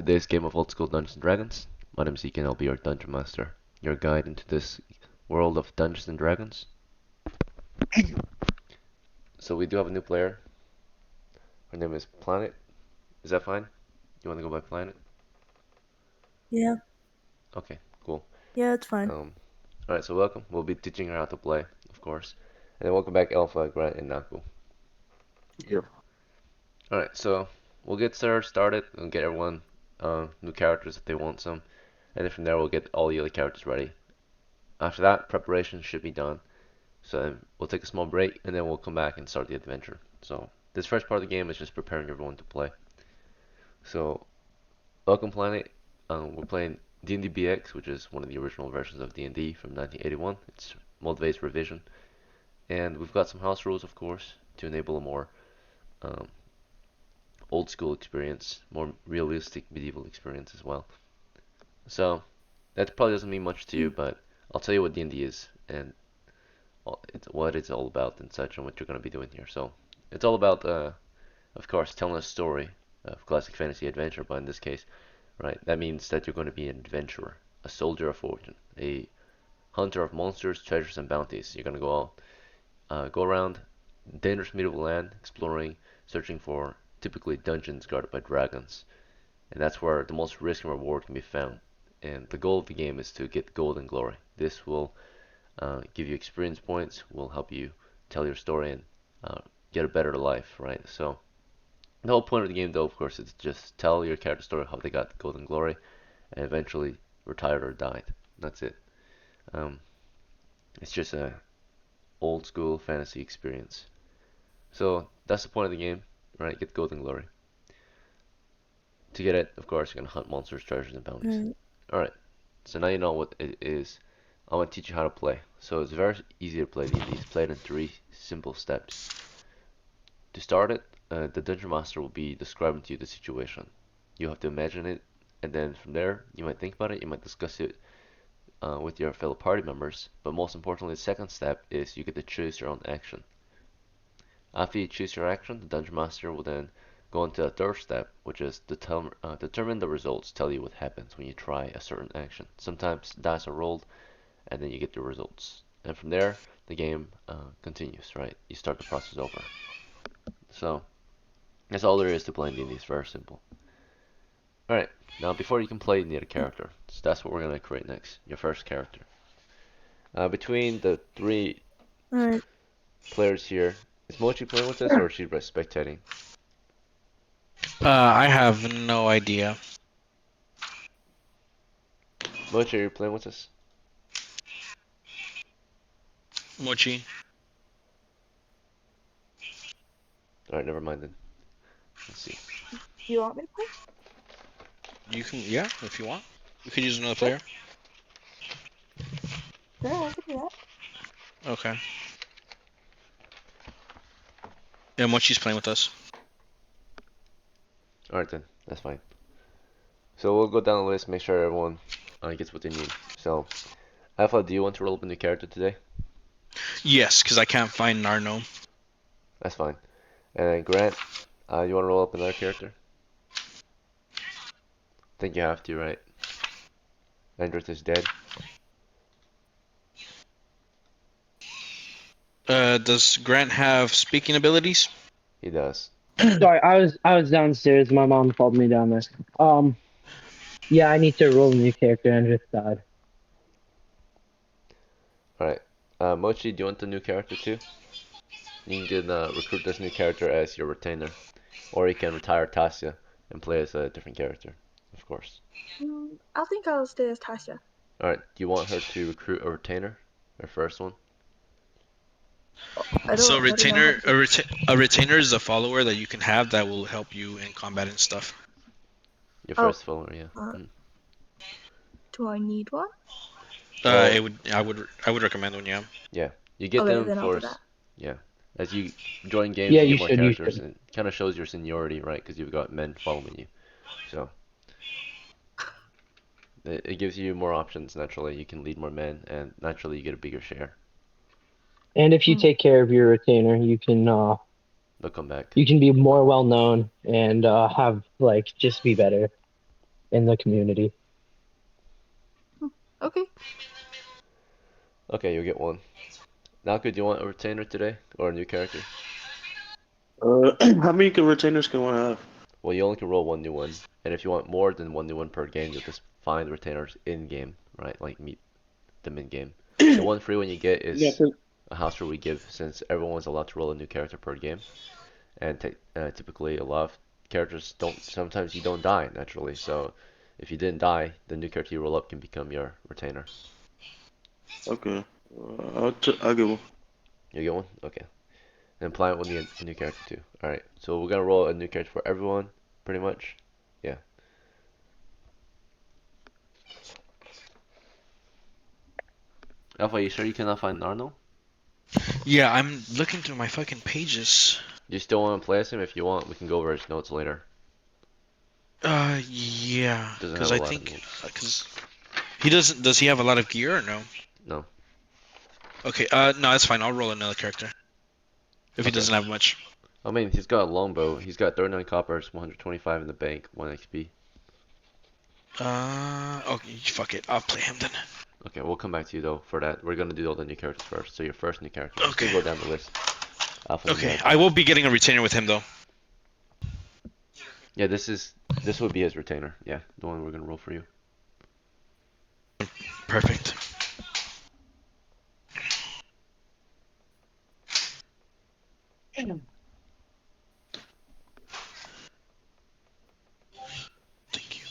today's game of old school Dungeons and Dragons. My name is Ike and I'll be your Dungeon Master, your guide into this world of Dungeons and Dragons. So we do have a new player. Her name is Planet. Is that fine? You want to go by Planet? Yeah, Okay, cool. yeah, it's fine. Alright, so welcome. We'll be teaching her how to play, of course. And then welcome back Alpha, Grant, and Naku. Yep. Alright, so we'll get started and get everyone new characters if they want some. And then from there we'll get all the other characters ready. After that, preparation should be done. So we'll take a small break and then we'll come back and start the adventure. So this first part of the game is just preparing everyone to play. So welcome Planet. We're playing D&D BX, which is one of the original versions of D&D from 1981. It's Moldva's revision. And we've got some house rules, of course, to enable a more um, old school experience, more realistic medieval experience as well. So that probably doesn't mean much to you, but I'll tell you what D&D is and what it's all about and such, and what you're going to be doing here. So it's all about, of course, telling a story of classic fantasy adventure, but in this case, right, that means that you're going to be an adventurer, a soldier of fortune, a hunter of monsters, treasures, and bounties. You're going to go around dangerous medieval land, exploring, searching for typically dungeons guarded by dragons, and that's where the most risk and reward can be found. And the goal of the game is to get gold and glory. This will give you experience points, will help you tell your story and get a better life, right? So the whole point of the game, though, of course, is just tell your character story, how they got gold and glory, and eventually retired or died. That's it. Um, it's just a old school fantasy experience. So that's the point of the game, right? Get gold and glory. To get it, of course, you're gonna hunt monsters, treasures, and bounties. Right. All right. So now you know what it is. I want to teach you how to play. So it's very easy to play D&D. It's played in 3 simple steps. To start it, the Dungeon Master will be describing to you the situation. You have to imagine it, and then from there, you might think about it, you might discuss it with your fellow party members, but most importantly, the second step is you get to choose your own action. After you choose your action, the Dungeon Master will then go into the third step, which is determine the results, tell you what happens when you try a certain action. Sometimes dice are rolled, and then you get the results. And from there, the game continues, right? You start the process over. So, that's all there is to playing D&D. It's very simple. Alright, now before you can play, you need a character. So that's what we're going to create next. Your first character. Between the 3 Alright. players here, is Mochi playing with us or is she spectating? I have no idea. Mochi, are you playing with us? Mochi. Alright, never mind then. Let's see. Do you want me to play? You can, yeah, if you want. You could use another player. Sure, I can do that. Okay. Yeah, Mochi's playing with us. Alright then, that's fine. So we'll go down the list, make sure everyone gets what they need. So, Alpha, do you want to roll up a new character today? Yes, because I can't find Narno. That's fine. And then Grant, you want to roll up another character? Think you have to, right? Andrus is dead. Does Grant have speaking abilities? He does. Sorry, I was downstairs. My mom called me down there. Yeah, I need to roll a new character and just died. Alright. Mochi, do you want the new character too? You can recruit this new character as your retainer. Or you can retire Tasya and play as a different character, of course. I think I'll stay as Tasha. Alright, do you want her to recruit a retainer? Her first one? I So don't already know how retainer, to. a retainer is a follower that you can have that will help you in combat and stuff. Your Oh, first follower, yeah. do I need one? Well, I would recommend one, yeah. yeah. You get Okay, them then I'll for, do that. yeah. As you join games, Yeah, you you get more should. You characters, should. and it kind of shows your seniority, right? Because you've got men following you. So, it gives you more options, naturally. You can lead more men, and naturally you get a bigger share. And if you Hmm. take care of your retainer, They'll come back. you can be more well known and have like just be better. in the community. Okay. Okay, you'll get one. Now, do you want a retainer today or a new character? How many retainers can one have? Well, you only can roll one new one, and if you want more than one new one per game, you'll just find retainers in game, right? Like meet them in game. The one free one you get Yeah, is a house rule we give since everyone's allowed to roll a new character per game, and typically a lot of characters don't. Sometimes you don't die naturally, so if you didn't die, the new character you roll up can become your retainer. okay. I'll get one. You get one? Okay. And Pliant will need a new character too. Alright, so we're gonna roll a new character for everyone, pretty much. Yeah. Alpha, you sure you cannot find Narno? Yeah, I'm looking through my fucking pages. You still want to play as him? If you want, we can go over his notes later. Yeah, Doesn't because have a I lot of think, notes. because he doesn't. Does he have a lot of gear or no? No. Okay. No, that's fine. I'll roll another character if he Okay. doesn't have much. I mean, he's got a longbow. He's got 39 coppers, 125 in the bank, 1 XP. Okay, fuck it. I'll play him then. Okay, we'll come back to you though for that. We're gonna do all the new characters first. So your first new character. Just gonna Okay. go down the list. Okay. Alphanumerical. I will be getting a retainer with him though. Yeah, this would be his retainer. Yeah, the one we're gonna roll for you. Perfect. Thank you.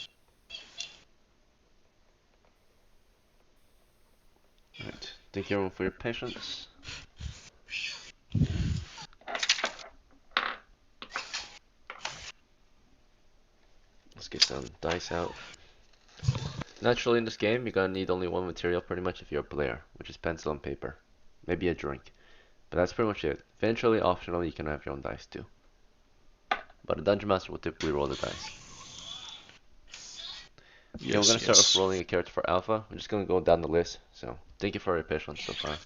Alright. Thank you everyone for your patience. Let's get some dice out. Naturally, in this game, you're gonna need only one material pretty much if you're a player, which is pencil and paper. Maybe a drink. But that's pretty much it. Eventually, optionally, you can have your own dice too. But a dungeon master will typically roll the dice. Okay, we're Yes, gonna start off yes. rolling a character for Alpha. We're just gonna go down the list. So, thank you for your patience so far.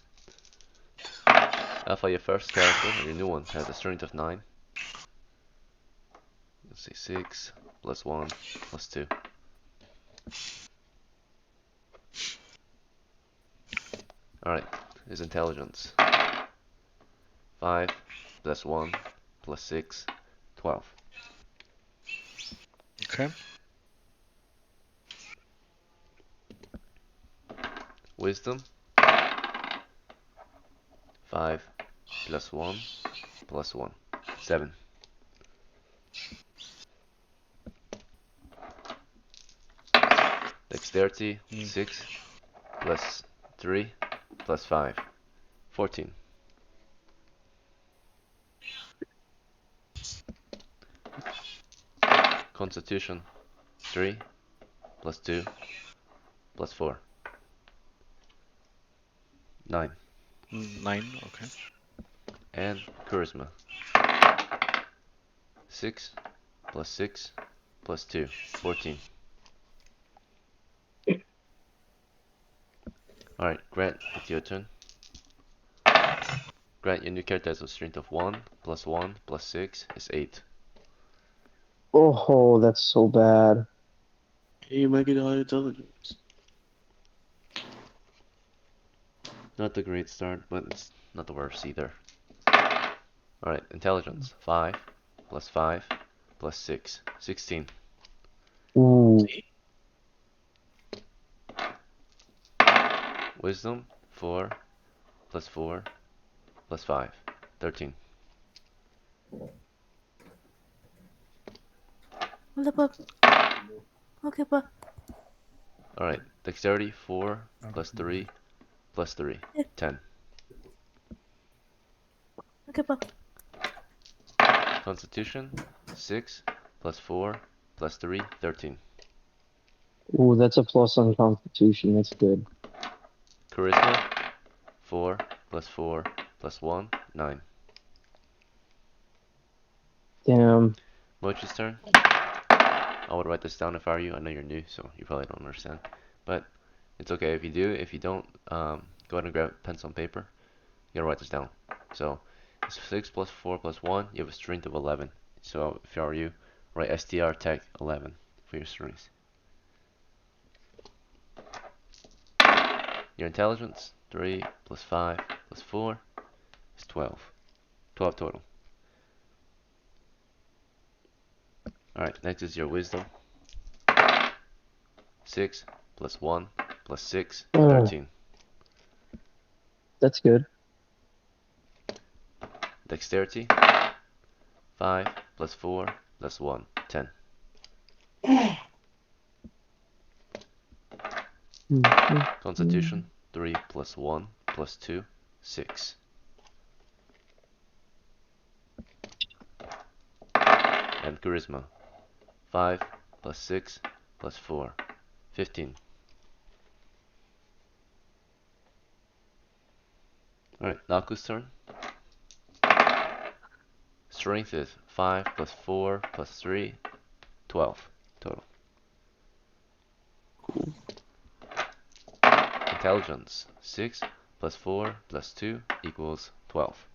Alpha, your first character, or your new one, has a strength of 9. Let's see, 6, plus 1, plus 2. Alright, his intelligence. 5, plus 1, plus 6, 12. Okay. Wisdom. 5, plus 1, plus 1. 7. Dexterity. 6, plus 3, plus 5. 14. Constitution. 3, plus 2, plus 4. 9. 9. Okay. And Charisma. 6, plus 6, plus 2. 14. Alright, Grant, it's your turn. Grant, your new character has a strength of 1, plus 1, plus 6 is 8. Oh, that's so bad. You might get high intelligence. Not the great start, but it's not the worst either. Alright, intelligence. 5, plus 5, plus 6. 16. Ooh, Wisdom. 4, plus 4, plus 5. 13. Okay, but Alright, dexterity. 4, plus 3, plus 3. 10. okay, but Constitution. 6, plus 4, plus 3. 13. ooh, that's a plus on Constitution. That's good. Charisma. 4, plus 4, plus 1. 9. Damn. Mochi's turn. I would write this down if I were you. I know you're new, so you probably don't understand. But it's okay if you do. If you don't, go ahead and grab pencil and paper. You gotta write this down. So it's 6 plus 4 plus 1. You have a strength of 11. So if I were you, write STR Tech 11 for your strength. Your intelligence, 3 plus 5 plus 4 is 12. 12 total. Alright, next is your wisdom. 6 plus 1 plus 6, Oh, 13. that's good. Dexterity, 5 plus 4 plus 1, 10. Constitution, 3 plus 1 plus 2, 6. And charisma, 5 plus 6 plus 4, 15. Alright, Naku's turn. Strength is 5 plus 4 plus 3, 12 total. Cool. Intelligence, 6 plus 4 plus 2 equals 12.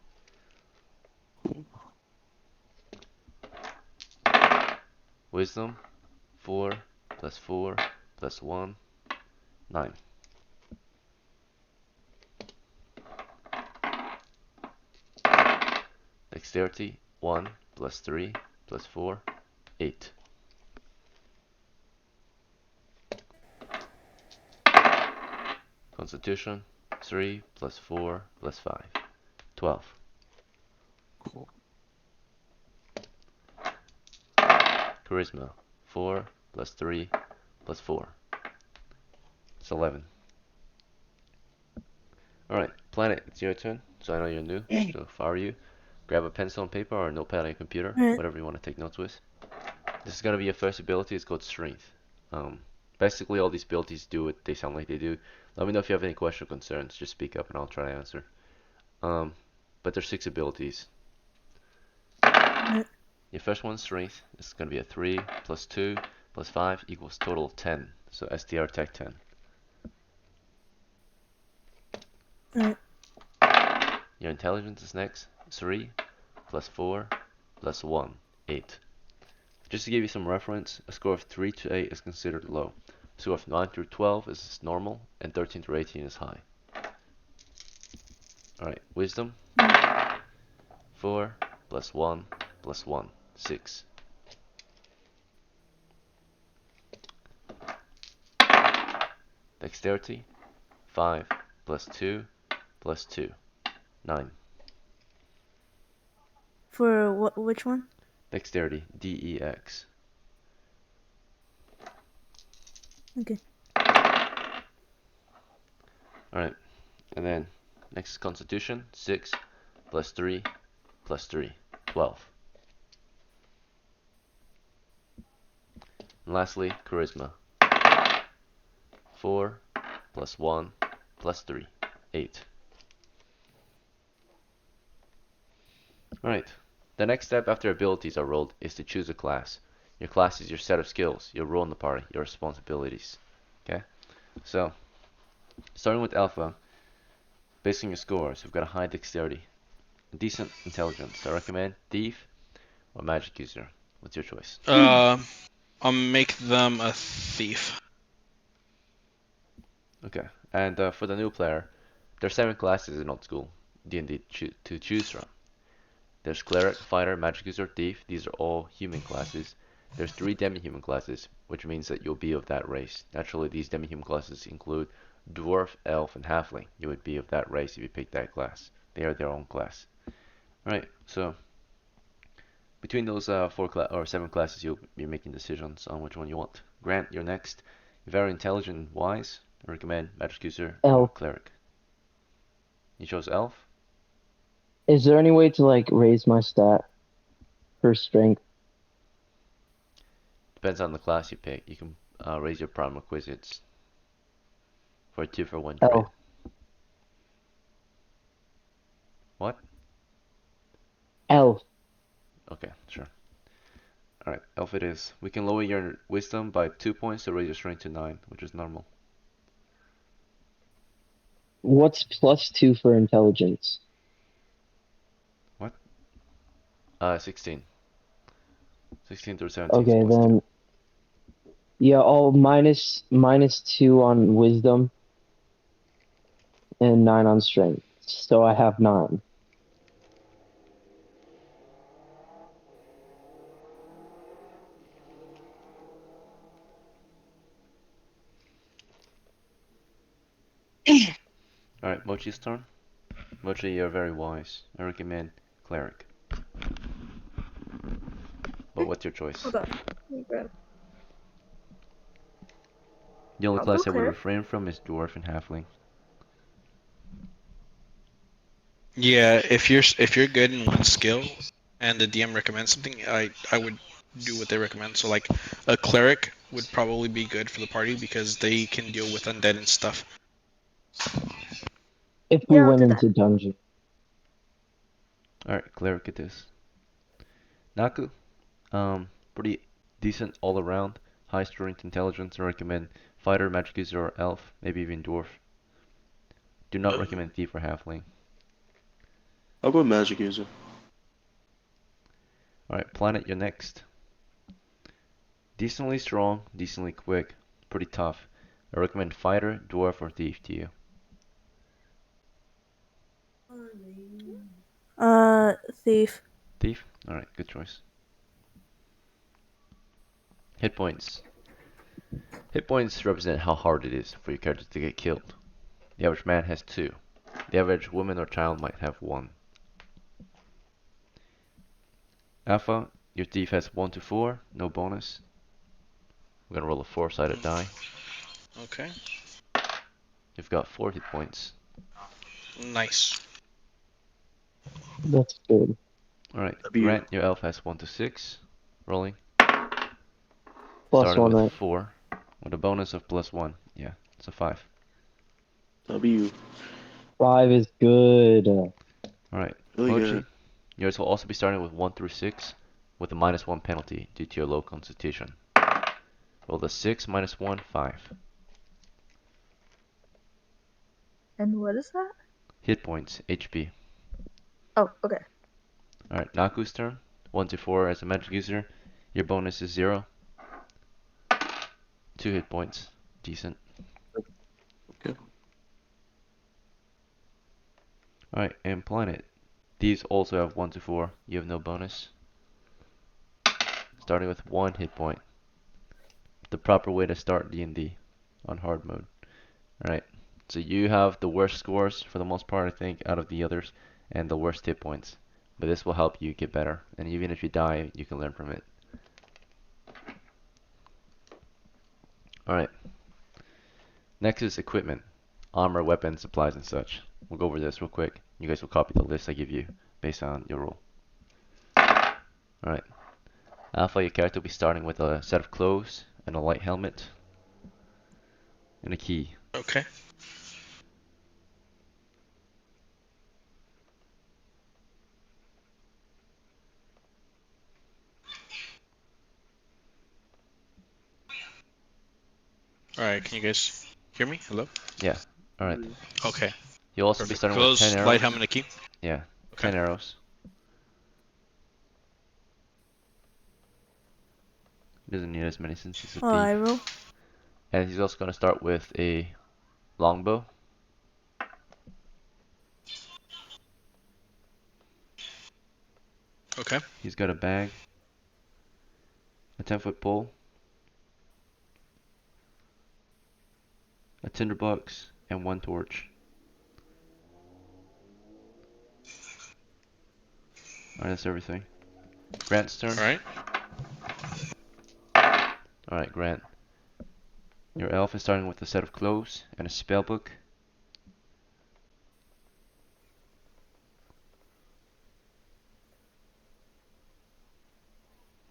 Wisdom, 4 plus 4 plus 1, 9. Dexterity, 1 plus 3 plus 4, 8. Constitution, 3 plus 4 plus 5, 12. Cool. Charisma, 4 plus 3 plus 4. It's 11. Alright, Planet, it's your turn. So I know you're new, so if I were you, grab a pencil and paper or a notepad on your computer, Alright. whatever you want to take notes with. This is going to be your first ability, it's called Strength. Basically all these abilities do what they sound like they do. Let me know if you have any questions or concerns, just speak up and I'll try to answer. But there's 6 abilities. Your first one's Strength, it's going to be a 3 plus 2 plus 5 equals total of 10. So STR Tech 10. Alright. Your intelligence is next. 3 plus 4 plus 1, 8. Just to give you some reference, a score of 3 to 8 is considered low. A score of 9 through 12 is normal, and 13 through 18 is high. Alright, Wisdom. 4 plus 1 plus 1, 6. Dexterity. 5 plus 2 plus 2, 9. For what? Which one? Dexterity, DEX. Okay. Alright, and then next is Constitution. 6 plus 3 plus 3, 12. And lastly, Charisma. 4 plus 1 plus 3, 8. Alright, the next step after abilities are rolled is to choose a class. Your class is your set of skills, your role in the party, your responsibilities. Okay? So, starting with Alpha, based on your scores, you've got a high dexterity, a decent intelligence. I recommend Thief or Magic User. What's your choice? I'll make them a thief. Okay, and for the new player, there's 7 classes in old school D&D to choose from. There's Cleric, Fighter, Magic User, Thief. These are all human classes. There's 3 demi-human classes, which means that you'll be of that race. Naturally, these demi-human classes include Dwarf, Elf, and Halfling. You would be of that race if you pick that class. They are their own class. Alright, so between those 7 classes, you'll be making decisions on which one you want. Grant, you're next. You're very intelligent and wise. I recommend Magic User or Elf. Cleric. You chose Elf? Is there any way to like raise my stat for strength? Depends on the class you pick. You can raise your prime requisites for a 2-for-1 trade. Elf. What? Elf. Okay, sure. Alright, Elf it is. We can lower your wisdom by 2 points to raise your strength to 9, which is normal. What's +2 for intelligence? 16. 16 through 17 is Okay, plus 2. then. Yeah, minus 2 on wisdom. and 9 on strength. So I have 9. Alright, Mochi's turn. Mochi, you're very wise. I recommend Cleric. But what's your choice? Hold on. Let me grab. The only I'll go class I would cleric. refrain from is Dwarf and Halfling. Yeah, if you're good in one skill, and the DM recommends something, I would do what they recommend. So like, a cleric would probably be good for the party because they can deal with undead and stuff. If we Yeah, I'll went do that. into dungeon. Alright, Cleric it is. Naku, pretty decent all around. High strength, intelligence. I recommend Fighter, Magic User, or Elf, maybe even Dwarf. Do not recommend Thief or Halfling. I'll go magic user. Alright, Planet, you're next. Decently strong, decently quick, pretty tough. I recommend Fighter, Dwarf, or Thief to you. Thief. Thief? Alright, good choice. Hit points. Hit points represent how hard it is for your character to get killed. The average man has 2. The average woman or child might have 1. Alpha, your thief has 1 to 4, no bonus. We're gonna roll a 4-sided die. Okay. You've got 4 hit points. Nice. That's good. Alright, That'd be you. Grant, your elf has 1 to 6. Rolling. Plus Starting 1, with right? 4. With a bonus of plus 1. Yeah, it's a 5. That'll be you. 5 is good. Alright, Really Mochi, good. yours will also be starting with 1 through 6, with a minus 1 penalty due to your low constitution. Roll the 6 minus 1, 5. And what is that? Hit points, HP. Oh, okay. Alright, Naku's turn. 1 to 4 as a magic user. Your bonus is 0. 2 hit points. Decent. Okay. Alright, and Planet. These also have 1 to 4. You have no bonus. Starting with 1 hit point. The proper way to start D&D on hard mode. Alright, so you have the worst scores for the most part, I think, out of the others, and the worst hit points. But this will help you get better, and even if you die, you can learn from it. Alright, next is equipment. Armor, weapons, supplies, and such. We'll go over this real quick. You guys will copy the list I give you based on your roll. Alright, Alpha, your character will be starting with a set of clothes, and a light helmet, and a key. Okay. Alright, can you guys hear me? Hello? Yeah, alright. Okay. You'll also be Perfect. starting with 10 Close, light arrows. helmet, and key. Yeah, Okay. 10 arrows. He doesn't need as many since he's a Oh, I thief. roll. And he's also going to start with a longbow. Okay. He's got a bag, a 10-foot pole, a tinderbox, and 1 torch. Alright, that's everything. Grant's turn. Alright. Alright, Grant. Your elf is starting with a set of clothes and a spell book.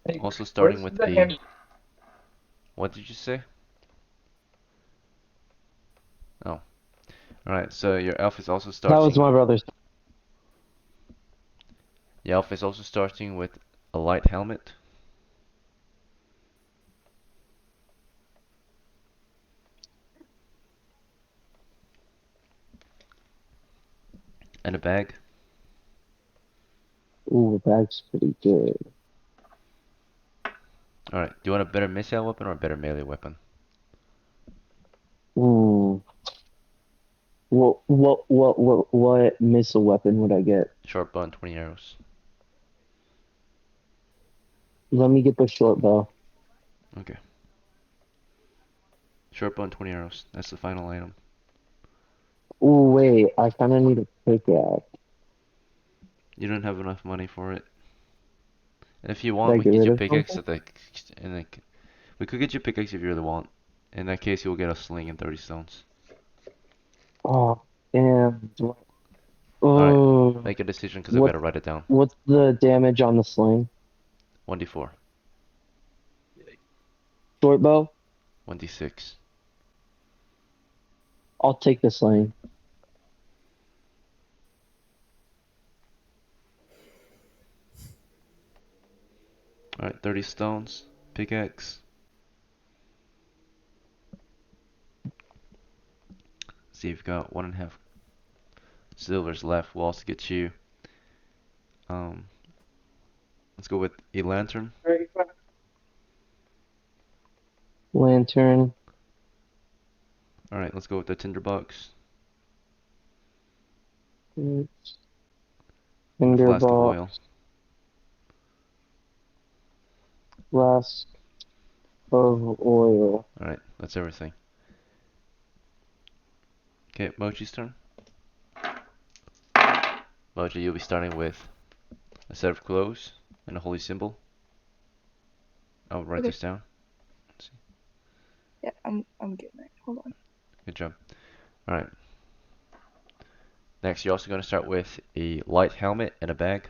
Hey, Also starting where's with the a... hand? What did you say? Oh. Alright, so your elf is also That was starting... my brother's. The elf is also starting with a light helmet. And a bag. Ooh, the bag's pretty good. Alright, do you want a better missile weapon or a better melee weapon? Ooh. What missile weapon would I get? Short bow and 20 arrows. Let me get the short bow. Okay. Short bow and 20 arrows. That's the final item. Oh wait, I kind of need a pickaxe. You don't have enough money for it. And if you Did want, I we can get get rid you a of pickaxe something? at the, and like, we could get you a pickaxe if you really want. In that case, you'll get a sling and 30 stones. Oh damn. Alright, Oh, make a decision because I've got what to write it down. what's the damage on the sling? 1d4, Short bow? 1d6. I'll take the sling. Alright, 30 stones, pickaxe. See, you've got 1.5 silvers left. We'll also get you, um, let's go with a lantern. Lantern, Alright, let's go with the tinderbox. And a flask of oil. tinderbox, flask of oil. Alright, that's everything. Okay, Mochi's turn. Mochi, you'll be starting with a set of clothes and a holy symbol. I'll write Okay. this down. Let's see. Yeah, I'm getting it. Hold on. Good job. Alright. Next, you're also going to start with a light helmet and a bag.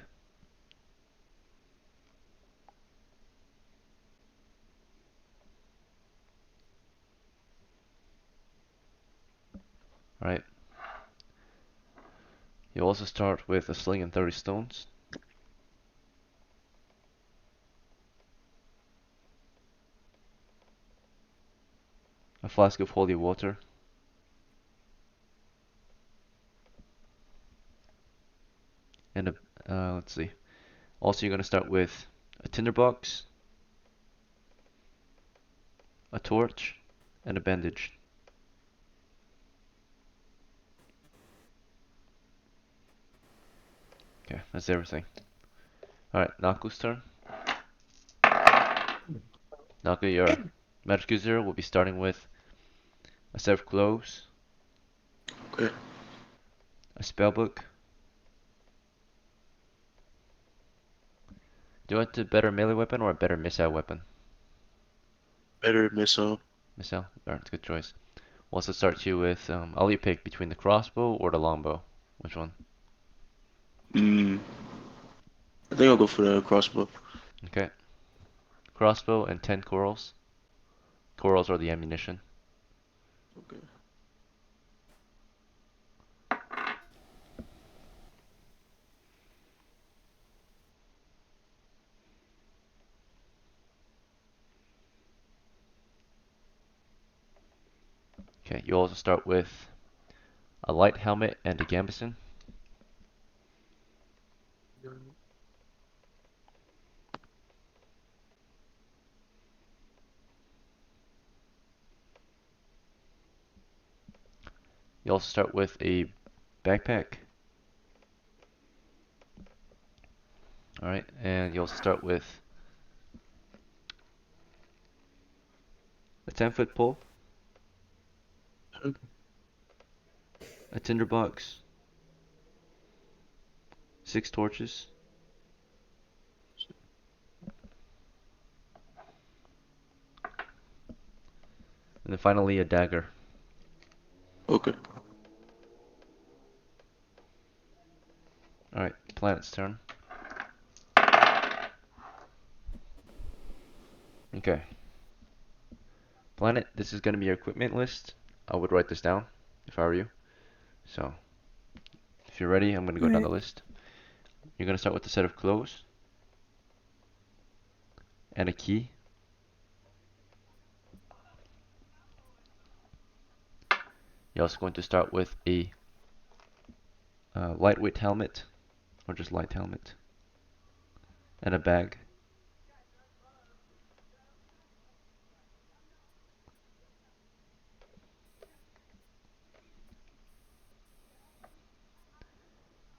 Alright. You'll also start with a sling and 30 stones. A flask of holy water. And let's see. Also, you're going to start with a tinderbox, a torch, and a bandage. Okay, that's everything. Alright, Naku's turn. Naku, your magic user will be starting with a set of clothes, Okay. a spellbook. Do you want a better melee weapon or a better missile weapon? Better missile. Missile? Alright, good choice. We'll also start you with, I'll let you pick between the crossbow or the longbow. Which one? Hmm. I think I'll go for the crossbow. Okay. Crossbow and 10 corals. Corals are the ammunition. Okay. Okay, you also start with a light helmet and a gambeson. You also start with a backpack. Alright, and you also start with a 10-foot pole, a tinderbox, 6 torches, and then finally a dagger. Okay. Alright, Planet's turn. Okay. Planet, this is going to be your equipment list. I would write this down if I were you. So, if you're ready, I'm going to go down the Alright. list. You're going to start with a set of clothes and a key. You're also going to start with a lightweight helmet, or just light helmet, and a bag.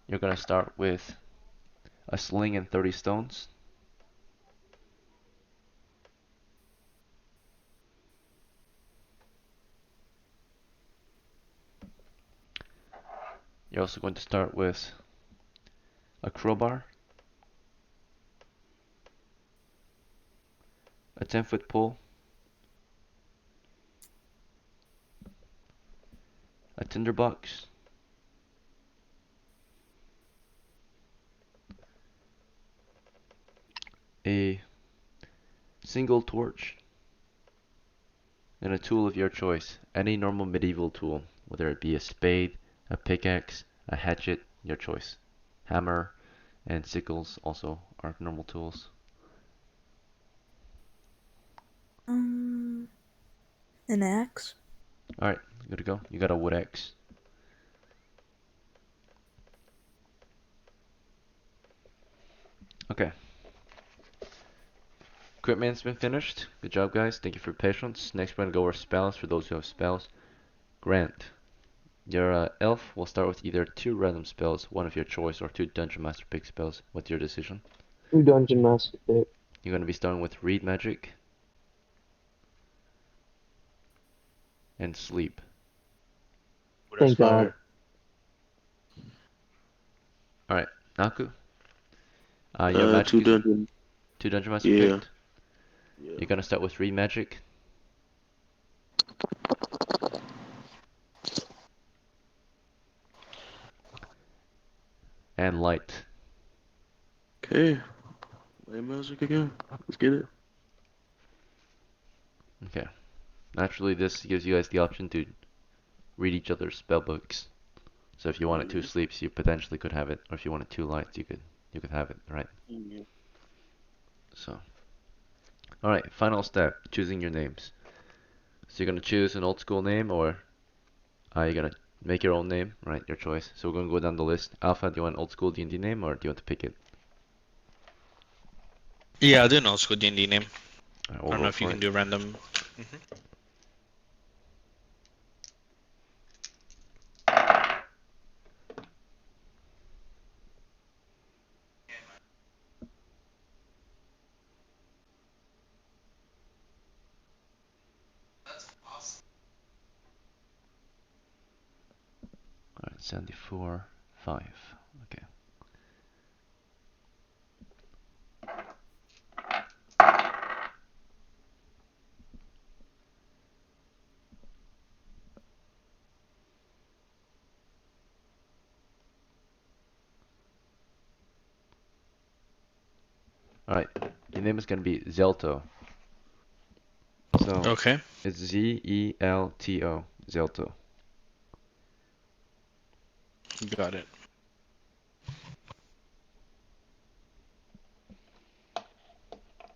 You're gonna start with a sling and 30 stones. You're also going to start with a crowbar, a 10-foot pole, a tinderbox, a single torch, and a tool of your choice. Any normal medieval tool, whether it be a spade, a pickaxe, a hatchet, your choice. Hammer and sickles also are normal tools. An axe. Alright, good to go. You got a wood axe. Okay. Equipment's been finished. Good job, guys. Thank you for your patience. Next, we're gonna go over spells for those who have spells. Grant. Your elf will start with either 2 random spells, one of your choice, or 2 Dungeon Master pick spells. What's your decision? 2 Dungeon Master pick. You're gonna be starting with Read Magic and Sleep. That's Thank God. fire. Alright, Naku. Your magic Two user? dungeon. 2 Dungeon Master Yeah. picked. Yeah. You're gonna start with Read Magic. And Light. Okay. Play music again. Let's get it. Okay. Naturally, this gives you guys the option to read each other's spell books. So if you wanted 2 sleeps, you potentially could have it, or if you wanted 2 lights, you could have it, right? Mm-hmm. So, all right, final step, choosing your names. So you're gonna choose an old school name, or you're gonna make your own name, right? Your choice. So we're gonna go down the list. Alpha, do you want an old school D&D name, or do you want to pick it? Yeah, I do know school D&D name. All right, I we'll don't know go if you for can it. do random. All right, 74, 5. Okay. All right, your name is gonna be Zelto. So Okay, it's Zelto, Zelto. got it.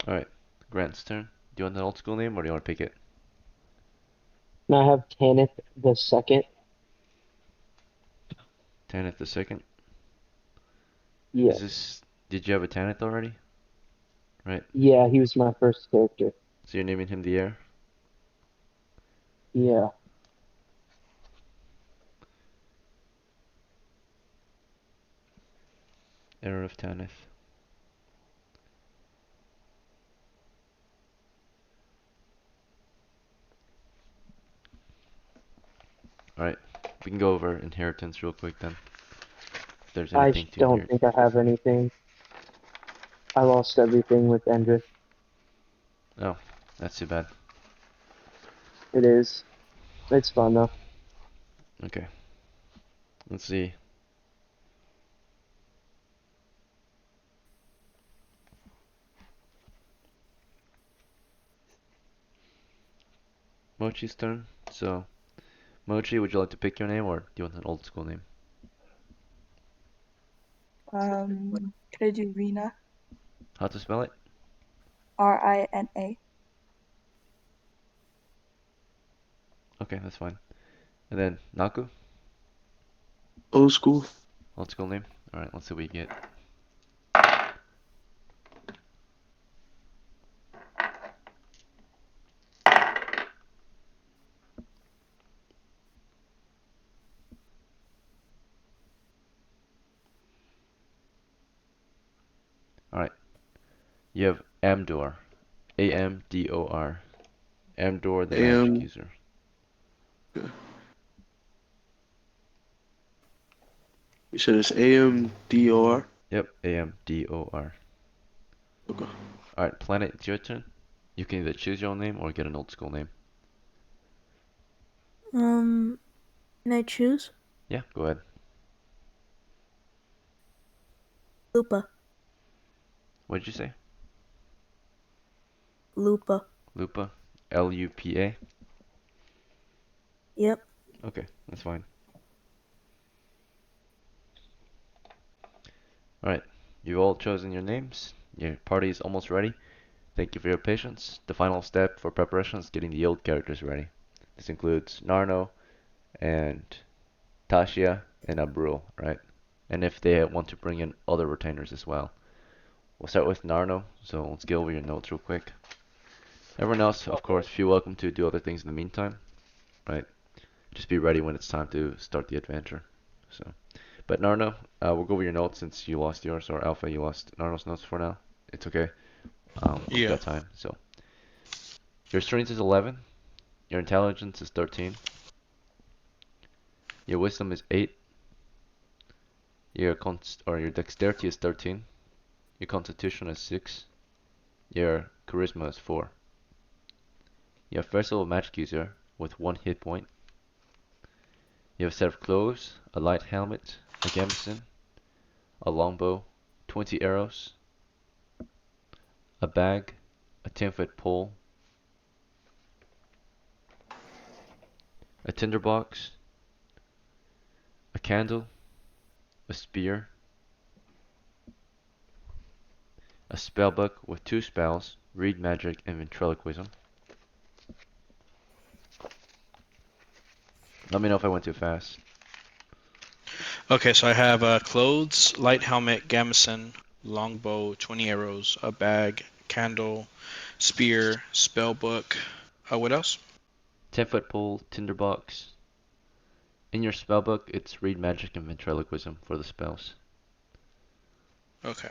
All right, Grant's turn. Do you want an old school name, or do you want to pick it? Now I have Tanith the second. Tanith the second. Is Yes. this? Did you have a Tanith already? Right. Yeah, he was my first character. So you're naming him the heir. Yeah. Heir of Tanith. All right. We can go over inheritance real quick then. If there's I anything to don't inherit. think I have anything. I lost everything with Endrith. Oh, that's too bad. It is. It's fun though. Okay. Let's see. Mochi's turn. So, Mochi, would you like to pick your name, or do you want an old school name? Could I do Rina? How to spell it? Rina. Okay, that's fine. And then Naku, Old school. old school name. All right, let's see what we get. You have Amdor. Amdor. Amdor the magic AM. user. You said it's AMDR. Yep, Amdor. Okay. Alright, Planet, it's your turn. You can either choose your own name or get an old school name. Can I choose? Yeah, go ahead. Lupa. What did you say? Lupa. Lupa? Lupa? Yep. Okay, that's fine. Alright, you've all chosen your names. Your party is almost ready. Thank you for your patience. The final step for preparation is getting the old characters ready. This includes Narno and Tasha and Abrul, right? And if they want to bring in other retainers as well. We'll start with Narno, so let's go over your notes real quick. Everyone else, of course, feel welcome to do other things in the meantime, right? Just be ready when it's time to start the adventure. So, but Narno, we'll go over your notes since you lost yours, or Alpha, you lost Narno's notes for now. It's okay. We've Yeah. got time. So, your strength is 11, your intelligence is 13, your wisdom is 8, your dexterity is 13, your constitution is 6, your charisma is 4. You have first level magic user with 1 hit point. You have a set of clothes, a light helmet, a gambeson, a longbow, 20 arrows, a bag, a 10-foot pole, a tinderbox, a candle, a spear, a spellbook with 2 spells, read magic and ventriloquism. Let me know if I went too fast. Okay, so I have clothes, light helmet, gambeson, longbow, 20 arrows, a bag, candle, spear, spell book. What else? 10-foot pole, tinderbox. In your spellbook, it's read magic and ventriloquism for the spells. Okay.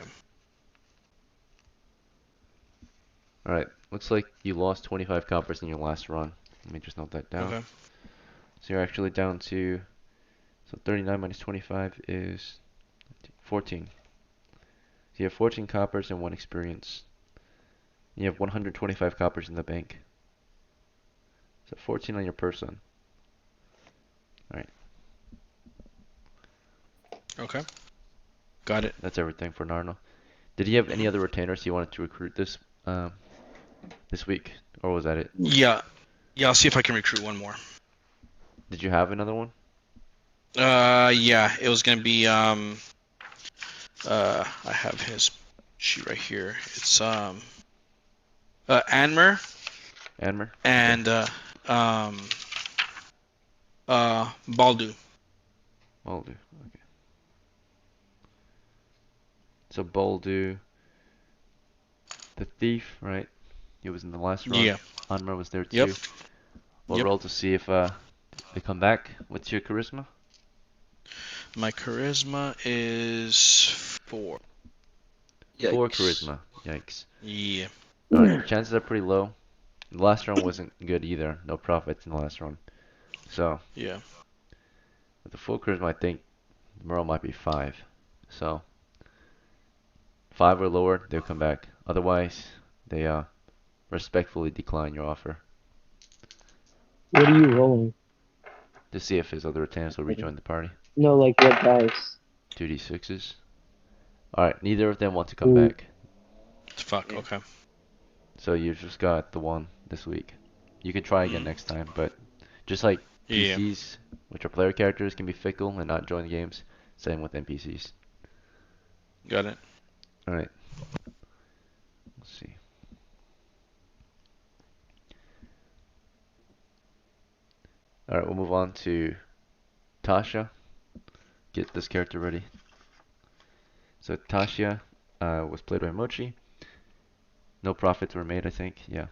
Alright, looks like you lost 25 coppers in your last run. Let me just note that down. Okay. So you're actually down to, so 39 minus 25 is 14. So you have 14 coppers and 1 experience. You have 125 coppers in the bank. So 14 on your person. Alright, Okay. Got it. that's everything for Narno. Did you have any other retainers you wanted to recruit this week? Or was that it? Yeah. Yeah, I'll see if I can recruit one more. Did you have another one? Yeah, it was gonna be I have his sheet right here. It's Anmer Admer? Okay. and um Baldu. Boldu. Okay. So Boldu, the thief, right? He was in the last run. Yeah. Anmer was there Yep. too. We'll Yep. roll to see if they come back. What's your charisma? My charisma is 4. 4 Yikes. charisma. Yikes. Yeah. Alright, chances are pretty low. The last run wasn't good either. No profits in the last run. So, Yeah. with the full charisma, I think the morale might be 5. So, 5 or lower, they'll come back. Otherwise, they respectfully decline your offer What are you rolling? to see if his other attendants will rejoin the party. No, like what dice? 2d6s. Alright, neither of them want to come Ooh. back. Fuck. Okay. So you've just got the one this week. You can try again Mm. next time, but just like Yeah. PCs, which are player characters, can be fickle and not join the games, same with NPCs. Got it. Alright, let's see. Alright, we'll move on to Tasha. Get this character ready. So Tasha was played by Mochi. No profits were made, I think. Yeah.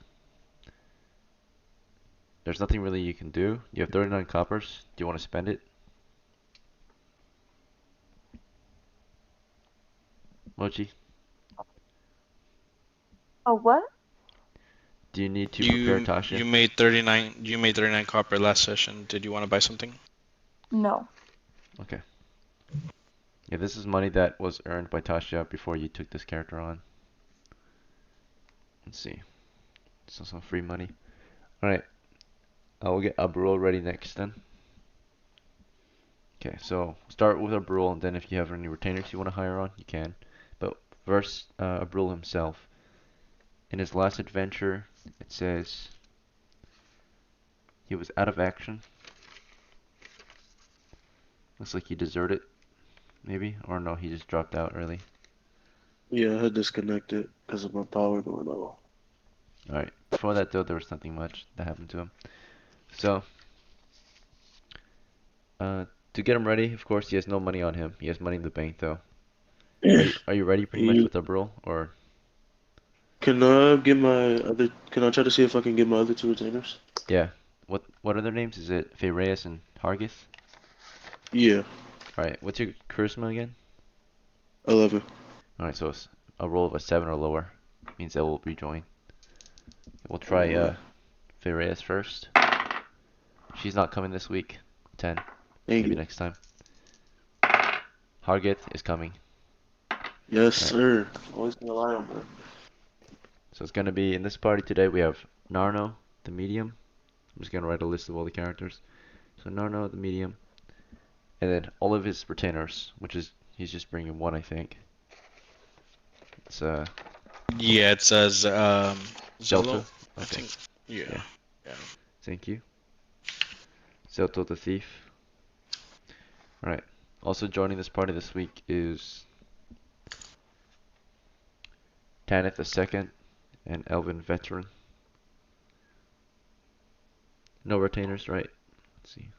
There's nothing really you can do. You have 39 coppers. Do you want to spend it? Mochi? Oh, what? Do you need to prepare Tasha? You made 39. You made 39 copper last session. Did you want to buy something? No. Okay. Yeah, this is money that was earned by Tasha before you took this character on. Let's see. So some free money. Alright, I will get Abrul ready next then. Okay, so start with Abrul, and then if you have any retainers you want to hire on, you can. But first, Abrul himself. In his last adventure, it says he was out of action. Looks like he deserted, maybe? Or no, he just dropped out early. Yeah, I had disconnected because of my power going low. Alright, before that though, there was nothing much that happened to him. So, to get him ready, of course, he has no money on him. He has money in the bank though. Are you ready pretty much He, with Abrul? Or, can I get my other? Can I try to see if I can get my other two retainers? yeah. What are their names? Is it Phaereus and Hargith? Yeah, Alright, what's your charisma again? 11. Alright, so it's a roll of a 7 or lower. Means they will rejoin. We'll try Alright, Phaereus first. She's not coming this week. 10. thank Maybe you. next time. Hargith is coming. Yes, Alright, sir. Always gonna rely on that. so it's gonna be in this party today. We have Narno, the medium. I'm just gonna write a list of all the characters. So Narno, the medium, and then all of his retainers, which is he's just bringing one, I think. It's Yeah, it says Zelto. Zello. I Okay, think. Yeah. yeah, Yeah. thank you. Zelto the thief. All right. Also joining this party this week is Tanith the second and Elvin veteran. No retainers, right? Let's see.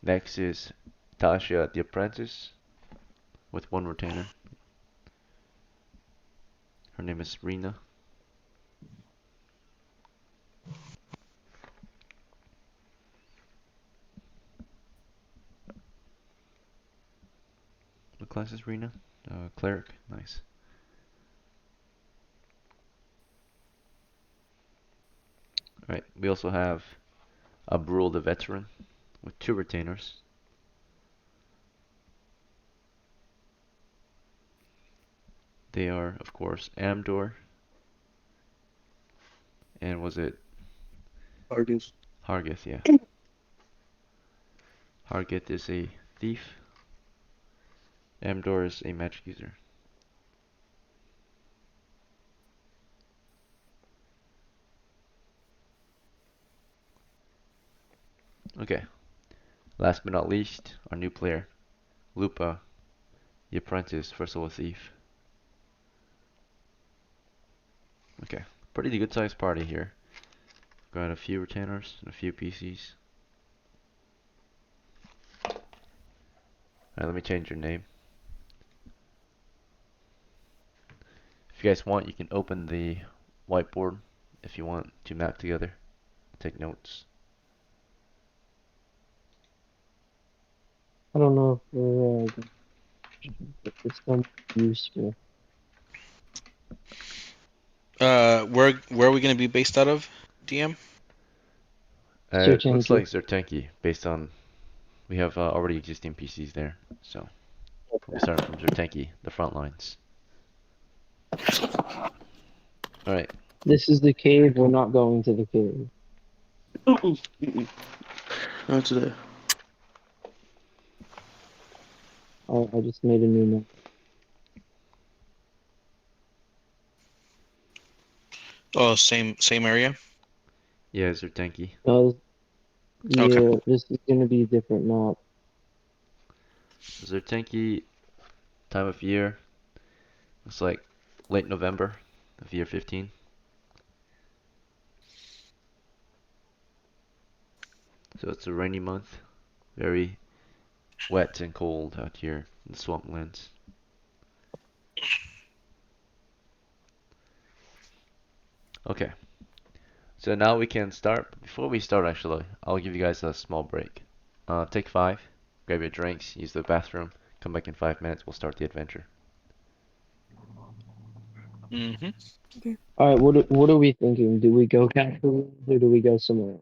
Next is Tasha the apprentice with one retainer. Her name is Rena. What class is Rena? Cleric. Nice. Alright, we also have Abrul the veteran with two retainers. They are, of course, Amdor and was it Argus. Hargith? Yeah. Hargith is a thief. Amdor is a magic user. Okay. Last but not least, our new player, Lupa, the apprentice, first level thief. Okay. Pretty good sized party here. Got a few retainers and a few PCs. Alright, let me change your name. If you guys want, you can open the whiteboard if you want to map together. Take notes. I don't know if we're but it's some useful. Where are we gonna be based out of, DM? It looks Certainty. like Zertenki, based on we have already existing PCs there, so we'll be starting from Zertenki, the front lines. All right, This is the cave. We're not going to the cave. Mm-mm, mm-mm. Not today. I just made a new map. Oh, same area. yeah, Zertenki. No, Okay. yeah, this is gonna be a different map. So Zertenki, time of year, looks like late November of year 15. So it's a rainy month, very wet and cold out here in the swamplands. Okay, so now we can start. Before we start, actually, I'll give you guys a small break. Take 5, grab your drinks, use the bathroom, come back in 5 minutes, we'll start the adventure. Mm-hmm. All right, what are we thinking? Do we go Castle or do we go somewhere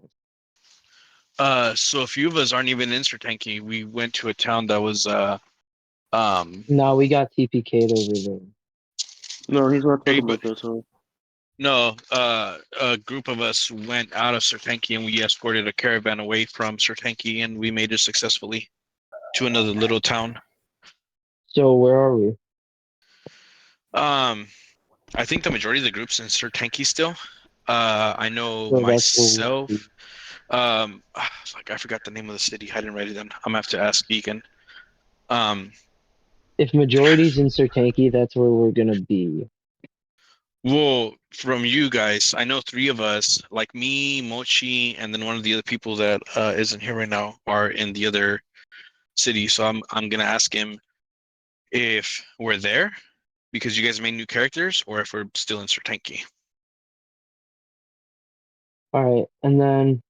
else? So a few of us aren't even in Sertanki. We went to a town that was No, we got TPK'd over there. No, he's not hey, talking but about that song. no, a group of us went out of Sertanki and we escorted a caravan away from Sertanki and we made it successfully to another little town. So where are we? Um, I think the majority of the group's in Sertanki still. I know So that's where we'll be. myself. Like I forgot the name of the city. I didn't write it down. I'm gonna have to ask Deacon. Um, If majority's in Sertanki, that's where we're gonna be. well, from you guys, I know three of us, like me, Mochi, and then one of the other people that isn't here right now, are in the other city. So I'm gonna ask him if we're there because you guys made new characters, or if we're still in Sertanki. All right, and then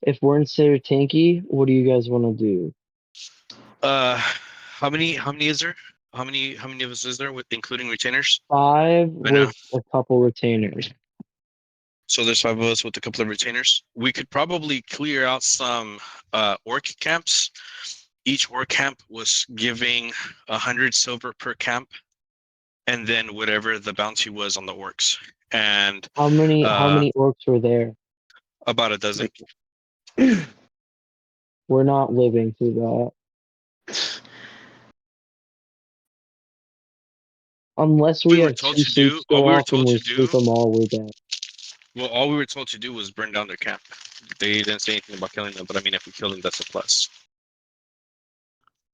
if we're in Sertanki, what do you guys want to do? How many is there? How many of us is there with including retainers? 5 I know. with a couple retainers. So there's five of us with a couple of retainers. We could probably clear out some orc camps. Each orc camp was giving 100 silver per camp, and then whatever the bounty was on the orcs, and How uh, many orcs were there? about a dozen. Like, We're not living through that. Unless we We were have told 2 to do sleeps all go we were off and told we to sleep do. them all, we're dead. Well, all we were told to do was burn down their camp. They didn't say anything about killing them, but I mean, if we kill them, that's a plus.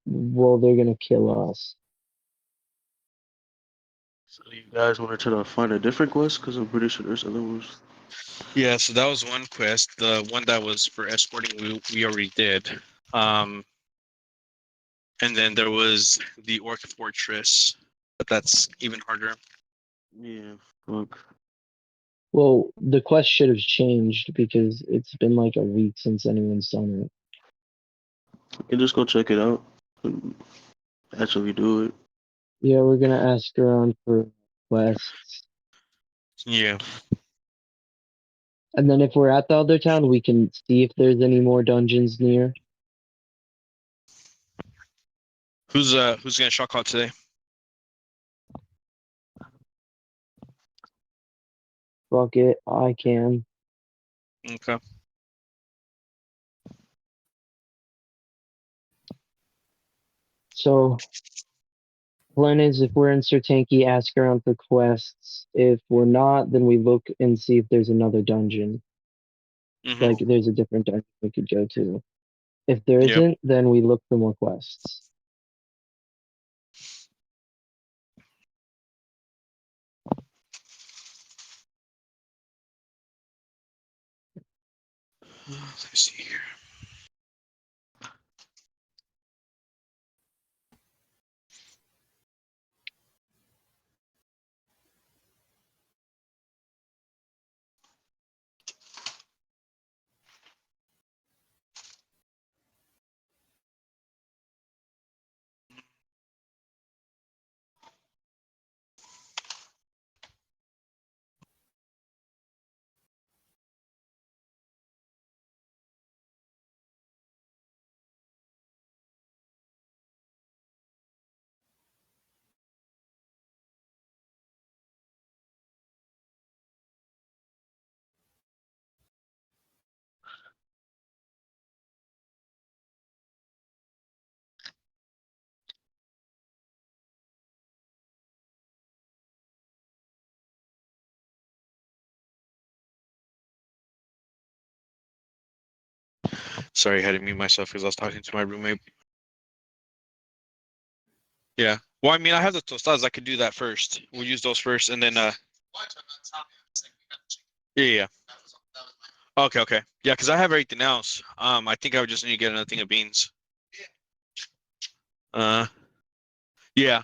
Well, they're gonna kill us. so you guys want to try to find a different quest? Because I'm pretty sure there's other ones. Yeah, so that was one quest. The one that was for escorting, we already did. Um, and then there was the Orc Fortress, but that's even harder. Yeah, fuck. Well, the quest should have changed because it's been like a week since anyone's done it. You can just go check it out and actually do it. Yeah, we're gonna ask around for quests. Yeah. And then if we're at the other town, we can see if there's any more dungeons near. Who's gonna shock out today? Fuck it, I can. Okay. So, plan is if we're in Sertanki, ask around for quests. If we're not, then we look and see if there's another dungeon. Mm-hmm. Like there's a different dungeon we could go to. If there Yep. isn't, then we look for more quests. Let me see here. Sorry, I had to mute myself because I was talking to my roommate. Yeah. Well, I mean, I have the tostadas. I could do that first. We'll use those first, and then yeah, yeah. Okay, okay. Yeah, because I have everything else. I think I would just need to get another thing of beans. Uh, yeah.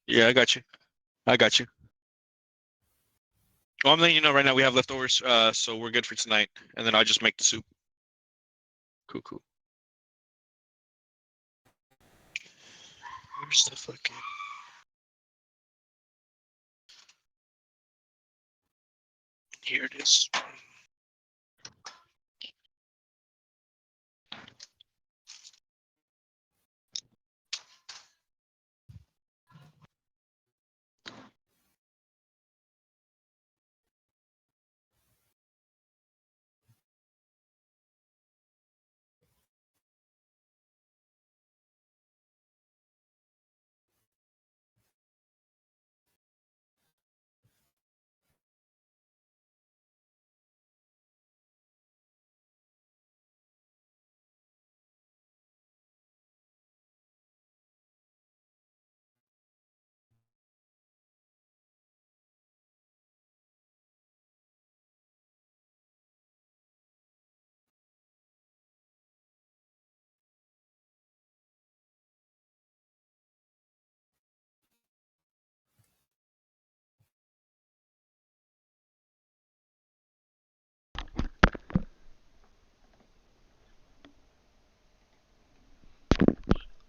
Yeah, I got you. I got you. Well, I'm letting you know right now we have leftovers, so we're good for tonight, and then I'll just make the soup. Cool, cool. Where's the fucking? Here it is.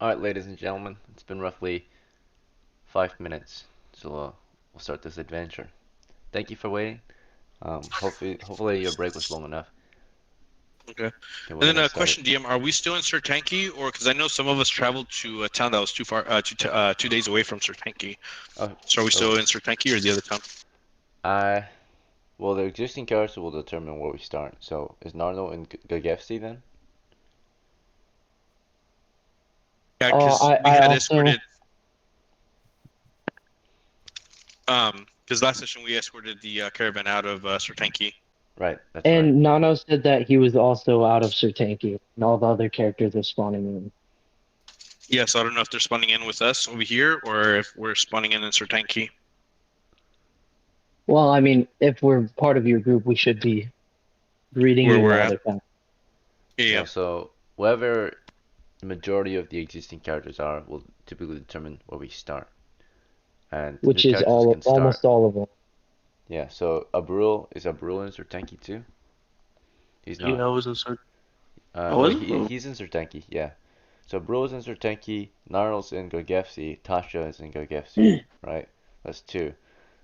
Alright, ladies and gentlemen, it's been roughly 5 minutes, so we'll start this adventure. Thank you for waiting. Hopefully your break was long enough. Okay. Okay, we're And then gonna a start it. question, DM: are we still in Sertanki, or because I know some of us traveled to a town that was too far, 2 days away from Sertanki. Oh, So are we oh, still in Sertanki or the other town? well, the existing character will determine where we start. So, is Narno in Gagefsi then? Yeah, because we I had also escorted. Because last session we escorted the caravan out of Sertanki. Right, that's right. and Nano said that he was also out of Sertanki, and all the other characters are spawning in. Yeah, so I don't know if they're spawning in with us over here or if we're spawning in Sertanki. Well, I mean, if we're part of your group, we should be greeting Where you in we're the at. other town, Yeah, Yeah, yeah. so wherever the majority of the existing characters are will typically determine where we start. And the new which is characters can start. almost all of them. Yeah, so Abrul, is Abrul in Sertanki too? He's Yeah, not. I was in search. I Well, wasn't. Oh. he's in Sertanki, yeah. So Abrul's in Sertanki, Narl's in Gogefsi, Tasha is in Gogefsi, right? That's two.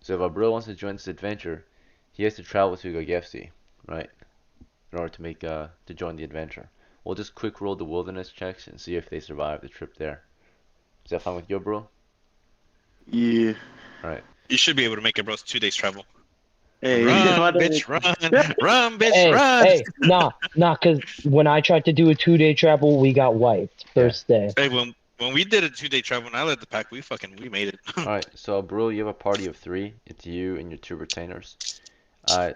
So if Abrul wants to join this adventure, he has to travel to Gogefsi, right? In order to to join the adventure. We'll just quick roll the wilderness checks and see if they survive the trip there. Is that fine with you, bro? Yeah. Alright. You should be able to make it, bro. It's 2 days travel. Hey, why Run, don't bitch, run, run, bitch, Hey, run. hey, nah, because when I tried to do a 2-day travel, we got wiped Yeah. first day. Hey, when we did a 2 day travel and I led the pack, we made it. Alright, so Abrul, you have a party of three. It's you and your two retainers. Uh,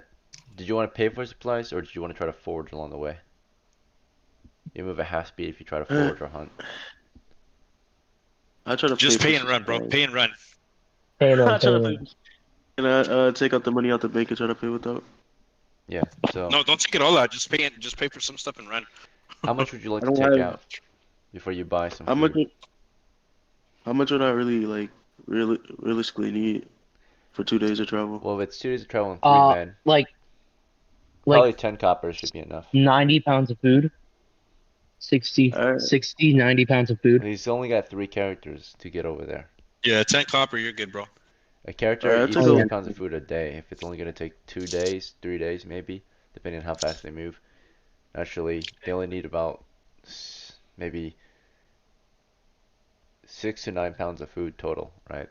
did you want to pay for supplies or did you want to try to forage along the way? You move at half speed if you try to you? forage or hunt. I try to pay Just for pay and run, bro. supplies. Pay and run. Payment, I try to pay. payment. Can I take out the money out the bank and try to pay without? Yeah, so No, don't take it all out. Just pay for some stuff and run. how much would you like I to don't take have. out before you buy some How much? food? How much would I really like? Realistically need for 2 days of travel? Well, if it's 2 days of travel and three men, Like probably 10 coppers should be enough. 90 pounds of food, 60, All right. 60, 90 pounds of food. Well, he's only got three characters to get over there. Yeah, 10 copper, you're good, bro. A All character right. I eats took Oh a. 20 yeah. pounds of food a day. If it's only going to take 2 days, 3 days maybe, depending on how fast they move. Actually, they only need about maybe 6 to 9 pounds of food total, right?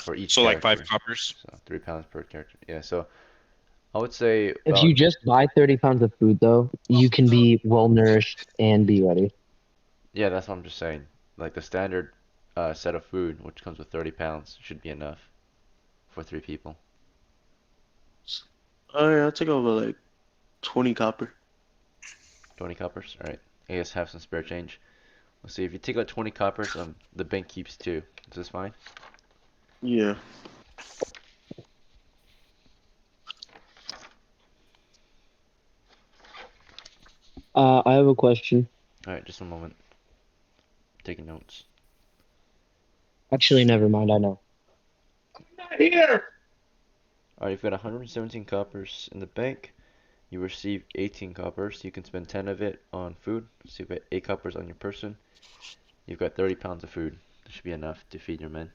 For each So like 5 character. coppers. So 3 pounds per character. Yeah, so I would say If you about, just buy 30 pounds of food, though, you can be well nourished and be ready. yeah, that's what I'm just saying. Like the standard set of food, which comes with 30 pounds, should be enough for three people. All right. I'll take over like 20 copper. 20 coppers? Alright. I guess have some spare change. Let's see, if you take out 20 coppers, the bank keeps two. Is this fine? Yeah. I have a question. Alright, just a moment. Taking notes. Actually, never mind. I know. Alright, you've got 117 coppers in the bank. You receive 18 coppers. You can spend 10 of it on food. So you've got 8 coppers on your person. You've got 30 pounds of food. That should be enough to feed your men.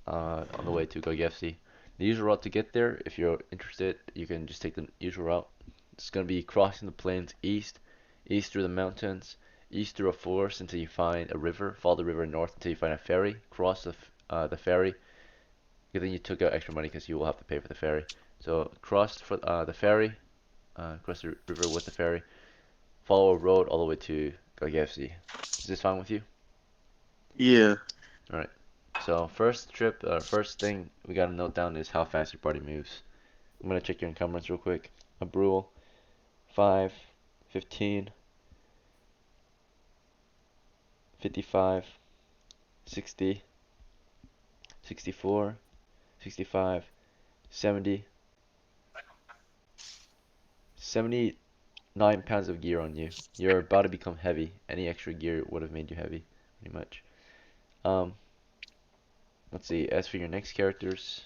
On the way to Gogefsi. The usual route to get there, if you're interested, you can just take the usual route. It's going to be crossing the plains east, east through the mountains, east through a forest until you find a river. Follow the river north until you find a ferry. Cross the ferry. Good thing you took out extra money because you will have to pay for the ferry. So cross for the ferry, cross the river with the ferry. Follow a road all the way to Gagefsi. Is this fine with you? Yeah. All right. So first thing we gotta note down is how fast your party moves. I'm gonna check your encumbrance real quick. A Brule, 5, 15, 55, 60, 64, 65, 70, 79 pounds of gear on you. You're about to become heavy. Any extra gear would have made you heavy, pretty much. Um, let's see. As for your next characters,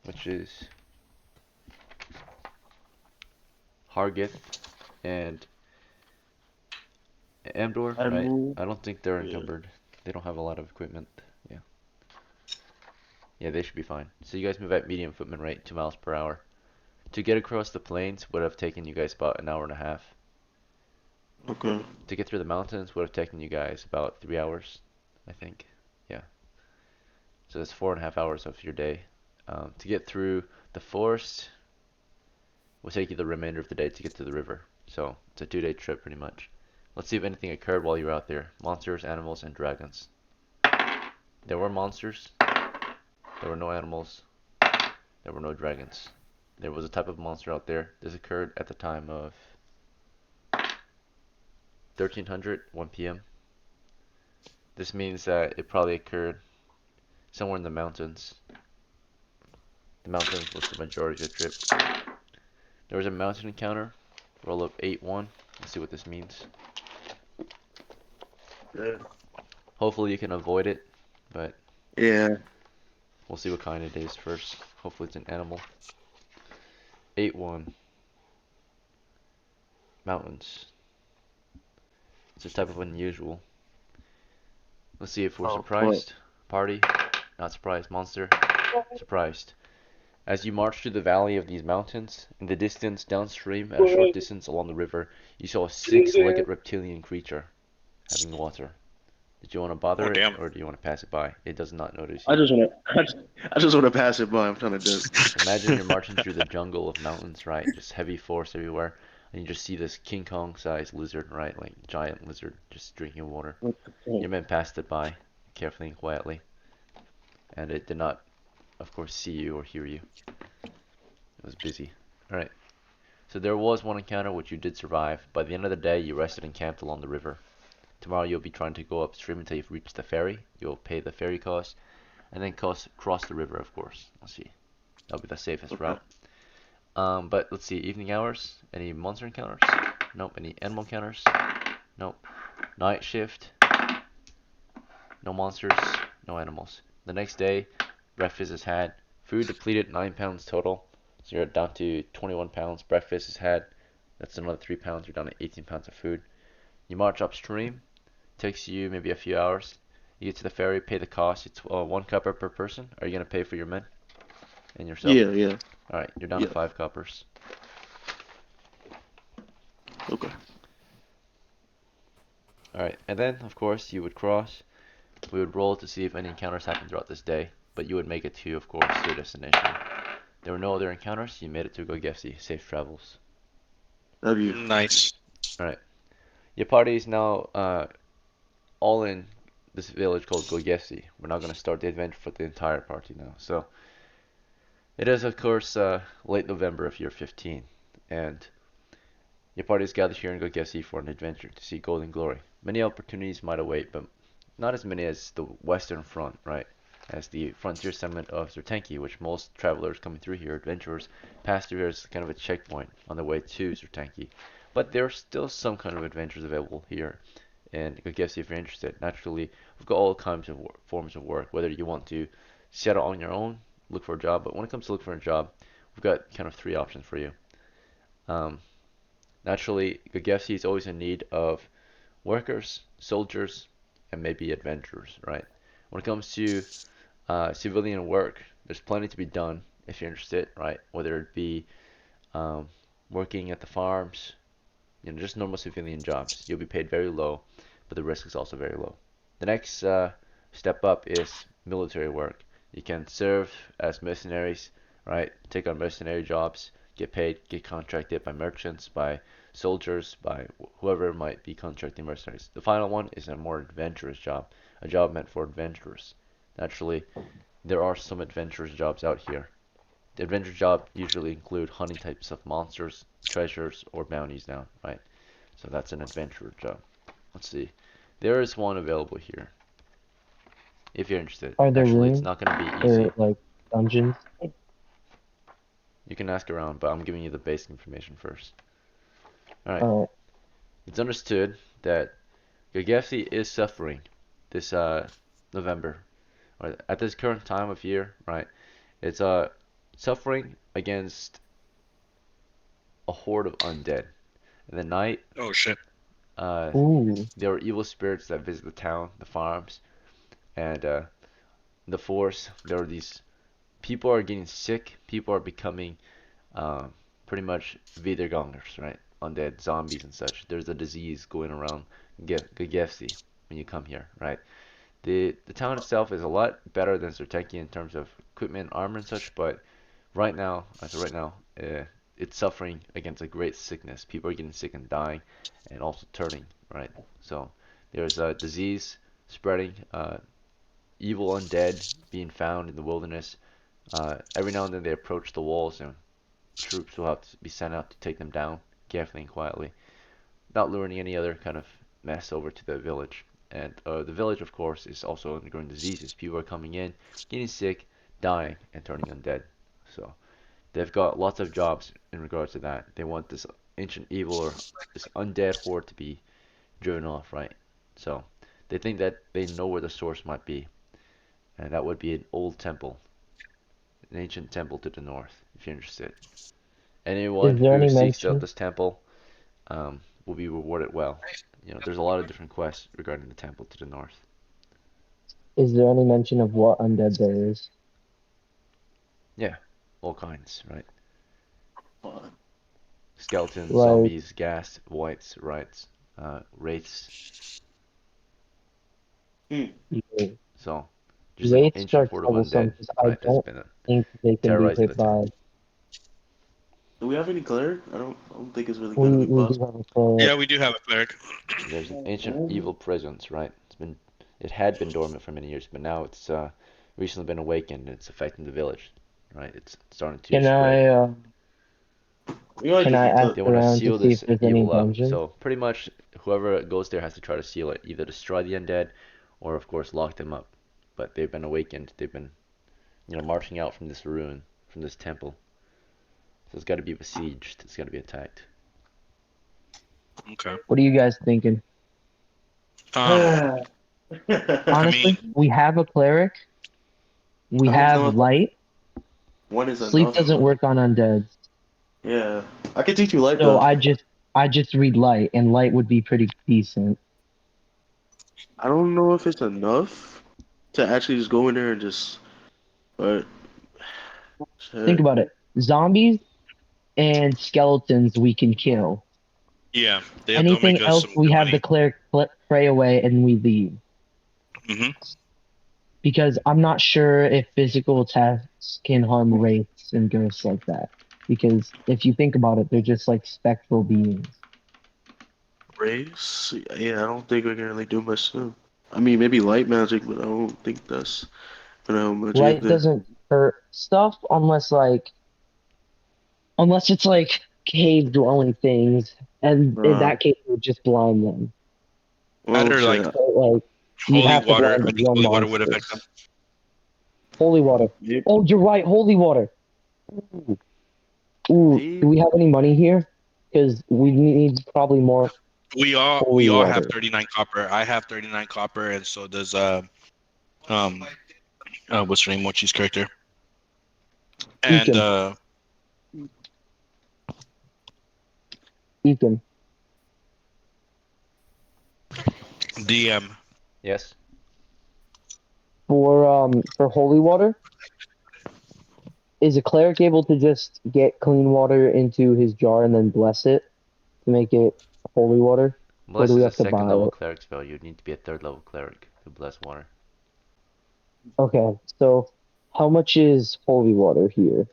which is Hargith and Amdor, right? Admiral. I don't think they're Yeah. encumbered. They don't have a lot of equipment. Yeah. Yeah, they should be fine. So you guys move at medium footman rate, 2 miles per hour. To get across the plains would have taken you guys about an hour and a half. Okay. To get through the mountains would have taken you guys about 3 hours, I think. Yeah. So that's 4.5 hours of your day. To get through the forest will take you the remainder of the day to get to the river. So it's a 2-day trip pretty much. Let's see if anything occurred while you were out there. Monsters, animals, and dragons. There were monsters. There were no animals. There were no dragons. There was a type of monster out there. This occurred at the time of 1300, 1 p.m. This means that it probably occurred somewhere in the mountains. The mountains was the majority of the trip. There was a mountain encounter. Roll up 8-1. Let's see what this means. Yeah. Hopefully you can avoid it, but Yeah. we'll see what kind it is first. Hopefully it's an animal. 8-1. Mountains. It's a type of unusual. Let's see if we're Oh, what? surprised. Party. Not surprised. Monster. Surprised. As you march through the valley of these mountains, in the distance downstream, at a short distance along the river, you saw a 6-legged reptilian creature having water. Did you want to Oh bother it, damn. or do you want to pass it by? It does not notice I you. just wanna, I just wanna pass it by. I'm trying to So imagine you're marching through the just. jungle of mountains, right? Just heavy forest everywhere, and you just see this King Kong-sized lizard, right? Like giant lizard, just drinking water. What the fuck? Your men passed it by, carefully and quietly, and it did not, of course, see you or hear you. It was busy. Alright, so there was one encounter which you did survive. By the end of the day, you rested and camped along the river. Tomorrow you'll be trying to go upstream until you've reached the ferry. You'll pay the ferry cost, and then cross the river, of course. Let's see. That'll be the safest Okay. route. But let's see. Evening hours. Any monster encounters? Nope. Any animal encounters? Nope. Night shift. No monsters. No animals. The next day, breakfast is had. Food depleted, 9 pounds total. So you're down to 21 pounds. Breakfast is had. That's another 3 pounds. You're down to 18 pounds of food. You march upstream. Takes you maybe a few hours. You get to the ferry, pay the cost. It's 1 copper per person. Are you gonna pay for your men and yourself? Yeah, yeah, All right, you're down to yeah. 5 coppers. Okay. All right, and then of course you would cross. We would roll to see if any encounters happened throughout this day, but you would make it to, of course, your destination. There were no other encounters. You made it to Gogefsi. Safe travels. W. Nice. All right, your party is now all in this village called Gogefsi. We're not gonna start the adventure for the entire party now. So it is, of course, late November of year 15, and your party is gathered here in Gogesi for an adventure to see Golden Glory. Many opportunities might await, but not as many as the Western Front, right? As the frontier settlement of Zertenki, which most travelers coming through here, adventurers, pass through as kind of a checkpoint on their way to Zertenki. But there are still some kind of adventures available here in Gogesi if you're interested. Naturally, we've got all kinds of forms of work, whether you want to settle on your own, look for a job, but when it comes to look for a job, we've got kind of 3 options for you. Um, Naturally, Gagefsi is always in need of workers, soldiers, and maybe adventurers, right? When it comes to civilian work, there's plenty to be done if you're interested, right? Whether it be um, working at the farms, just normal civilian jobs. You'll be paid very low, but the risk is also very low. The next step up is military work. You can serve as mercenaries, right? Take on mercenary jobs, get paid, get contracted by merchants, by soldiers, by whoever might be contracting mercenaries. The final one is a more adventurous job, a job meant for adventurers. Naturally, there are some adventurous jobs out here. The adventure job usually include hunting types of monsters, treasures, or bounties now, right? So that's an adventure job. Let's see. There is one available here, if you're interested. Are there Naturally, it's rooms not going to be or easy. like dungeons? You can ask around, but I'm giving you the basic information first. Alright. Alright. It's understood that Gagefsi is suffering this November, or at this current time of year, right? It's suffering against a horde of undead. In the night, Oh shit. uh, Ooh. there are evil spirits that visit the town, the farms, and the force. There are these people are getting sick. People are becoming pretty much Wiedergangers, right? Undead zombies and such. There's a disease going around Gagefsi when you come here, right? The town itself is a lot better than Serteki in terms of equipment, armor, and such, but right now, as of right now, it's suffering against a great sickness. People are getting sick and dying, and also turning, right? So there's a disease spreading, evil undead being found in the wilderness. Every now and then they approach the walls, and troops will have to be sent out to take them down carefully and quietly, not luring any other kind of mess over to the village. And the village, of course, is also undergoing diseases. People are coming in, getting sick, dying, and turning undead. So they've got lots of jobs in regards to that. They want this ancient evil or this undead horde to be driven off, right? So they think that they know where the source might be, and that would be an old temple, an ancient temple to the north, if you're interested. Anyone Is there who any seeks out mention? this temple will be rewarded well. There's a lot of different quests regarding the temple to the north. Is there any mention of what undead there is? Yeah, all kinds, right? Fun. Skeletons, Like, zombies, ghast, wights, rights, wraiths. Hmm. you- So, just an wraiths ancient are horde of troublesome undead, because I right? That's don't been think they can be terrorizing hit the town. by. Do we have any cleric? I don't think it's really gonna We be we do possible. have a cleric. Yeah, we do have a cleric. There's an ancient evil presence, right? It had been dormant for many years, but now it's recently been awakened. And it's affecting the village, right? It's starting to Can spread. We might can just I be tough. ask They want to around to seal see if this there's any evil up. dungeons? So pretty much whoever goes there has to try to seal it, either destroy the undead or of course lock them up. But they've been awakened. They've been, marching out from this ruin, from this temple. So it's got to be besieged. It's got to be attacked. Okay. What are you guys thinking? Um, I Honestly, mean, we have a cleric. We I don't have know if light. one is Sleep enough doesn't though. work on undeads. Yeah, I can teach you light So though. I just read light, and light would be pretty decent. I don't know if it's enough to actually just go in there and just. But Think shit. about it. Zombies and skeletons we can kill. yeah, they'll Anything make us else some we good have the money. cleric pray away and we leave. Hmm. Because I'm not sure if physical attacks can harm wraiths and ghosts like that. Because if you think about it, they're just like spectral beings. Race? Yeah, I don't think we can really do much too. I mean, maybe light magic, but I don't think that's gonna help much Light either. doesn't hurt stuff unless it's like cave dwelling things, and in Uh, that case it would just blind them. well, Either like shit. So, like you'd holy have to water. blind I think one holy water would monster. affect them. Holy water. Maybe, Oh, you're right. Holy water. Ooh, ooh. Do we maybe. have any money here? Because we need probably more We holy all have water. 39 copper. I have 39 copper, and so does um what's her name? Mochi's character. And Deacon. Deacon. DM. Yes. for holy water, is a cleric able to just get clean water into his jar and then bless it to make it holy water, or Bless do we is a have to second buy level it? cleric spell. You'd need to be a third level cleric to bless water. Okay, so how much is holy water here?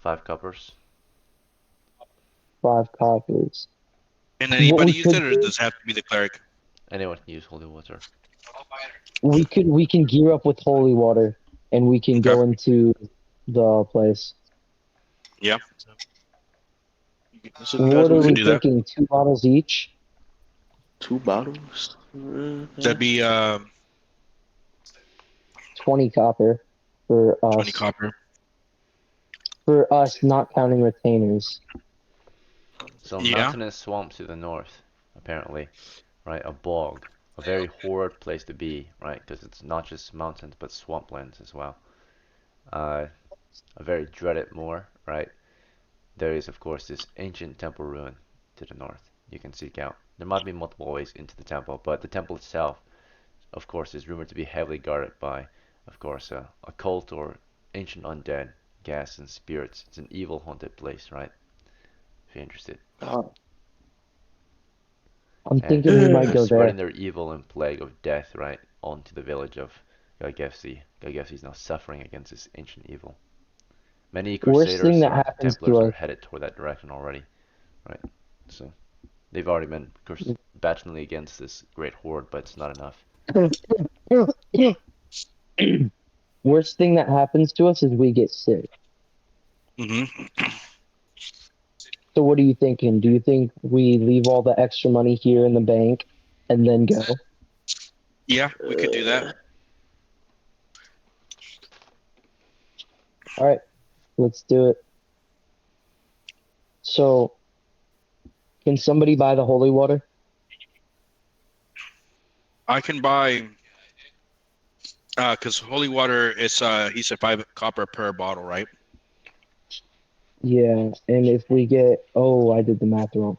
5 coppers. 5 coppers. Can What anybody we use could it, or do, does it have to be the cleric? Anyone can use holy water. we can gear up with holy water, and we can Okay. go into the place. Yeah. So you guys What want are We to can we do? do that. thinking? 2 bottles each? 2 bottles? That'd be 20 copper for 20 us. copper. For us, not counting retainers. So Yeah. mountainous swamps to the north, apparently, right? A bog, a very horrid place to be, right? Because it's not just mountains but swamplands as well. Uh, a very dreaded moor, right? There is of course this ancient temple ruin to the north. You can seek out. There might be multiple ways into the temple, but the temple itself, of course, is rumored to be heavily guarded by, of course, a cult or ancient undead, gas and spirits. It's an evil haunted place, right? If you're interested. Oh, I'm And thinking we might they're go spreading there. their evil and plague of death right onto the village of Galgefsi. Galgefsi is now suffering against this ancient evil. Many Worst thing crusaders that or happens templars to are us. headed toward that direction already, right? So they've already been, of course, battling against this great horde, but it's not enough. Worst thing that happens to us is we get sick. Mm-hmm. So what are you thinking? Do you think we leave all the extra money here in the bank and then go? Yeah, we could do that. All right, let's do it. So, can somebody buy the holy water? I can buy because holy water is he said 5 copper per bottle, right? Yeah, and if we get, oh, I did the math wrong.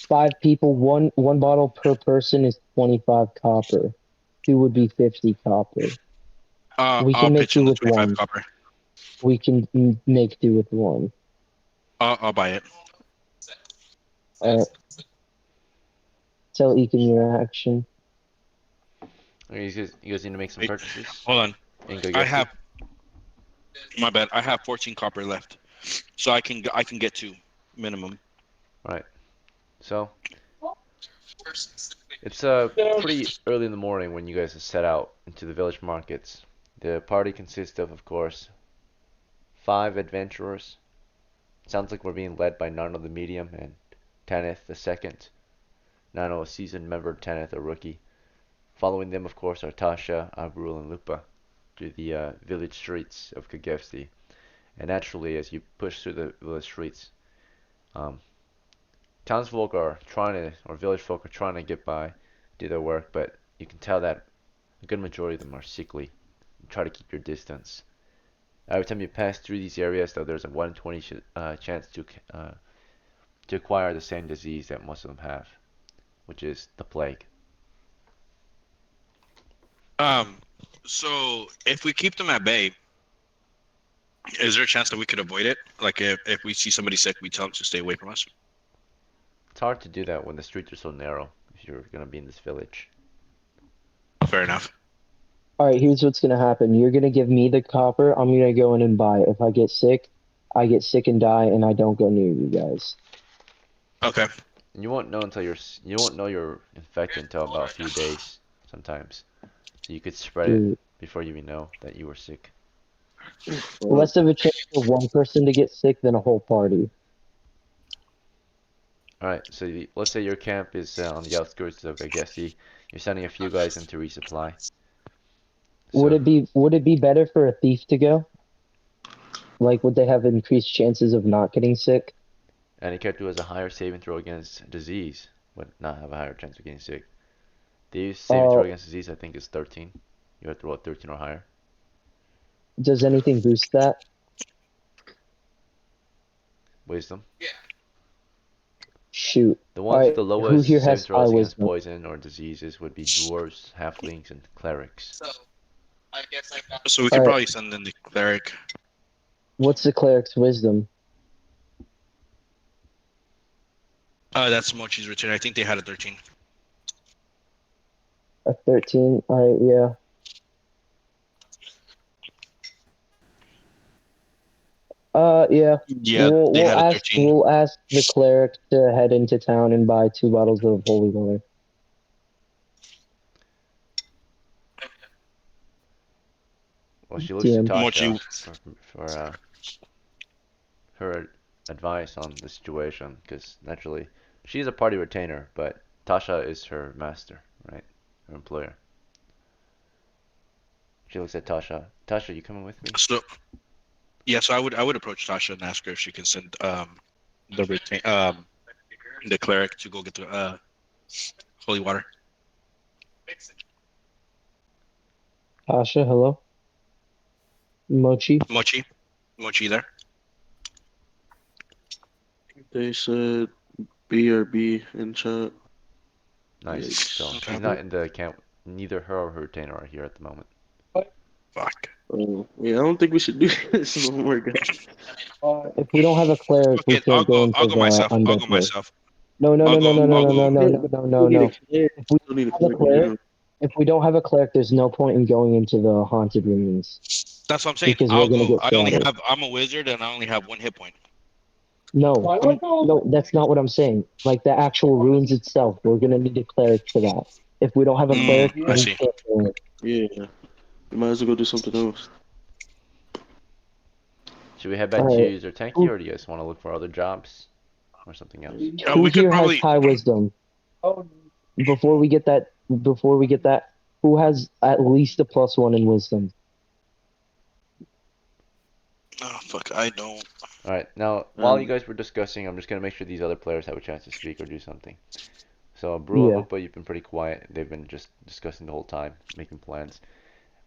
5 people, one bottle per person is 25 copper. Two would be 50 copper. We I'll can make pitch do in the with 25 one. copper. We can make do with one. I'll buy it. All right, tell Ekin your action. You guys need to make some Wait, purchases hold on. in I Galgefsi. have my bad. I have 14 copper left, so I can get 2 minimum. Right. So it's pretty early in the morning when you guys set out into the village markets. The party consists of course, 5 adventurers. Sounds like we're being led by Nano the medium and Tanith the second. Nano a seasoned member, Tanith a rookie. Following them, of course, are Tasha, Abrul, and Lupa through the village streets of Kagefsi. And naturally, as you push through the village streets, um, townsfolk are trying to, or village folk are trying to get by, do their work, but you can tell that a good majority of them are sickly. Try to keep your distance. Every time you pass through these areas, though, there's a 1 in 20 chance to acquire the same disease that most of them have, which is the plague. Um, so if we keep them at bay, is there a chance that we could avoid it? Like if we see somebody sick, we tell them to stay away from us. It's hard to do that when the streets are so narrow if you're gonna be in this village. Fair enough. All right, here's what's gonna happen. You're gonna give me the copper. I'm gonna go in and buy it. If I get sick and die, and I don't go near you guys. Okay. And you won't know you're infected until about a few days sometimes. So you could spread it Dude, before you even know that you were sick. well, less of a chance for one person to get sick than a whole party. Alright, so let's say your camp is on the outskirts of Agesi. You're sending a few guys in to resupply. So Would it be better for a thief to go? Like, would they have increased chances of not getting sick? any character who has a higher saving throw against disease would not have a higher chance of getting sick. The saving throw Uh, against disease I think is 13. You have to roll 13 or higher. does anything boost that? Wisdom. shoot. The All ones with right, the who lowest here saving has high throws against wisdom? poison or diseases would be dwarves, halflings, and clerics. So we All could right, probably send in the cleric. what's the cleric's wisdom? That's Mochi's return. I think they had a 13. A 13. All right, yeah. Yeah. Yeah, We'll they we'll had a ask 13. we'll ask the cleric to head into town and buy 2 bottles of holy water. Well, she looks to DM. Tasha Mochi. for her advice on the situation, because naturally she's a party retainer, but Tasha is her master, right? Her employer. She looks at Tasha. Tasha, you coming with me? So yeah, so I would approach Tasha and ask her if she can send the retain the cleric to go get the holy water. Tasha, hello. Mochi. Mochi there. They said BRB in chat. Nice. So Yikes. she's Okay. not in the camp. Neither her or her retainer are here at the moment. Fuck. Oh, yeah, I don't think we should do this no more, guys. If we don't have a cleric, Fuck we it. I'll can't go go. I'll into go the myself. I'll go undead list. myself. No, no, I'll no, no, go. no, no, I'll no, go. no, no, no, no, no, Still need a no. clear. If we Still need a don't have a clear right cleric, now. if we don't have a cleric, there's no point in going into the haunted rooms That's what I'm saying. because we're I'll gonna go. get I only slaughtered. have. I'm a wizard and I only have 1 hit point. No, no, that's not what I'm saying. Like the actual runes itself, we're gonna need a cleric for that. If we don't have a cleric, I we see. can't go in. Yeah, you might as well go do something else. Should we head back to All right. use our tanky, Who, or do you guys want to look for other jobs or something else? who We could here has probably. high wisdom? Before we get that, who has at least a +1 in wisdom? Oh fuck! I don't. All right. Now, while you Um, guys were discussing, I'm just gonna make sure these other players have a chance to speak or do something. So, Brew and Yeah. Lupa, you've been pretty quiet. They've been just discussing the whole time, making plans.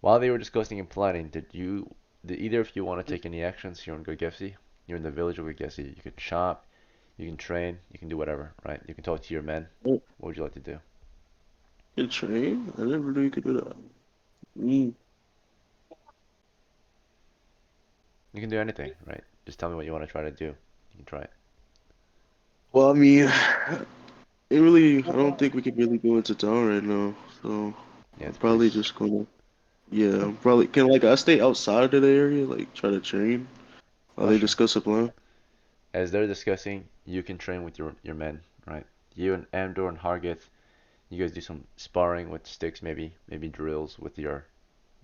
While they were discussing and planning, did either of you want to take any actions here on Gogesi? You're in the village of Gogesi. You can shop, you can train, you can do whatever, right? You can talk to your men. oh, What would you like to do? good train. I never knew you could do that. Mm. You can do anything, right? Just tell me what you want to try to do. You can try it. Well, I mean, it really. I don't think we could really go into town right now. So Yeah, I'm it's pretty. probably just gonna. Yeah, I'm probably can like I stay outside of the area, like try to train while Oh, they sure. discuss a plan. As they're discussing, you can train with your men, right? You and Andor and Hargith, you guys do some sparring with sticks, maybe drills with your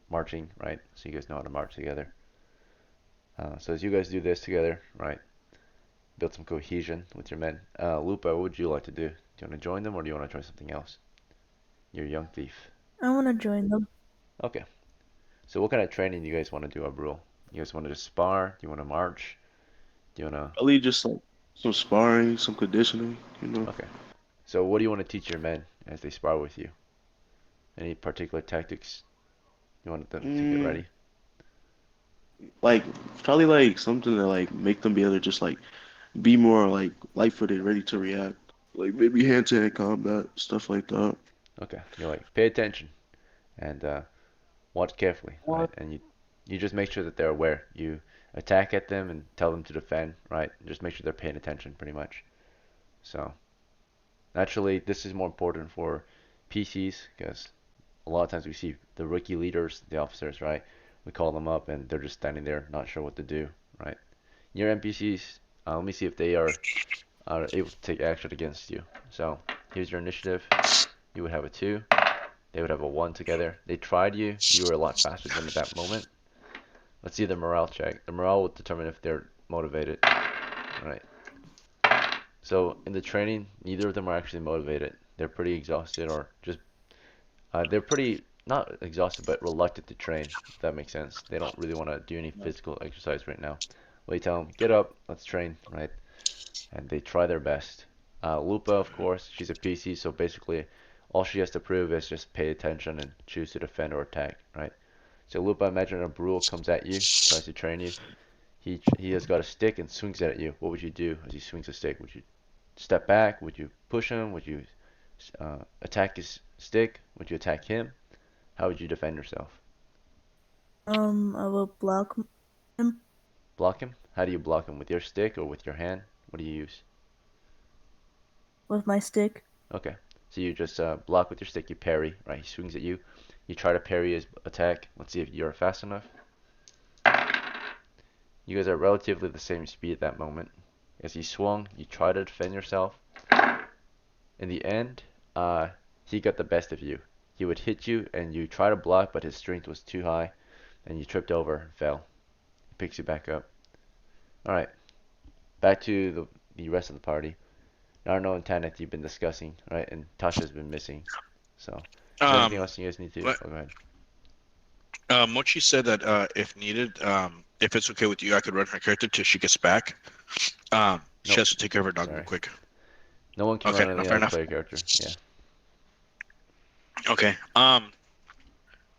marching, right? So you guys know how to march together. So as you guys do this together, right, build some cohesion with your men. Lupa, what would you like to do? Do you want to join them or do you want to try something else? You're a young thief. I want to join them. Okay. So what kind of training do you guys want to do, Abrul? You guys want to just spar? Do you want to march? Do you want Probably just like some sparring, some conditioning, you know. to? Okay. So what do you want to teach your men as they spar with you? Any particular tactics you want them to get Mm, ready? like probably like something to like make them be able to just like be more like light-footed, ready to react. Like maybe hand-to-hand combat, stuff like that. Okay. You're like, pay attention and watch carefully, right? And you just make sure that they're aware. You attack at them and tell them to defend, right? Just make sure they're paying attention, pretty much. So naturally, this is more important for PCs because a lot of times we see the rookie leaders, the officers, right? We call them up and they're just standing there, not sure what to do, right? Your NPCs, let me see if they are able to take action against you. So here's your initiative. You would have a 2. They would have a 1 together. They tried you. You were a lot faster than them at that moment. Let's see the morale check. The morale will determine if they're motivated. Right. So in the training, neither of them are actually motivated. They're pretty exhausted or just they're pretty not exhausted but reluctant to train, if that makes sense. They don't really want to do any physical exercise right now. We tell them, get up, let's train, right? And they try their best. Lupa, of course, she's a PC, so basically all she has to prove is just pay attention and choose to defend or attack, right? So Lupa, imagine a Brule comes at you, tries to train you. He has got a stick and swings it at you. What would you do as he swings a stick? Would you step back? Would you push him? Would you attack his stick? Would you attack him? How would you defend yourself? I will block him Block him? How do you block him? With your stick or with your hand? What do you use? with my stick. Okay. So you just block with your stick, you parry, right? He swings at you. You try to parry his attack. Let's see if you're fast enough. You guys are relatively the same speed at that moment. As he swung, you try to defend yourself. In the end, he got the best of you. He would hit you and you try to block, but his strength was too high and you tripped over and fell. He picks you back up. Alright, back to the rest of the party. Naruto and Tanith you've been discussing, right? And Tasha's been missing. So, is there anything Um, else you guys need to? what Oh, go ahead. Mochi said that if needed, if it's okay with you, I could run her character till she gets back. She Nope. has to take care of her dog real Sorry. quick. No one can Okay, run no, any fair other enough. player character. Yeah. Okay.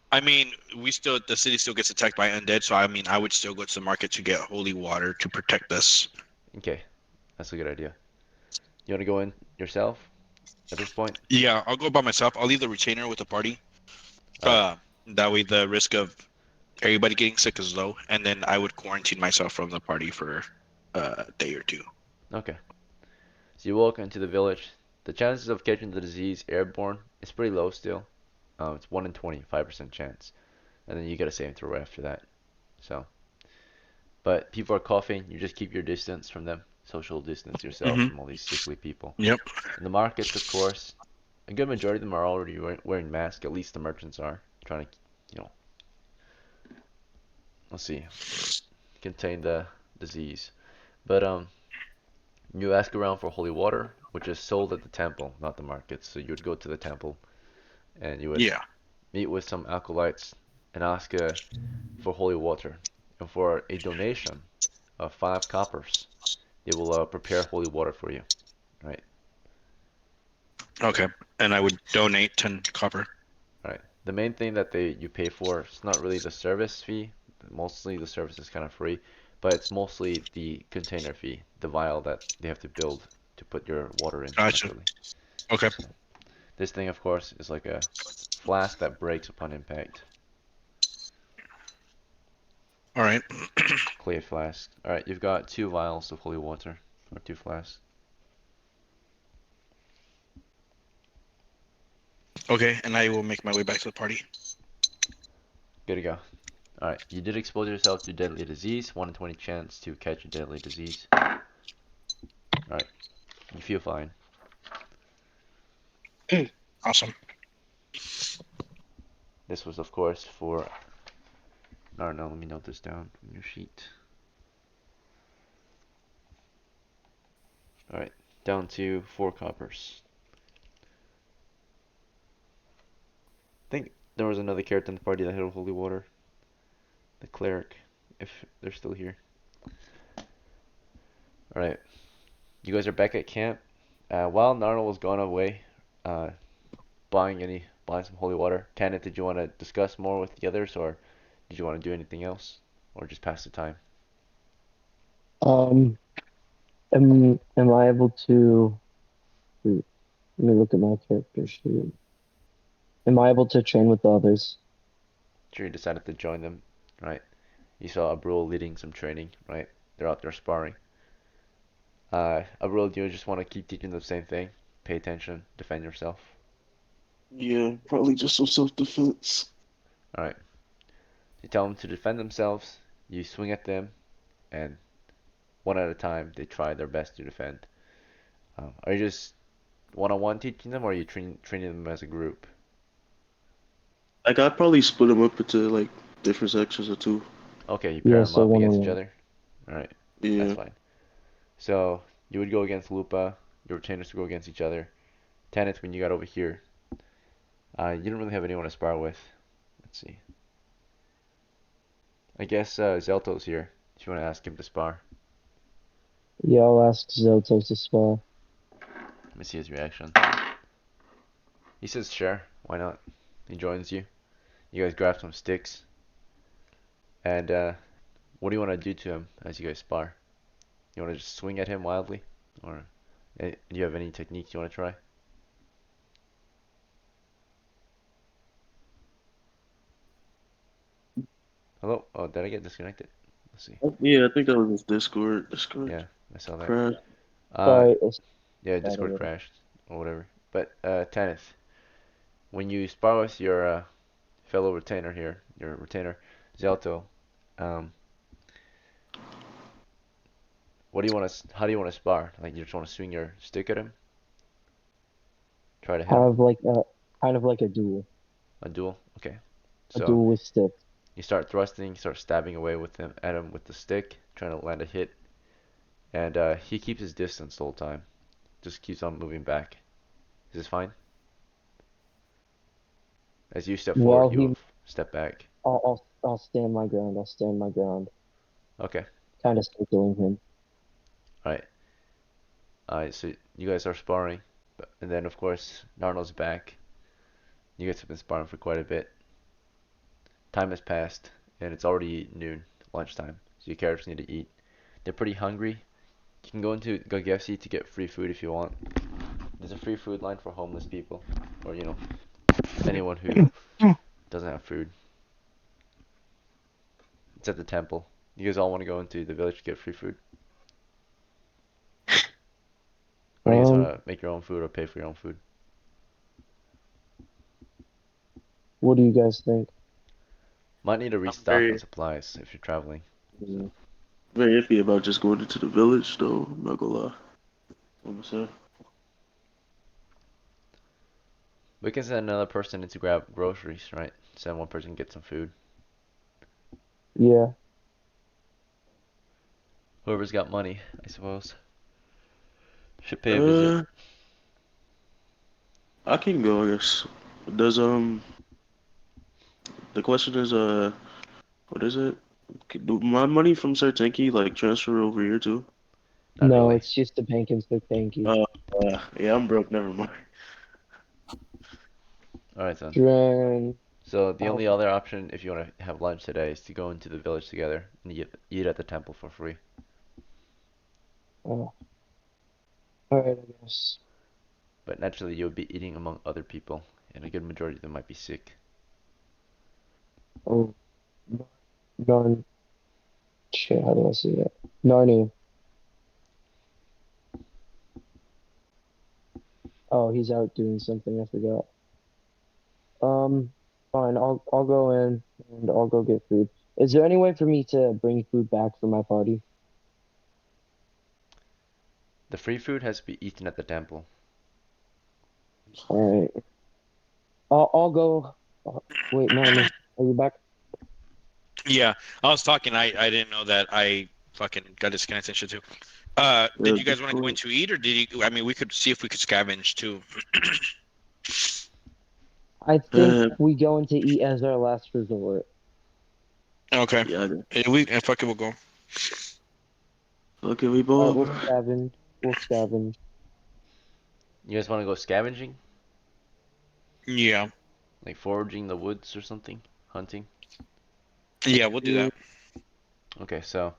I mean, the city still gets attacked by undead, so I mean, I would still go to the market to get holy water to protect us. Okay. That's a good idea. You want to go in yourself at this point? Yeah, I'll go by myself. I'll leave the retainer with the party. Alright. That way the risk of everybody getting sick is low, and then I would quarantine myself from the party for a day or two. Okay. So you walk into the village. The chances of catching the disease airborne is pretty low still. It's 1 in 20, 5% chance. And then you get a saving throw after that. So, but people are coughing. You just keep your distance from them. Social distance yourself Mm-hmm. from all these sickly people. Yep. In the markets, of course, a good majority of them are already wearing masks. At least the merchants are trying to, you know, let's see, contain the disease. But you ask around for holy water, which is sold at the temple, not the markets. So you would go to the temple and you would Yeah. meet with some acolytes and ask for holy water. And for a donation of 5 coppers, they will prepare holy water for you. Right? Okay. And I would donate 10 copper. Right. The main thing that you pay for is not really the service fee. Mostly the service is kind of free, but it's mostly the container fee, the vial that they have to build to put your water in Gotcha. properly. Okay. So this thing, of course, is like a flask that breaks upon impact. All right. Clay flask. Alright, you've got 2 vials of holy water, or 2 flasks. Okay, and I will make my way back to the party. Good to go. Alright, you did expose yourself to deadly disease, 1 in 20 chance to catch a deadly disease. Alright, you feel fine. Awesome. This was, of course, for... No, let me note this down on your sheet. Alright, down to 4 coppers. I think there was another character in the party that had holy water. The cleric, if they're still here. Alright, you guys are back at camp. While Narnal was gone away, uh, buying some holy water, Tanit, did you want to discuss more with the others, or did you want to do anything else, or just pass the time? Um, am I able to? Let me look at my character sheet. Am I able to train with the others? Sure, you decided to join them, right? You saw Abrul leading some training, right? They're out there sparring. Abrul, do you just want to keep teaching them the same thing? Pay attention, defend yourself. Yeah, probably just some self-defense. Alright. You tell them to defend themselves, you swing at them, and one at a time, they try their best to defend. Are you just one-on-one teaching them, or are you training them as a group? Like I'd probably split them up into like different sections or two. Okay, you pair Yeah, them so up one on against each one. other. Alright, that's Yeah. fine. So, you would go against Lupa, your retainers would go against each other. Tanith, when you got over here, you didn't really have anyone to spar with. Let's see. I guess Zelto's here, if you want to ask him to spar. Yeah, I'll ask Zoto to spar. Let me see his reaction. He says sure, why not? He joins you. You guys grab some sticks. And what do you want to do to him as you guys spar? You want to just swing at him wildly? Or Do you have any techniques you want to try? Hello? Oh, did I get disconnected? Let's see. Yeah, I think that was his Discord. Discord Yeah, I saw that. crash. Uh, Sorry, it's yeah, bad Discord already. crashed or whatever. But Tanith, when you spar with your fellow retainer here, your retainer, Zelto, um, what do you want to? How do you want to spar? Like you just want to swing your stick at him, try to hit him, Have like a kind of like a duel. Okay, a so duel with sticks. you start thrusting, you start stabbing away with him at him with the stick, trying to land a hit, and he keeps his distance the whole time. Just keeps on moving back. Is this fine? As you step forward, While he will he, step back. I'll stand my ground. I'll stand my ground. Okay, Kind of circling him. all right. So you guys are sparring, and then of course Narno's back. You guys have been sparring for quite a bit. Time has passed, and it's already noon, lunchtime. So your characters need to eat. They're pretty hungry. You can go into GoGFC to get free food if you want. There's a free food line for homeless people, or anyone who doesn't have food. It's at the temple. You guys all want to go into the village to get free food, or do you guys want Um, to make your own food or pay for your own food? what do you guys think? Might need to I'm restock on very, supplies if you're traveling. Mm, very iffy about just going into the village, though. I'm not gonna lie. I'm gonna say. We can send another person in to grab groceries, right? Send one person to get some food. Yeah. Whoever's got money, I suppose, should pay a visit. Uh, I can go, I guess. Does the question is what is it? Do my money from Sertanki like transfer over here too? Not No, really. it's just a bank and so thank you. Uh, yeah, I'm broke. Never mind. Alright then. Dren, So the only Alpha. other option, if you want to have lunch today, is to go into the village together and eat at the temple for free. Oh, alright, I guess. But naturally, you'll be eating among other people, and a good majority of them might be sick. Oh, Narn. Shit, how do I say that? Narnia. Oh, he's out doing something. I forgot. Fine. I'll go in and I'll go get food. Is there any way for me to bring food back for my party? The free food has to be eaten at the temple. All right. I'll go. Wait, Narnia, are you back? Yeah, I was talking. I didn't know that I fucking got disconnected and shit too. Did you guys want to go in Discord. to eat, or did you? I mean, we could see if we could scavenge too. I think Uh, we go into eat as our last resort. Okay. yeah, I got. We fuck it, we'll go. Okay, we All right, ball, we'll bro. scavenge. We'll scavenge. You guys want to go scavenging? Yeah. Like foraging the woods or something? Hunting? Yeah, we'll do Yeah. that. Okay, so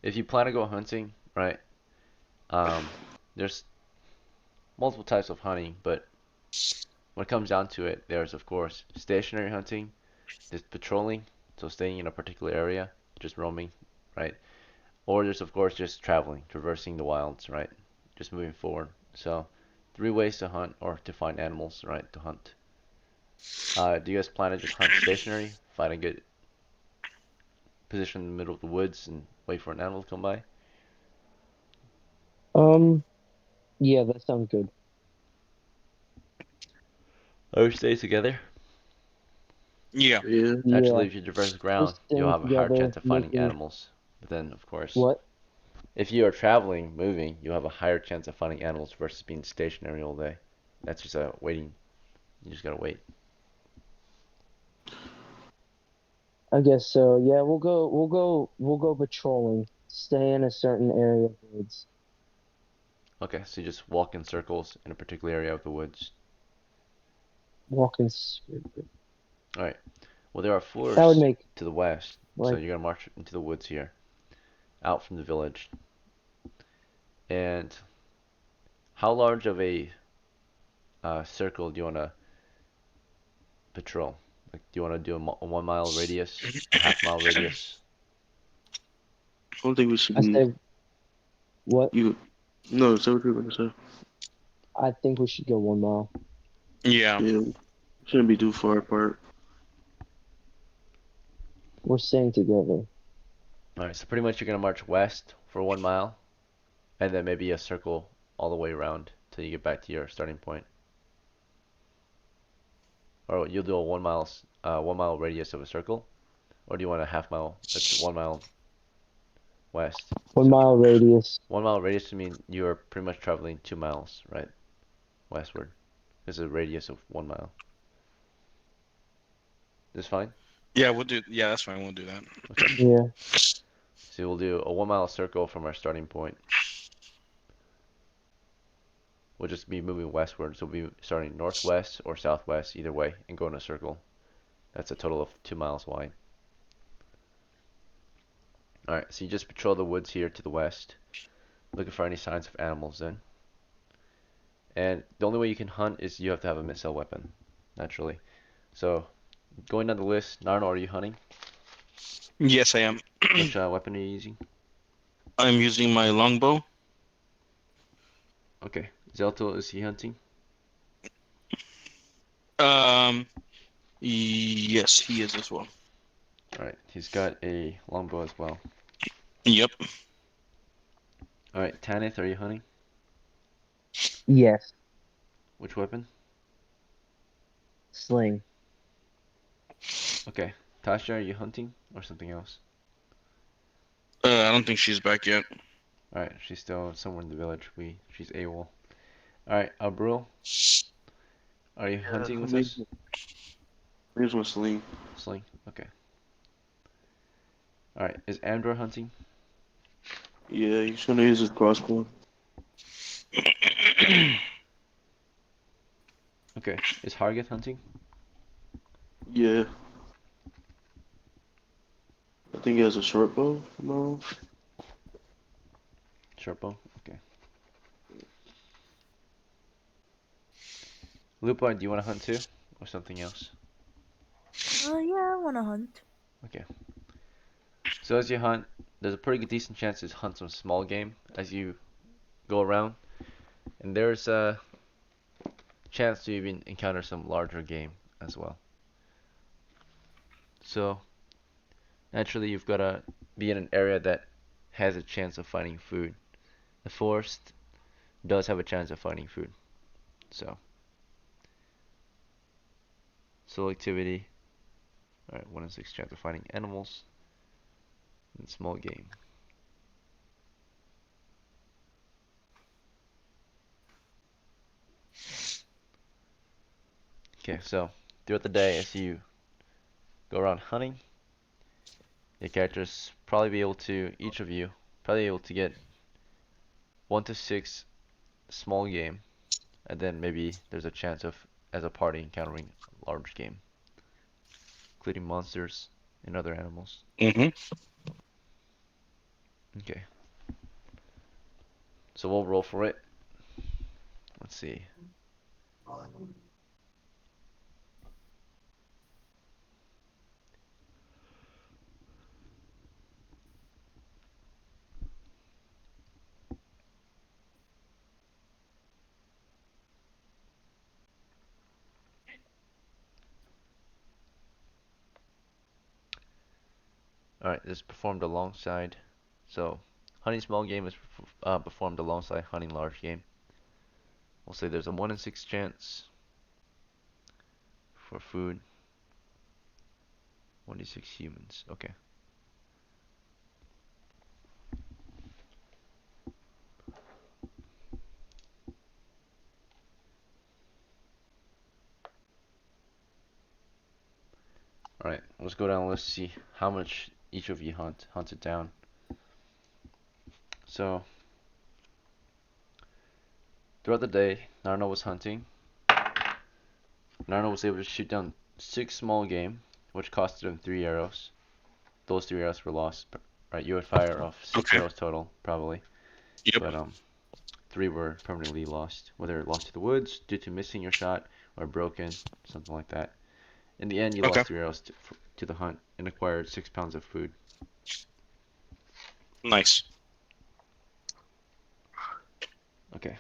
if you plan to go hunting, right, there's multiple types of hunting, but when it comes down to it, there's of course stationary hunting, there's patrolling, so staying in a particular area, just roaming, right? Or there's of course just traveling, traversing the wilds, right? Just moving forward. So, three ways to hunt or to find animals, right? To hunt. Do you guys plan to just hunt stationary, find a good position in the middle of the woods and wait for an animal to come by? Um, yeah, that sounds good. Or stay together? Yeah. Yeah. Yeah, Naturally, if you traverse ground, just you'll staying have a higher together, chance of finding making animals. But then, of course, what? if you are traveling, moving, you'll have a higher chance of finding animals versus being stationary all day. That's just a waiting. You just gotta wait. I guess so. Yeah, we'll go patrolling. Stay in a certain area of woods. Okay, so you just walk in circles in a particular area of the woods. Walking. Alright, well, there are That would forests make to the west, so like you're gonna march into the woods here, out from the village. And how large of a circle do you want to patrol? Like, do you want to do a 1 mile radius, a half-mile radius? I don't think we should I be. say what? You no, say what you were gonna say. I think we should go 1 mile. Yeah. Yeah, shouldn't be too far apart. We're staying together. All right, so pretty much you're gonna march west for 1 mile, and then maybe a circle all the way around till you get back to your starting point. Or you'll do a 1 mile radius of a circle, or do you want a half mile? That's 1 mile west. One So mile radius. 1 mile radius to mean you're pretty much traveling 2 miles, right, westward. This is a radius of 1 mile. This fine? Yeah, we'll do. Yeah, that's fine. We'll do that. Okay. Yeah. So we'll do a 1 mile circle from our starting point. We'll just be moving westward, so we'll be starting northwest or southwest, either way, and go in a circle. That's a total of 2 miles wide. Alright, so you just patrol the woods here to the west, looking for any signs of animals then. And the only way you can hunt is you have to have a missile weapon, naturally. So, going down the list, Narno, are you hunting? Yes, I am. Which weapon are you using? I'm using my longbow. Okay. Zelto, is he hunting? Um, yes, he is as well. Alright, he's got a longbow as well. Yep. Alright, Tanith, are you hunting? Yes. Which weapon? Sling. Okay. Tasha, are you hunting or something else? I don't think she's back yet. Alright, she's still somewhere in the village. She's AWOL. Alright, Abril, are you Yeah, hunting with maybe us? here's my sling. Sling? Okay. Alright, is Andor hunting? Yeah, he's gonna use his crossbow. Okay. Is Hargith hunting? Yeah, I think he has a short bow. If I'm not wrong. Sharpo? Okay. Lupa, do you want to hunt too? Or something else? Yeah, I wanna hunt. Okay. So as you hunt, there's a pretty decent chance to hunt some small game as you go around. And there's a chance to even encounter some larger game as well. So naturally you've got to be in an area that has a chance of finding food. The forest does have a chance of finding food. So selectivity. Alright, 1 in 6 chance of finding animals and small game. Okay, so throughout the day as you go around hunting, your characters probably be able to, each of you, probably able to get 1 to 6 small game, and then maybe there's a chance of, as a party, encountering large game, including monsters and other animals. Mm-hmm. Okay, so we'll roll for it. Let's see. Alright, this is performed alongside. So, hunting small game is performed alongside hunting large game. We'll say there's a 1 in 6 chance for food. 1d6 humans. Okay. Alright, let's go down. Let's see how much each of you hunted down. So, throughout the day, Narno was hunting. Narno was able to shoot down 6 small game, which costed him 3 arrows. Those 3 arrows were lost. Right, you would fire off 6 Okay. arrows total, probably. Yep. But 3 were permanently lost, whether lost to the woods due to missing your shot or broken, something like that. In the end, you Okay. lost 3 arrows to the hunt and acquired 6 pounds of food. Nice. Okay.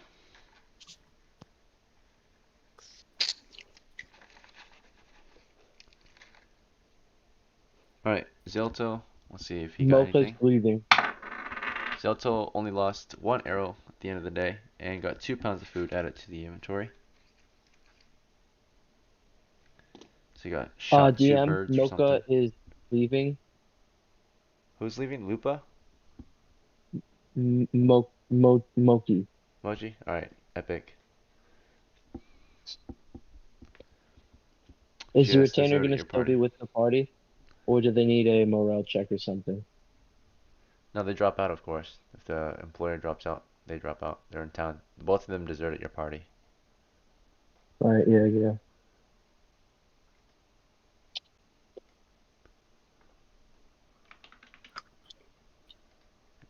Alright, Zelto, let's see if he got Mocha's anything. leaving. Zelto only lost 1 arrow at the end of the day and got 2 pounds of food added to the inventory. So you got shot 2 DM, birds or Mocha something. is leaving. Who's leaving? Lupa? Moki. Moji? Alright, epic. Is your Just retainer deserted gonna your still be party. with the party? Or do they need a morale check or something? No, they drop out, of course. If the employer drops out, they drop out. They're in town. Both of them deserted your party. Alright, yeah.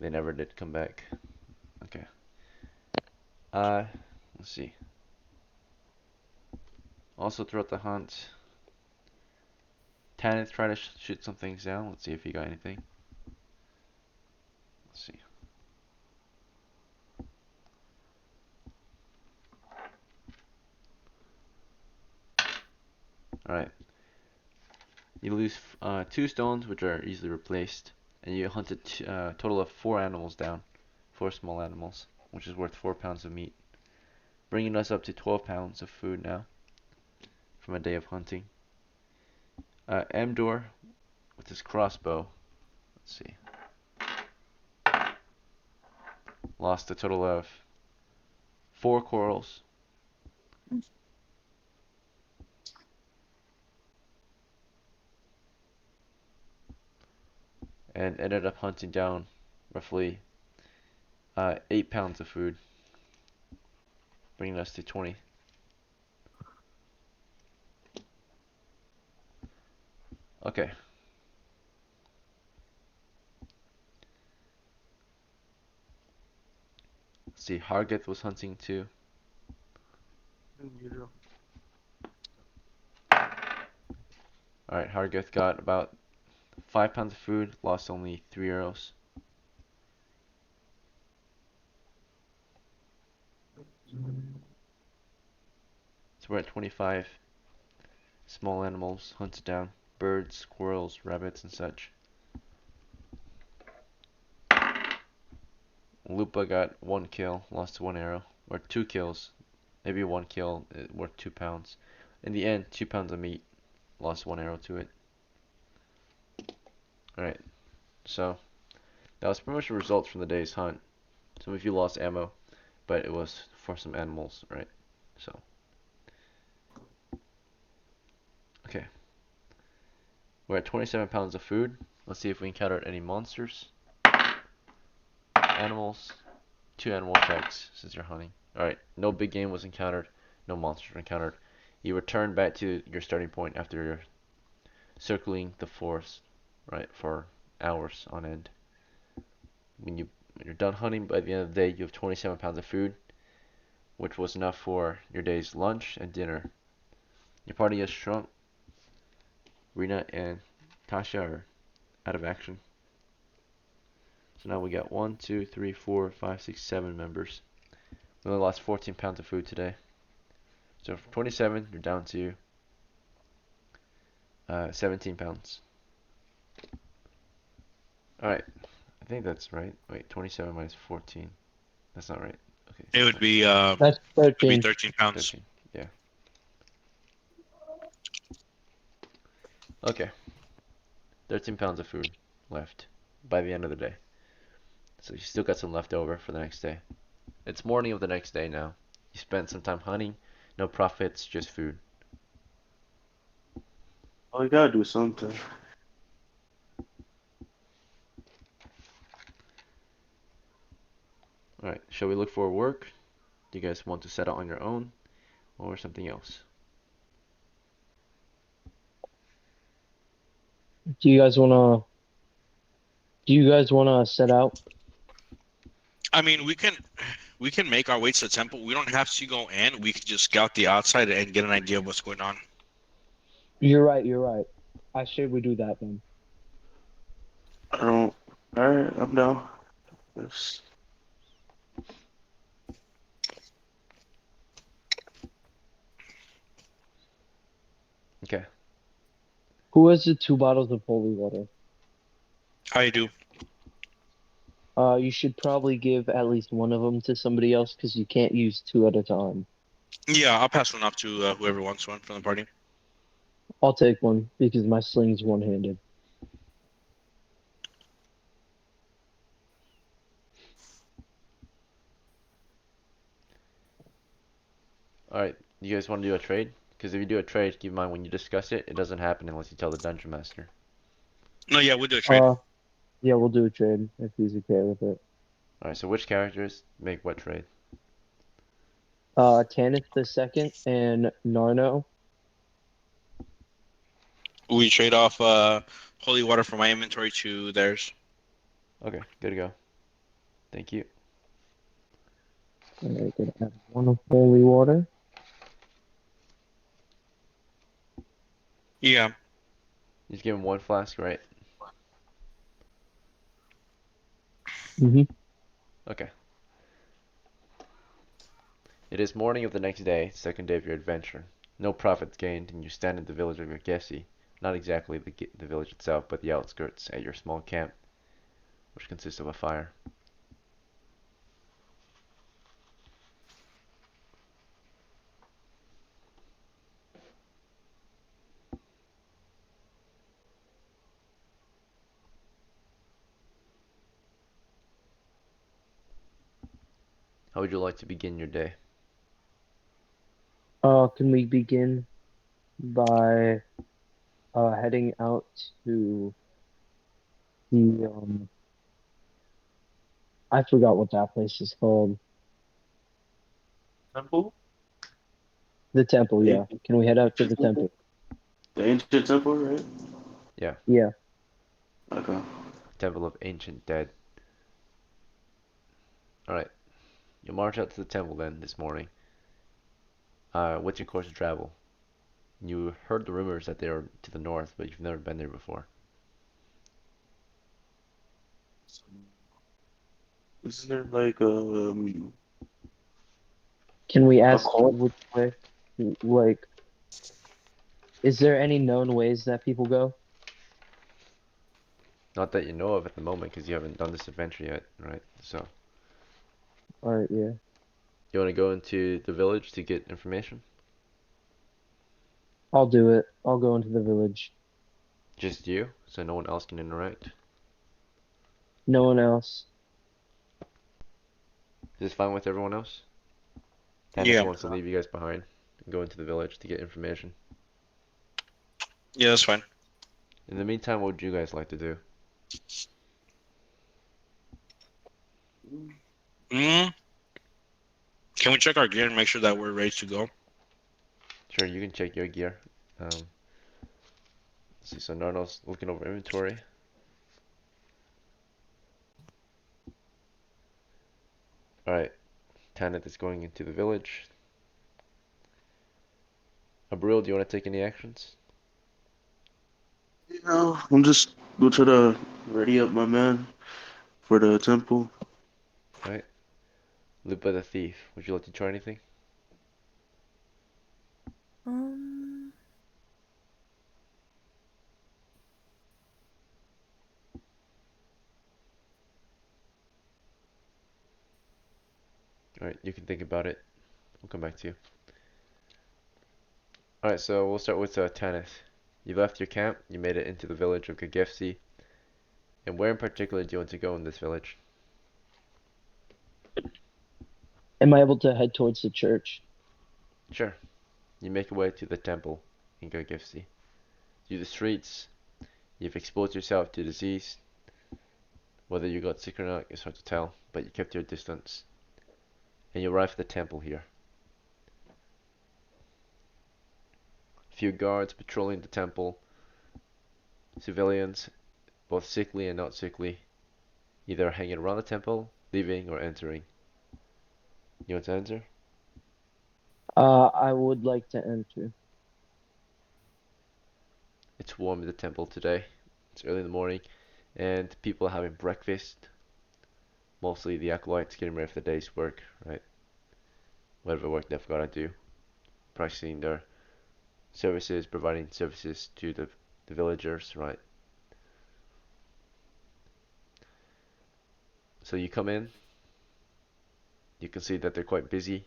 They never did come back. Okay. Let's see. Also throughout the hunt, Tanith tried to shoot some things down. Let's see if he got anything. Let's see. Alright. You lose 2 stones, which are easily replaced, and you hunted a total of 4 animals down. 4 small animals, which is worth 4 pounds of meat. Bringing us up to 12 pounds of food now from a day of hunting. Amdor, with his crossbow, let's see, lost a total of 4 corals. And ended up hunting down roughly 8 pounds of food, bringing us to 20. Okay. Let's see, Hargith was hunting too. Alright, Hargith got about 5 pounds of food, lost only 3 arrows. So we're at 25 small animals hunted down, birds, squirrels, rabbits, and such. Lupa got 1 kill, lost 1 arrow, or 2 kills, maybe 1 kill worth 2 pounds. In the end, 2 pounds of meat, lost 1 arrow to it. Alright, so that was pretty much the results from the day's hunt. Some of you lost ammo, but it was for some animals, right? So, okay. We're at 27 pounds of food. Let's see if we encountered any monsters. Animals. 2 animal checks since you're hunting. Alright, no big game was encountered. No monsters were encountered. You return back to your starting point after you're circling the forest, right, for hours on end. When you're done hunting, by the end of the day, you have 27 pounds of food, which was enough for your day's lunch and dinner. Your party has shrunk. Rena and Tasha are out of action. So now we got 1, 2, 3, 4, 5, 6, 7 members. We only lost 14 pounds of food today. So from 27, you're down to 17 pounds. Alright, I think that's right. Wait, 27 minus 14. That's not right. Okay, It would be That's 13. 13 pounds. 13. Yeah. Okay. 13 pounds of food left by the end of the day. So you still got some left over for the next day. It's morning of the next day now. You spent some time hunting. No profits, just food. Oh, you gotta do something. Alright, shall we look for work? Do you guys want to set out on your own? Or something else? Do you guys wanna set out? I mean, we can make our way to the temple. We don't have to go in. We can just scout the outside and get an idea of what's going on. You're right. You're right. I say we do that then. I don't. All right, I'm down. Yes. Okay. Who has the 2 bottles of holy water? I do. You should probably give at least one of them to somebody else because you can't use 2 at a time. Yeah, I'll pass one off to whoever wants one from the party. I'll take one because my sling's one-handed. All right. You guys want to do a trade? Because if you do a trade, keep in mind when you discuss it, it doesn't happen unless you tell the dungeon master. No, yeah, we'll do a trade. Uh, yeah, we'll do a trade if he's okay with it. All right. So which characters make what trade? Tanith the second and Narno. We trade off holy water from my inventory to theirs. Okay. Good to go. Thank you. Alright, gonna add one of holy water. Yeah. You just give him one flask, right? Mm-hmm. Okay. It is morning of the next day, second day of your adventure. No profits gained, and you stand in the village of your Gessi, not exactly the village itself, but the outskirts, at your small camp, which consists of a fire. How would you like to begin your day? Can we begin by heading out to the I forgot what that place is called. Temple? The temple, The yeah. Can we head out to ancient the temple? temple? The ancient temple, right? Yeah, Yeah. Okay. Temple of Ancient Dead. Alright, you'll march out to the temple then this morning. What's your course of travel? You heard the rumors that they are to the north, but you've never been there before. Isn't there like Can we a ask call? which way? Like, is there any known ways that people go? Not that you know of at the moment, because you haven't done this adventure yet, right? So, Alright, yeah. you want to go into the village to get information? I'll do it. I'll go into the village. Just you, so no one else can interact. No one else. Is this fine with everyone else? Tannis Yeah. wants to leave you guys behind and go into the village to get information. Yeah, that's fine. In the meantime, what would you guys like to do? Mm. Can we check our gear and make sure that we're ready to go? Sure, you can check your gear. Let's see, so Narno's looking over inventory. Alright, Tanith is going into the village. Abril, do you want to take any actions? You know, I'm just gonna try to ready up my man for the temple. Alright, Lupa the thief, would you like to try anything? Um, Alright, you can think about it. We'll come back to you. Alright, so we'll start with Tanith. You left your camp, you made it into the village of Gagefsi, and where in particular do you want to go in this village? Am I able to head towards the church? Sure, you make your way to the temple in Gagefsi. Through the streets, you've exposed yourself to disease. Whether you got sick or not is hard to tell, but you kept your distance. And you arrive at the temple here. A few guards patrolling the temple, civilians, both sickly and not sickly, either hanging around the temple, leaving, or entering. You want to enter? I would like to enter. It's warm in the temple today. It's early in the morning, and people are having breakfast. Mostly the acolytes getting ready for the day's work, right? Whatever work they've got to do. Practicing their services, providing services to the villagers, right? So you come in, you can see that they're quite busy. Do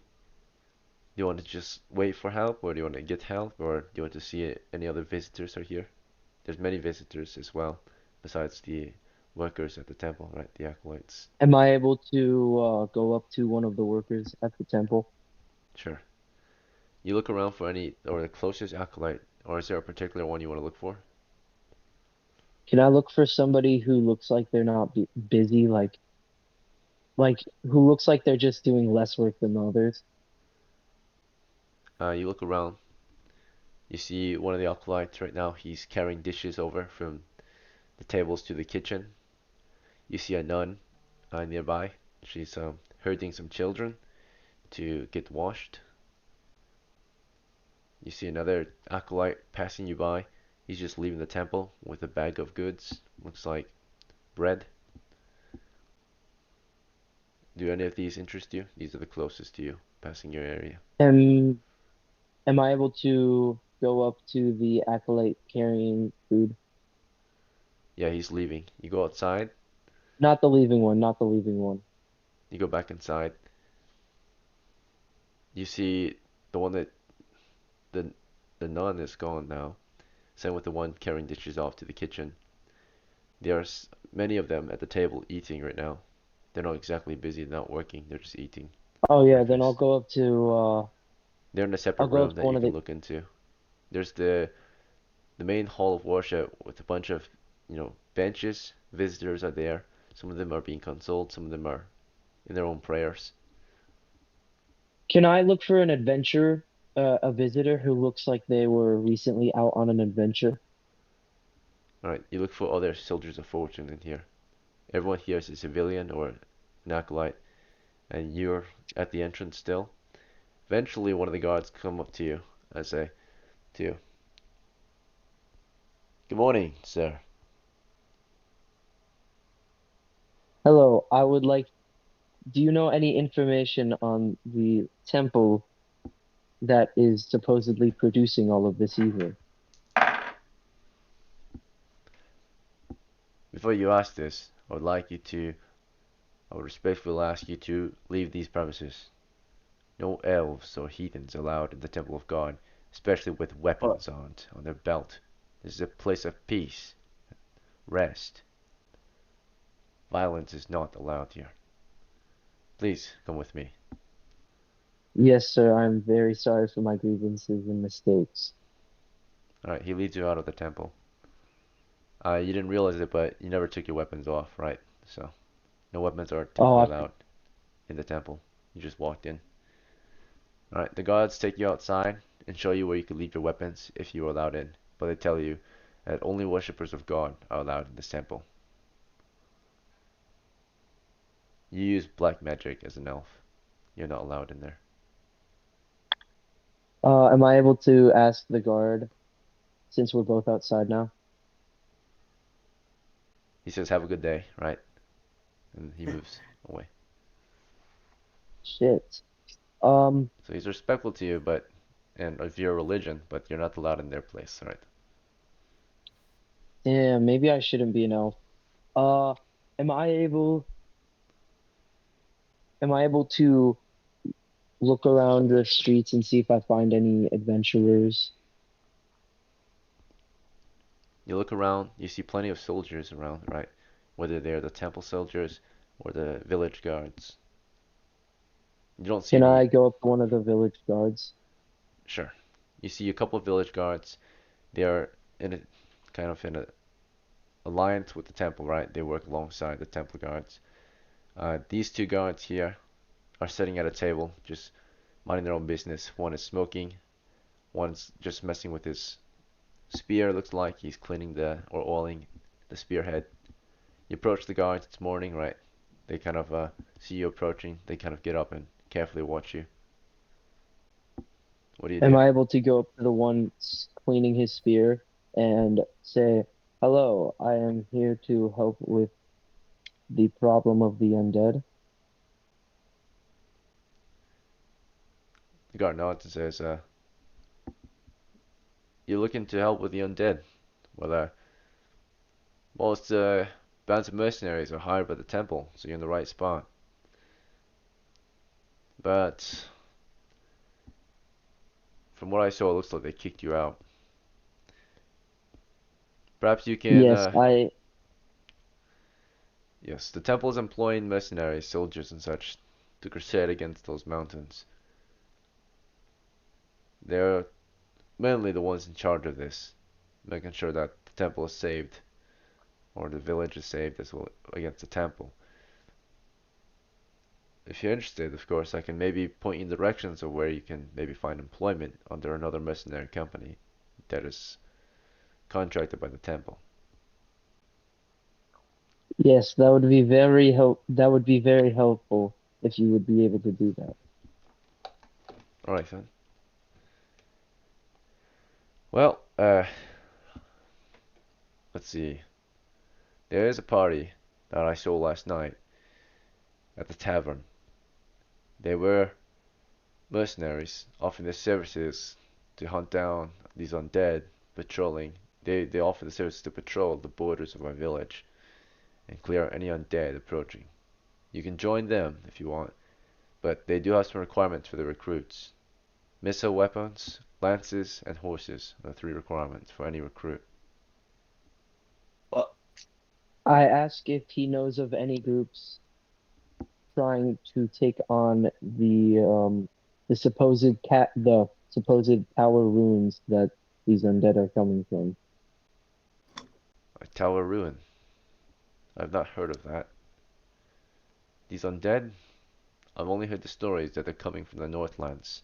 you want to just wait for help, or do you want to get help, or do you want to see any other visitors are here? There's many visitors as well, besides the workers at the temple, right? The acolytes. Am I able to go up to one of the workers at the temple? Sure. You look around for any, or the closest acolyte, or is there a particular one you want to look for? Can I look for somebody who looks like they're not bu busy, like who looks like they're just doing less work than others? You look around. You see one of the acolytes right now. He's carrying dishes over from the tables to the kitchen. You see a nun nearby. She's herding some children to get washed. You see another acolyte passing you by. He's just leaving the temple with a bag of goods. Looks like bread. Do any of these interest you? These are the closest to you, passing your area. Am am I able to go up to the acolyte carrying food? Yeah, he's leaving. You go outside. Not the leaving one, not the leaving one. You go back inside. You see the one that the the nun is gone now. Same with the one carrying dishes off to the kitchen. There's many of them at the table eating right now. They're not exactly busy, they're not working, they're just eating Oh yeah, then breakfast. They're in a I'll separate go up room to that one you of can the look into. There's the main hall of worship with a bunch of, benches. Visitors are there. Some of them are being consoled, some of them are in their own prayers. Can I look for an adventurer, a visitor who looks like they were recently out on an adventure? Alright, you look for other soldiers of fortune in here. Everyone here is a civilian or an acolyte, and you're at the entrance still. Eventually, one of the guards come up to you and say to you, "Good morning, sir." Hello, I would like, do you know any information on the temple that is supposedly producing all of this evil? Before you ask this, I would respectfully ask you to leave these premises. No elves or heathens allowed in the temple of God, especially with Uh, weapons on their belt. This is a place of peace, rest. Violence is not allowed here. Please come with me. Yes, sir, I'm very sorry for my grievances and mistakes. Alright, he leads you out of the temple. You didn't realize it, but you never took your weapons off, right? So, no weapons are Oh, typically allowed in the temple. You just walked in. Alright, the guards take you outside and show you where you can leave your weapons if you are allowed in, but they tell you that only worshippers of God are allowed in this temple. You use black magic as an elf. You're not allowed in there. am I able to ask the guard since we're both outside now? He says, "Have a good day," right? And he moves away. Shit. Um, So he's respectful to you, but and of your religion, but you're not allowed in their place, right? damn, maybe I shouldn't be an elf. Uh, am I able, am I able to look around the streets and see if I find any adventurers? You look around, you see plenty of soldiers around, right? Whether they're the temple soldiers or the village guards. You don't see Can any. I go up to one of the village guards? Sure. You see a couple of village guards. They are in a in a alliance with the temple, right? They work alongside the temple guards. These two guards here are sitting at a table, just minding their own business. One is smoking. One's just messing with his spear. Looks like he's cleaning or oiling the spearhead. You approach the guards. It's morning, right? They see you approaching. They kind of get up and carefully watch you. What do you Am do? I able to go up to the one cleaning his spear and say, "Hello, I am here to help with the problem of the undead"? The guard nods and says, "You're looking to help with the undead. Well, most bands of mercenaries are hired by the temple, so you're in the right spot. But from what I saw, it looks like they kicked you out. Perhaps you can, Yes, I yes, the temple is employing mercenaries, soldiers, and such to crusade against those mountains. They're mainly the ones in charge of this, making sure that the temple is saved, or the village is saved as well against the temple. If you're interested, of course, I can maybe point you in directions of where you can maybe find employment under another mercenary company that is contracted by the temple." yes, that would be very helpful if you would be able to do that. Alright then. Well, let's see. There is a party that I saw last night at the tavern. They were mercenaries offering their services to hunt down these undead, patrolling. They offer the services to patrol the borders of our village and clear any undead approaching. You can join them if you want, but they do have some requirements for the recruits. Missile weapons, lances, and horses are the three requirements for any recruit. Well, I ask if he knows of any groups trying to take on the supposed tower ruins that these undead are coming from. A tower ruin. I've not heard of that. These undead, I've only heard the stories that they're coming from the Northlands.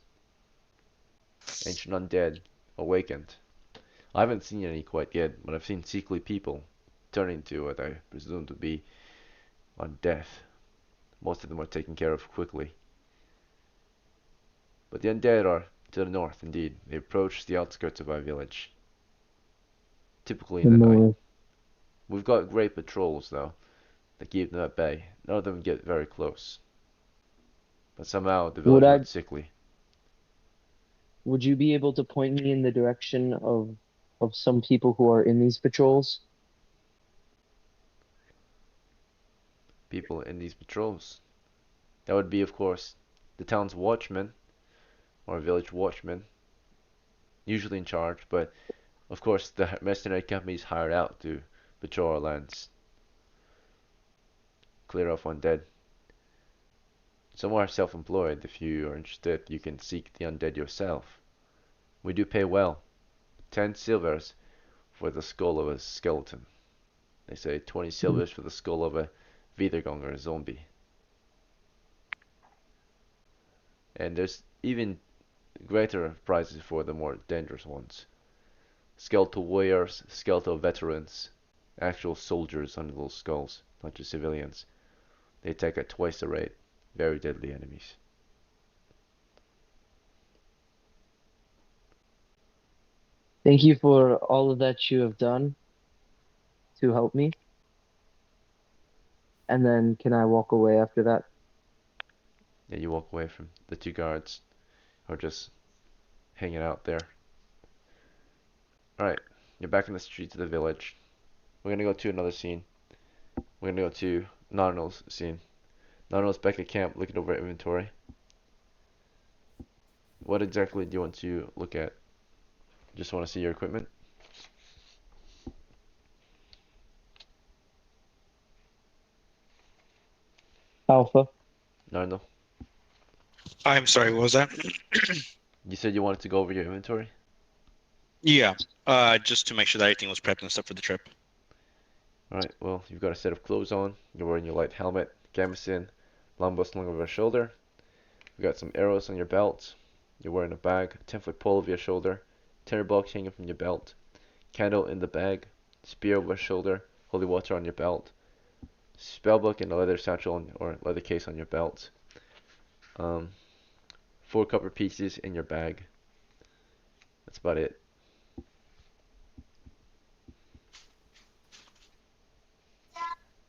Ancient undead, awakened. I haven't seen any quite yet, but I've seen sickly people turn into what I presume to be undead. Most of them are taken care of quickly. But the undead are to the north, indeed. They approach the outskirts of our village, typically in The the night. north. We've got great patrols, though, that keep them at bay. None of them get very close. But somehow the Would villagers I are sickly. would you be able to point me in the direction of some people who are in these patrols? People in these patrols. That would be, of course, the town's watchman, or village watchman, usually in charge, but of course the mercenary company is hired out to patrol our lands, clear off undead. Some are self-employed. If you are interested, you can seek the undead yourself. We do pay well. 10 silvers for the skull of a skeleton. They say 20 Hmm. silvers for the skull of a Wiedergänger, a zombie. And there's even greater prizes for the more dangerous ones. Skeletal warriors, skeletal veterans, actual soldiers under those skulls, not just civilians. They attack at twice the rate. Very deadly enemies. Thank you for all of that you have done to help me. And then can I walk away after that? Yeah, you walk away from the two guards who are just hanging out there. Alright, you're back in the streets of the village. We're gonna go to another scene. We're gonna go to Naruno's scene. Naruno's back at camp looking over inventory. What exactly do you want to look at? Just want to see your equipment? Alpha. Naruno, I'm sorry, what was that? you said you wanted to go over your inventory? Yeah, just to make sure that everything was prepped and stuff for the trip. Alright, well, you've got a set of clothes on. You're wearing your light helmet, gambeson, longbow slung over your shoulder. You've got some arrows on your belt. You're wearing a bag, a 10-foot pole over your shoulder, tinderbox hanging from your belt, candle in the bag, spear over your shoulder, holy water on your belt, spellbook and a leather satchel or leather case on your belt. 4 copper pieces in your bag. That's about it.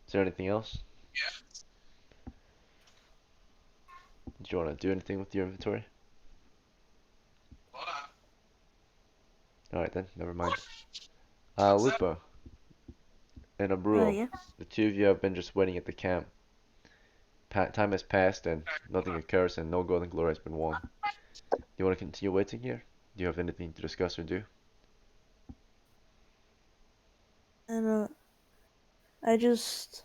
Is there anything else? Did you want to do anything with your inventory? Alright then, never mind. Lupa and Abrul, Yeah. the two of you have been just waiting at the camp. Time has passed and nothing occurs and no golden glory has been won. Do you want to continue waiting here? Do you have anything to discuss or do? And I just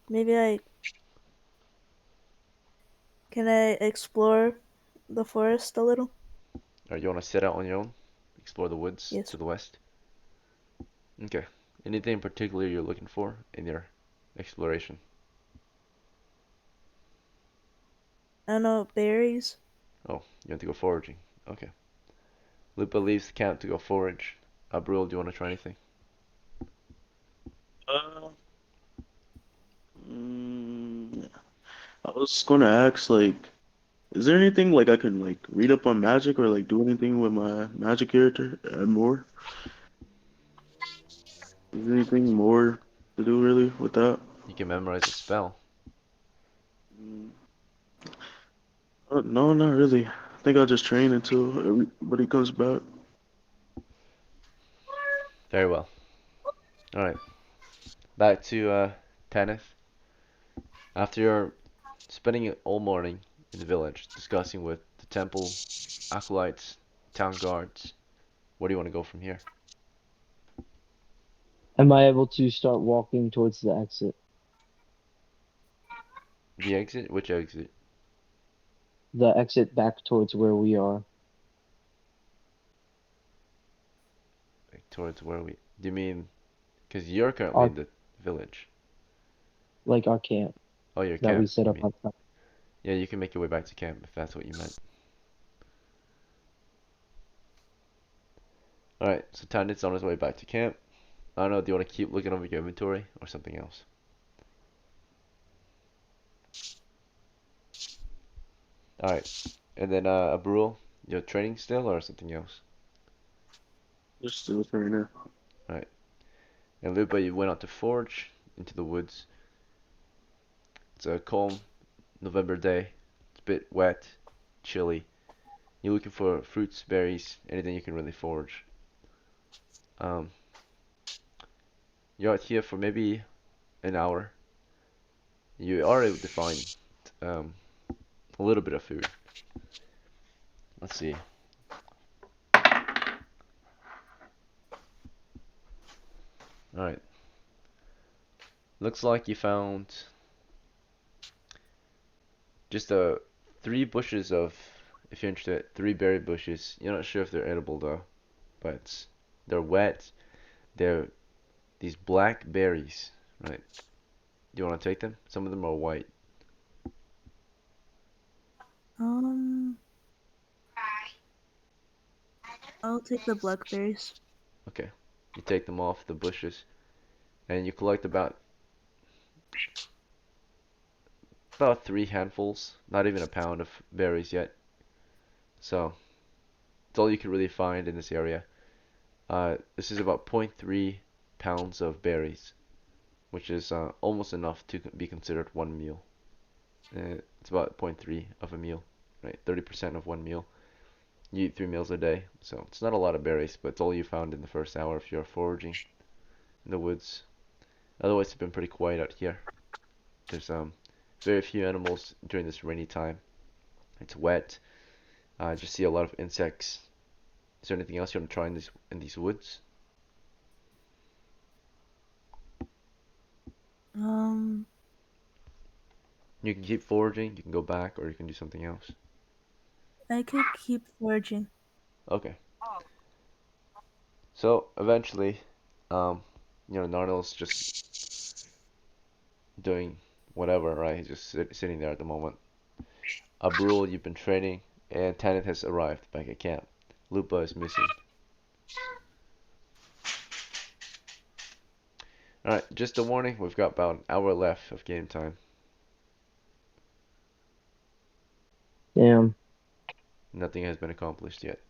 maybe I can I explore the forest a little? Or you want to set out on your own? Explore the woods to Yes. the west? Okay. Anything in particular you're looking for in your exploration? I don't know, berries. Oh, you want to go foraging? Okay. Lupa leaves the camp to go forage. Abrul, do you want to try anything? Uh, I was gonna ask, like, is there anything like I can like read up on magic or like do anything with my magic character and more? Is there anything more to do really with that? You can memorize a spell. Mm, no, not really. I think I'll just train until everybody comes back. Very well. Alright. Back to Tanith. After your spending all morning in the village discussing with the temple, acolytes, town guards, where do you want to go from here? Am I able to start walking towards the exit? The exit? Which exit? The exit back towards where we are. Like towards where we. Do you mean? Because you're currently Our in the village. like our camp Oh, your that we camp, set you up mean? outside. Yeah, you can make your way back to camp if that's what you meant. Alright, so Tanith's on his way back to camp. I don't know, do you want to keep looking over your inventory or something else? Alright, and then Abrul, you're training still or something else? Just still a trainer. Alright, and Lupa, you went out to forage into the woods. It's a calm November day. It's a bit wet, chilly. You're looking for fruits, berries, anything you can really forage. Um, you're out here for maybe an hour. You are able to find um, a little bit of food. Let's see. Alright, looks like you found just 3 bushes of, if you're interested, 3 berry bushes. You're not sure if they're edible though, but they're wet. They're these black berries, right? Do you want to take them? Some of them are white. Um, I'll take the blackberries. Okay. You take them off the bushes and you collect about 3 handfuls, not even a pound of berries yet. So it's all you can really find in this area. This is about zero point 0.3 pounds of berries, which is almost enough to be considered one meal. It's about zero point 0.3 of a meal, right? 30% of one meal. You eat 3 meals a day, so it's not a lot of berries, but it's all you found in the first hour if you're foraging in the woods. Otherwise, it's been pretty quiet out here. There's very few animals during this rainy time. It's wet. I just see a lot of insects. Is there anything else you want to try in these woods? Um, You can keep foraging, you can go back, or you can do something else. I could keep foraging. Okay. So eventually, um, Narnel's just doing whatever, right? He's just sitting there at the moment. Abrul, you've been training, and Tanith has arrived back at camp. Lupa is missing. Alright, just a warning, we've got about an hour left of game time. Damn. Nothing has been accomplished yet.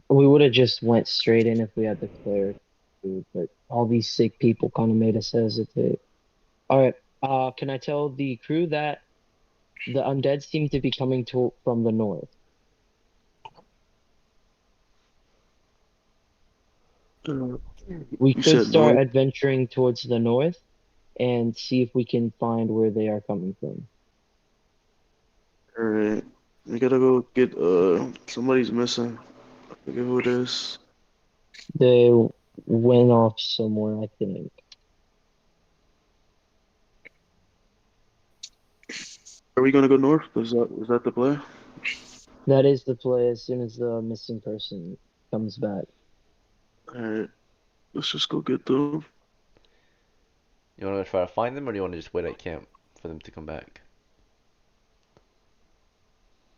We would have just went straight in if we had the cleric, food, but all these sick people kind of made us hesitate. All right. Can I tell the crew that the undead seem to be coming to from the north? Uh, We you could said start north. adventuring towards the north and see if we can find where they are coming from. Alright. We gotta go get somebody's missing. I forget who it is. They went off somewhere, I think. Are we gonna go north? Is that the play? That is the play as soon as the missing person comes back. Alright. Let's just go get them. You want to try to find them, or do you want to just wait at camp for them to come back?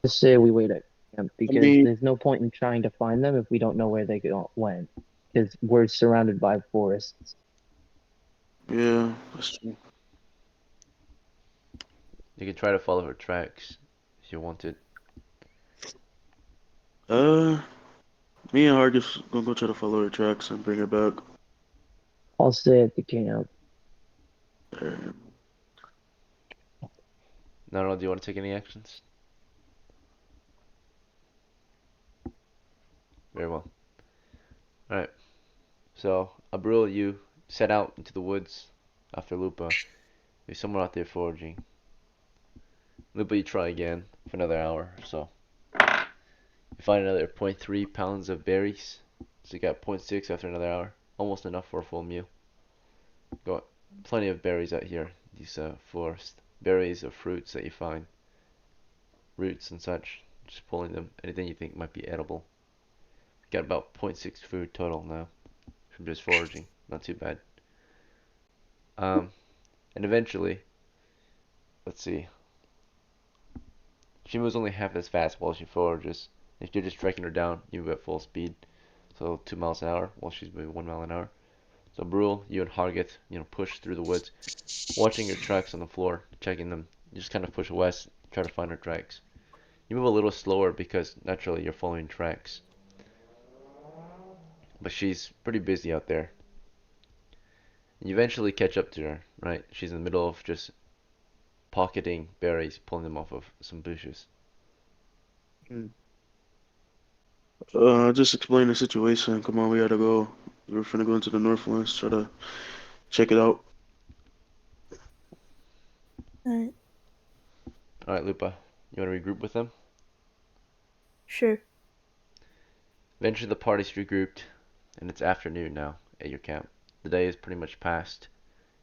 Just say we wait at camp I because mean, there's no point in trying to find them if we don't know where they went. Because we're surrounded by forests. yeah, that's true. You can try to follow her tracks if you wanted. Uh, Me and Hargis gonna go try to follow her tracks and bring her back. I'll stay at the camp. Alright. No, do you want to take any actions? Very well. Alright, so Abril, you set out into the woods after Lupa. There's someone out there foraging. Lupa, you try again for another hour or so. You find another zero point 0.3 pounds of berries. So you got 0.6 after another hour. Almost enough for a full meal. Got plenty of berries out here. These forest berries or fruits that you find. Roots and such. Just pulling them. Anything you think might be edible. Got about 0.6 food total now from just foraging. Not too bad. Um, and eventually, let's see. She moves only half as fast while she forages. If you're just tracking her down, you move at full speed. So 2 miles an hour while she's moving 1 mile an hour. So Brule, you and Hargith, push through the woods, watching your tracks on the floor, checking them. You just kind of push west, try to find her tracks. You move a little slower because naturally you're following tracks. But she's pretty busy out there. You eventually catch up to her, right? She's in the middle of just pocketing berries, pulling them off of some bushes. Just explain the situation. Come on, we gotta go. We're finna go into the Northlands, try to check it out. Alright, Alright, Lupa, you want to regroup with them? sure. Eventually the party's regrouped, and it's afternoon now at your camp. The day is pretty much past.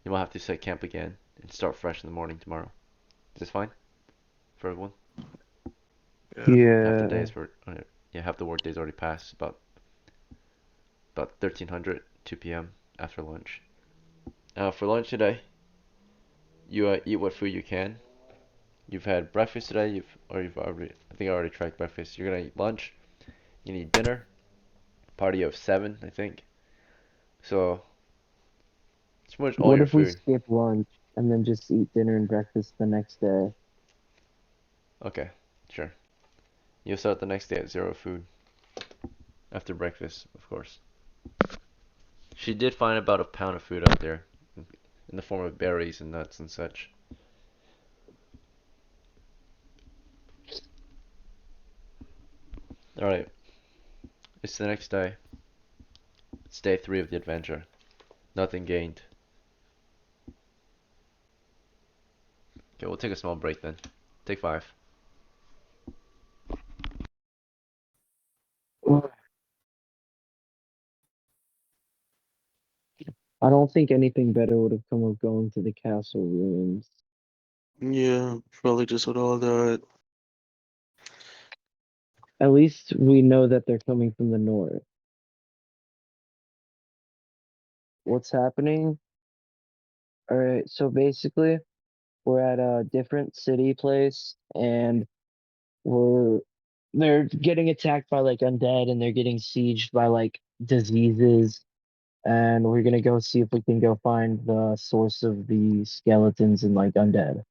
You will have to set camp again and start fresh in the morning tomorrow. Is this fine for everyone? Yeah. Half the Yeah. days for yeah, half the work day's already passed. About 1300 2 p.m. after lunch. For lunch today, you eat what food you can. You've had breakfast today. You've already. I think I already tried breakfast. You're gonna eat lunch. You need dinner. Party of 7, I think. So it's pretty much all What your if we food. skip lunch and then just eat dinner and breakfast the next day? Okay, sure. You'll start the next day at 0 food after breakfast, of course. She did find about a pound of food out there in the form of berries and nuts and such. Alright, it's the next day. It's day 3 of the adventure. Nothing gained. Okay, we'll take a small break then. Take 5. I don't think anything better would have come of going to the castle ruins. Yeah, probably just with all that. At least we know that they're coming from the north. What's happening? Alright, so basically, we're at a different city place and we're they're getting attacked by like undead and they're getting sieged by like diseases and we're gonna go see if we can go find the source of the skeletons and like undead.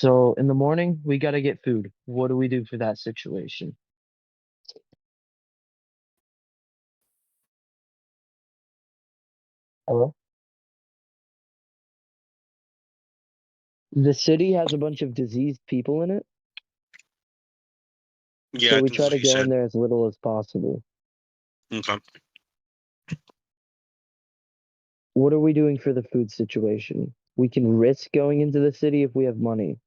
So in the morning, we gotta get food. What do we do for that situation? Hello? The city has a bunch of diseased people in it, Yeah, so I we think try that's to what you go in said. there as little as possible. Okay. What are we doing for the food situation? We can risk going into the city if we have money.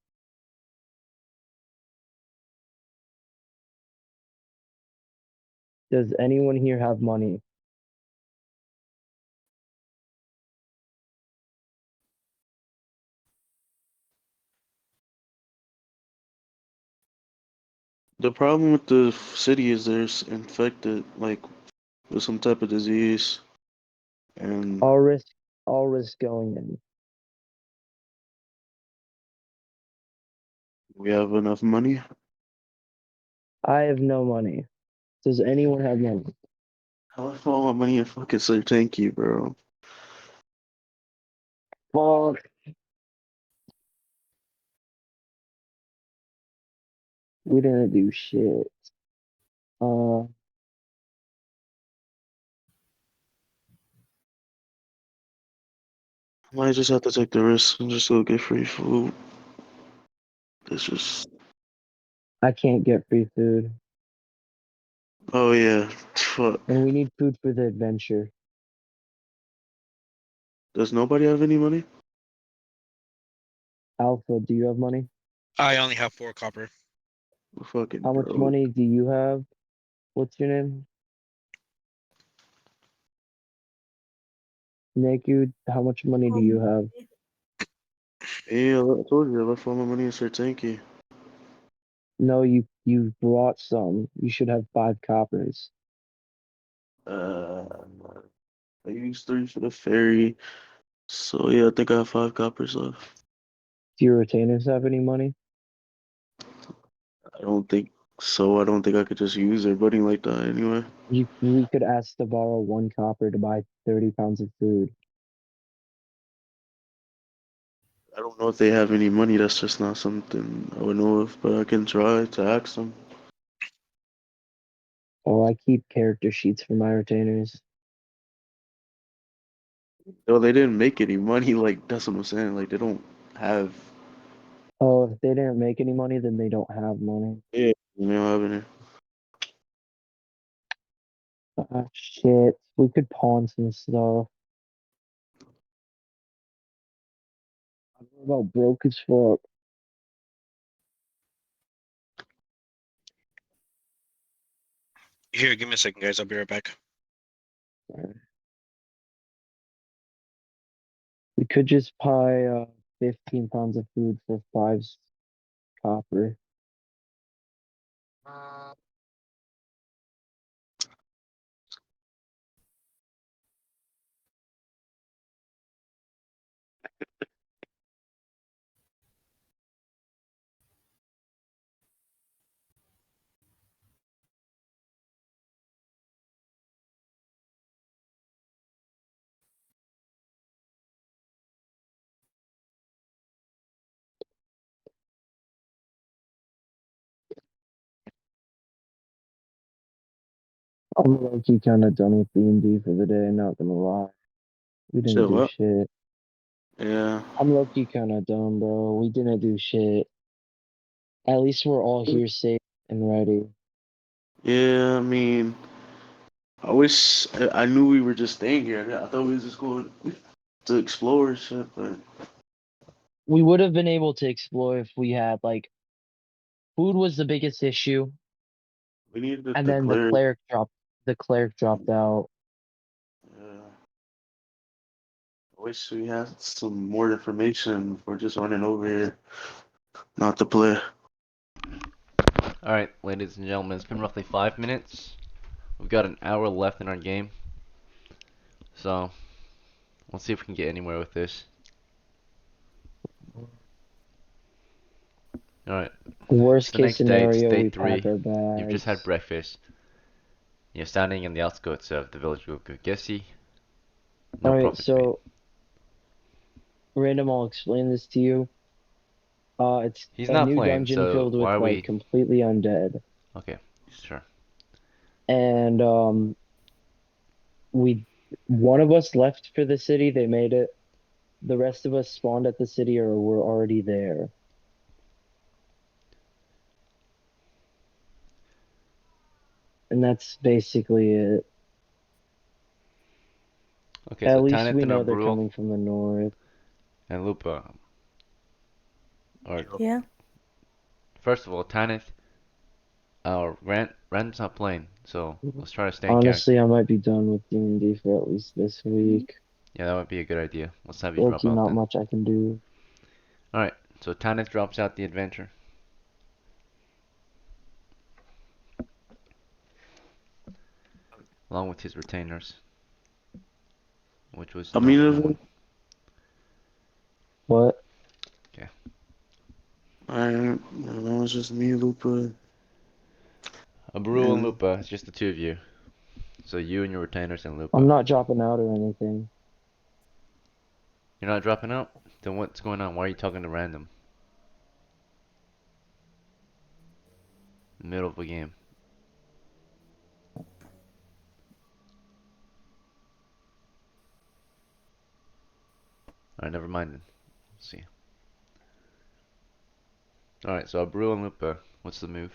Does anyone here have money? The problem with the city is there's infected, like with some type of disease, and I'll risk I'll risk going in. we have enough money. I have no money. Does anyone have money? How I all my money in fucking Sir Tanky, bro. Fuck. We didn't do shit. Uh, I might just have to take the risk and just go get free food. It's just, I can't get free food. oh yeah, fuck. And we need food for the adventure. Does nobody have any money? Alpha, do you have money? I only have 4 copper. We're fucking How much broke. money do you have? What's your name? Naked, how much money do you have? Yeah, I told you I left all my money in Sir Tanky. No, you brought some. You should have 5 coppers. Uh, I used 3 for the ferry. So yeah, I think I have 5 coppers left. Do your retainers have any money? I don't think so. I don't think I could just use their buddy like that anyway. We could ask to borrow 1 copper to buy 30 pounds of food. I don't know if they have any money. That's just not something I would know of, but I can try to ask them. Oh, I keep character sheets for my retainers. No, they didn't make any money. Like that's what I'm saying. Like they don't have. Oh, if they didn't make any money, then they don't have money. Yeah, they don't have any. Ah, shit. We could pawn some stuff. I'm about broke as fuck. Here, give me a second, guys. I'll be right back. We could just buy 15 pounds of food for 5 copper. I'm low-key kind of done with D&D for the day, not gonna lie. We didn't Shit, do what? shit. Yeah, I'm low-key kind of done, bro. We didn't do shit. At least we're all here safe and ready. yeah. I mean, I wish I knew we were just staying here. I thought we was just going to explore and shit, but We would have been able to explore if we had, like, food was the biggest issue, we needed to and then declare. the cleric dropped out. I wish we had some more information before just running over here, not to play. Alright, ladies and gentlemen, it's been roughly 5 minutes. We've got an hour left in our game. So, let's see if we can get anywhere with this. Alright, Worst it's the case next day, it's scenario, day we pack 3. our You've just had bags. breakfast. You're standing in the outskirts of the village of Gugesi. No Alright, profits made. so, random, I'll explain this to you. It's He's a not new playing, dungeon so filled why with are like we? completely undead, Okay, sure. and we one of us left for the city. They made it. The rest of us spawned at the city or were already there. And that's basically it. Okay, so At least Tanith we and know they're Abrul coming from the north. and Lupa. Or Yeah. first of all, Tanith, Rand's not playing, so let's try to stay in Honestly, character. I might be done with D&D for at least this week. Yeah, that would be a good idea. Let's have you drop Loki, out not then. much I can do. All right, so Tanith drops out the adventure along with his retainers, which was I no mean, no one. What? Okay, I that was just me, Lupa, Abrul and and Lupa, it's just the two of you. So you and your retainers and I'm Lupa. not dropping out or anything. You're not dropping out? Then what's going on? Why are you talking to random in the middle of a game? Alright, never mind then. Let's see. Alright, so Abril and Lupa, what's the move?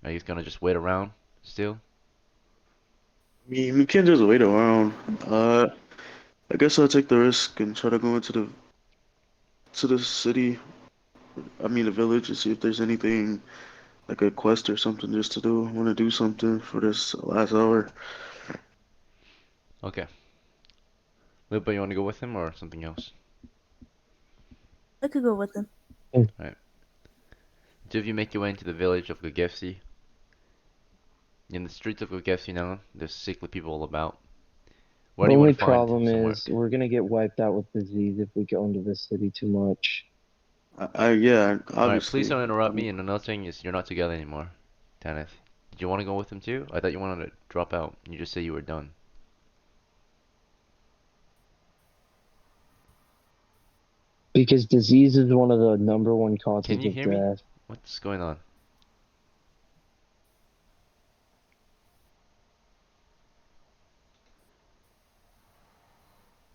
Are you gonna just wait around still? I mean, we can't just wait around. I guess I'll take the risk and try to go into the city. I mean, the village, and see if there's anything like a quest or something just to do. I want to do something for this last hour. Okay. Lupa, you wanna go with him or something else? I could go with them. Alright. Two of you make your way into the village of Gagefsi. In the streets of Gagefsi now, there's sickly people all about. Where The do you want only to find problem some is work? we're gonna get wiped out with disease if we go into the city too much. Yeah, Alright, please obviously. don't interrupt me, and another thing is you're not together anymore, Tanith. Did you want to go with him too? I thought you wanted to drop out. You just said you were done. Because disease is one of the number one Can causes you of hear me? death. What's going on?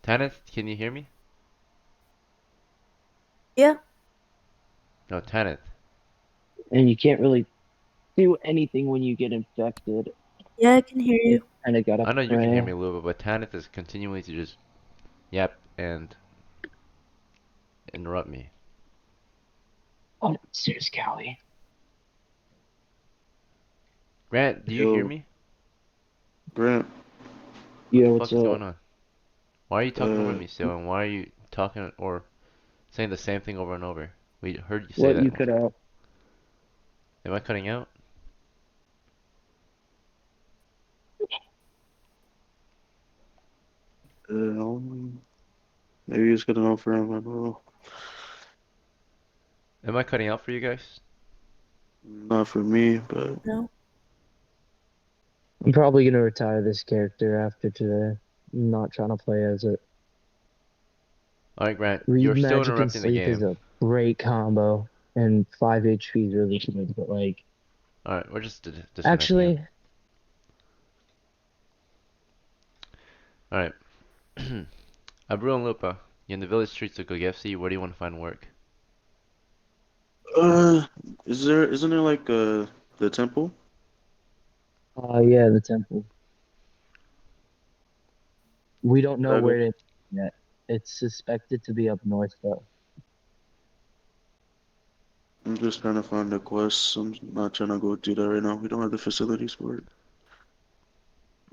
Tanith, can you hear me? Yeah. No, Tanith. And you can't really do anything when you get infected. Yeah, I can hear you. Kinda gotta I know you can hear pray. me a little bit, but Tanith is continuing to just yap and interrupt me. Oh, serious, Callie. Grant, do you hear Yo, me? Grant, What Yeah, the what's fuck is up? going on? Why are you talking over uh, me still, and why are you talking or saying the same thing over and over? We heard you say What that. you could Am I cutting out? um, maybe it's good enough for him. I don't know. Am I cutting out for you guys? Not for me, but No. I'm probably gonna retire this character after today. I'm not trying to play as it. Alright, Grant, Read you're still magic and interrupting the sleep is game. a great combo, and 5 HP is really good. But like, Alright, we're just disconnecting him. actually, Alright. Abril and Lupa, you're in the village streets of Gogefsi. Where do you want to find work? uh, isn't there like the temple? yeah, the temple. We don't know I go, where it is yet. It's suspected to be up north though. I'm just trying to find the quest. I'm not trying to go do that right now. We don't have the facilities for it.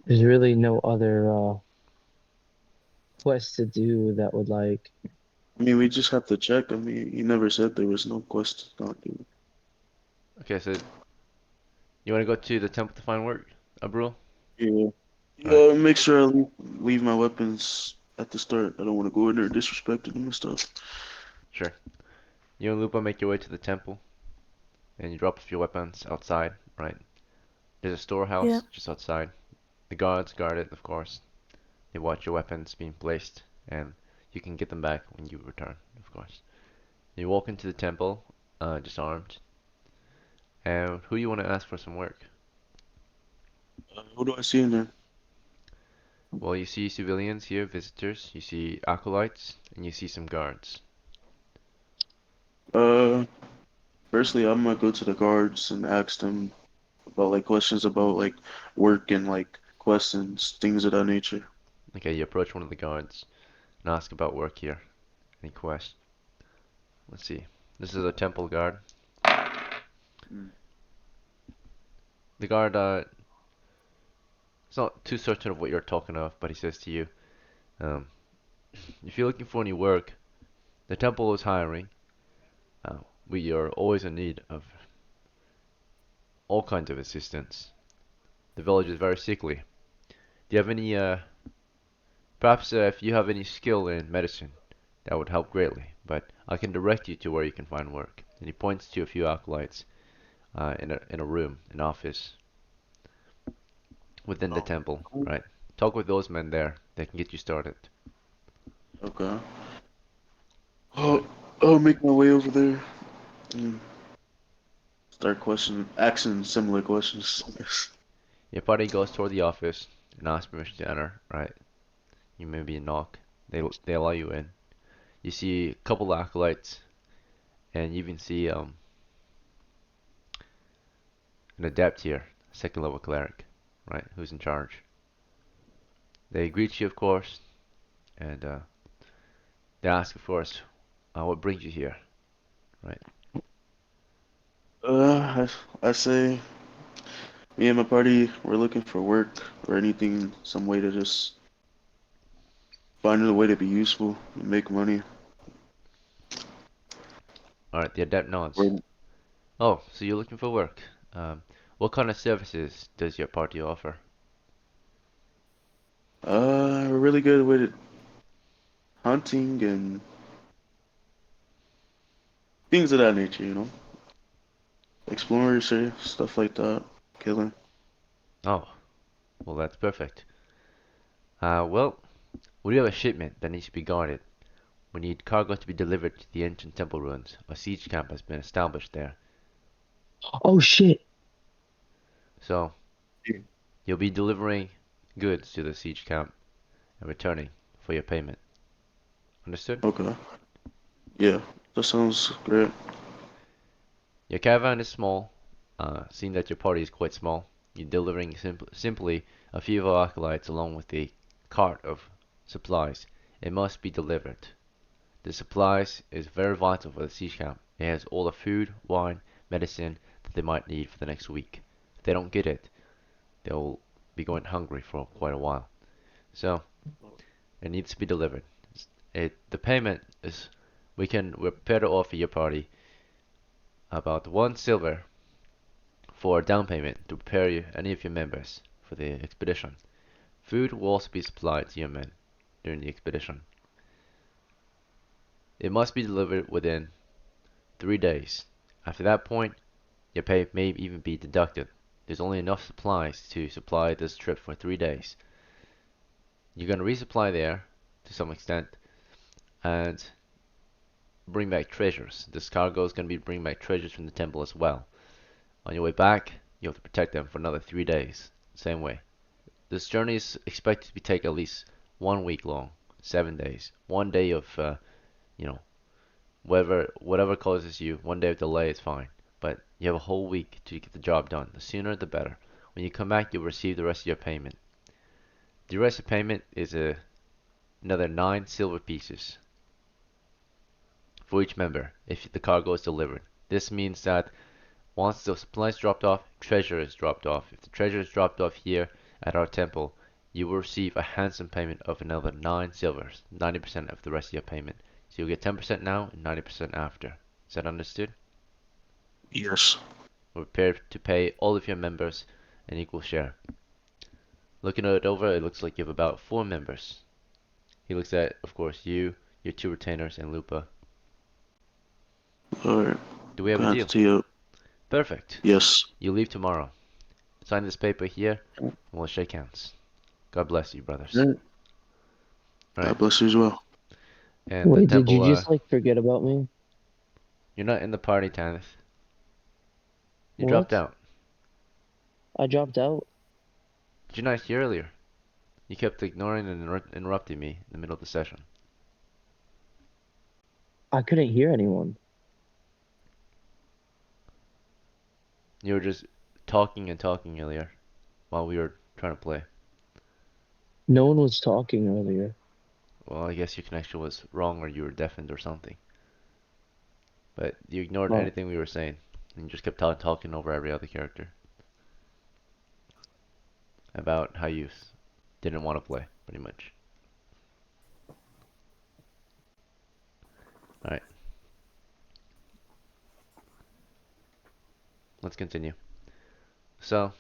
There's really no other quest to do that would like. I mean, we just have to check. I mean, he never said there was no quest to not do. Okay, so you want to go to the temple to find work, Abril? Yeah. Alright, Yeah, make sure I leave my weapons at the start. I don't want to go in there disrespecting them and stuff. sure. You and Lupa make your way to the temple, and you drop a few weapons outside, right? There's a Yeah. storehouse just outside. The guards guard it, of course. They watch your weapons being placed, and you can get them back when you return, of course. You walk into the temple, just armed. And who you want to ask for some work? Who do I see in there? Well, you see civilians here, visitors, you see acolytes, and you see some guards. Uh, Firstly, I'm gonna go to the guards and ask them about like questions about like work and like questions, things of that nature. Okay, you approach one of the guards and ask about work here. Any quest? Let's see. This is a temple guard. Mm. The guard, is not too certain of what you're talking of, but he says to you, um, if you're looking for any work, the temple is hiring. Uh, we are always in need of all kinds of assistance. The village is very sickly. Do you have any, perhaps if you have any skill in medicine, that would help greatly, but I can direct you to where you can find work. And he points to a few acolytes in a room, an office within the Oh, temple, right? Talk with those men there. They can get you started. okay. Right. I'll make my way over there and start asking similar questions. Your party goes toward the office and asks permission to enter, right? You maybe knock. They allow you in. You see a couple of acolytes, and you even see an adept here, second level cleric, right? Who's in charge. They greet you, of course, and they ask, of course, what brings you here, right? I say me and my party we're looking for work or anything, some way to just find a way to be useful and make money. All right, the adept nods. We're Oh, so you're looking for work. What kind of services does your party offer? we're really good with hunting and things of that nature, you know. Explorers, stuff like that. Killing. Oh, well, that's perfect. Well, we have a shipment that needs to be guarded. We need cargo to be delivered to the ancient temple ruins. A siege camp has been established there. Oh shit. So, you'll be delivering goods to the siege camp and returning for your payment. Understood? Okay. Yeah, that sounds great. Your caravan is small. Seeing that your party is quite small, you're delivering simply a few of our acolytes along with a cart of supplies. It must be delivered. The supplies is very vital for the siege camp. It has all the food, wine, medicine that they might need for the next week. If they don't get it, they'll be going hungry for quite a while. So it needs to be delivered. The payment is we're prepared to offer your party about 1 silver for a down payment to prepare any of your members for the expedition. Food will also be supplied to your men during the expedition. It must be delivered within 3 days. After that point, your pay may even be deducted. There's only enough supplies to supply this trip for 3 days. You're going to resupply there to some extent and bring back treasures. This cargo is going to be bringing back treasures from the temple as well. On your way back, you have to protect them for another 3 days. Same way. This journey is expected to be take at least 1 week long, 7 days. 1 day of, you know, whatever causes you, 1 day of delay is fine. But you have a whole week to get the job done. The sooner the better. When you come back, you'll receive the rest of your payment. The rest of payment is another 9 silver pieces for each member if the cargo is delivered. This means that once the supplies dropped off, treasure is dropped off. If the treasure is dropped off here at our temple, you will receive a handsome payment of another 9 silvers, 90% of the rest of your payment. So you'll get 10% now and 90% after. Is that understood? Yes. We're prepared to pay all of your members an equal share. Looking it over, it looks like you have about 4 members. He looks at, of course, you, your 2 retainers, and Lupa. Alright. Do we have a Gonna have to deal? tee up. Perfect. Yes. You leave tomorrow. Sign this paper here, and we'll shake hands. God bless you, brothers. Alright. All right. God bless you as well. And the Wait, did you temple, just like forget about me? You're not in the party, Tanith. You dropped What? out. I dropped out. Did you not hear earlier? You kept ignoring and interrupting me in the middle of the session. I couldn't hear anyone. You were just talking and talking earlier while we were trying to play. No one was talking earlier. Well, I guess your connection was wrong or you were deafened or something. But you ignored Oh, anything we were saying. And you just kept talking over every other character. About how you didn't want to play, pretty much. Alright, let's continue. So,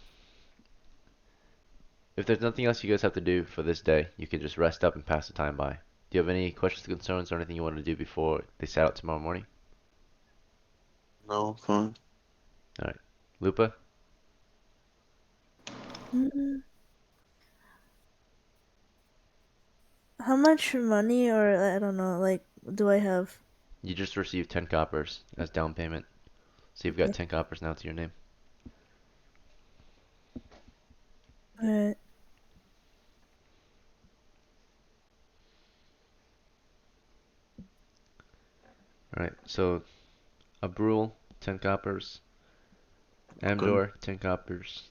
if there's nothing else you guys have to do for this day, you can just rest up and pass the time by. Do you have any questions, concerns, or anything you want to do before they set out tomorrow morning? No, fine. Alright. Lupa, Mm, how much money, or I don't know, like, do I have? you just received 10 coppers as down payment. So you've got Okay. 10 coppers now to your name. Alright. Alright, so Abrul, 10 coppers. Okay. Amdor, 10 coppers.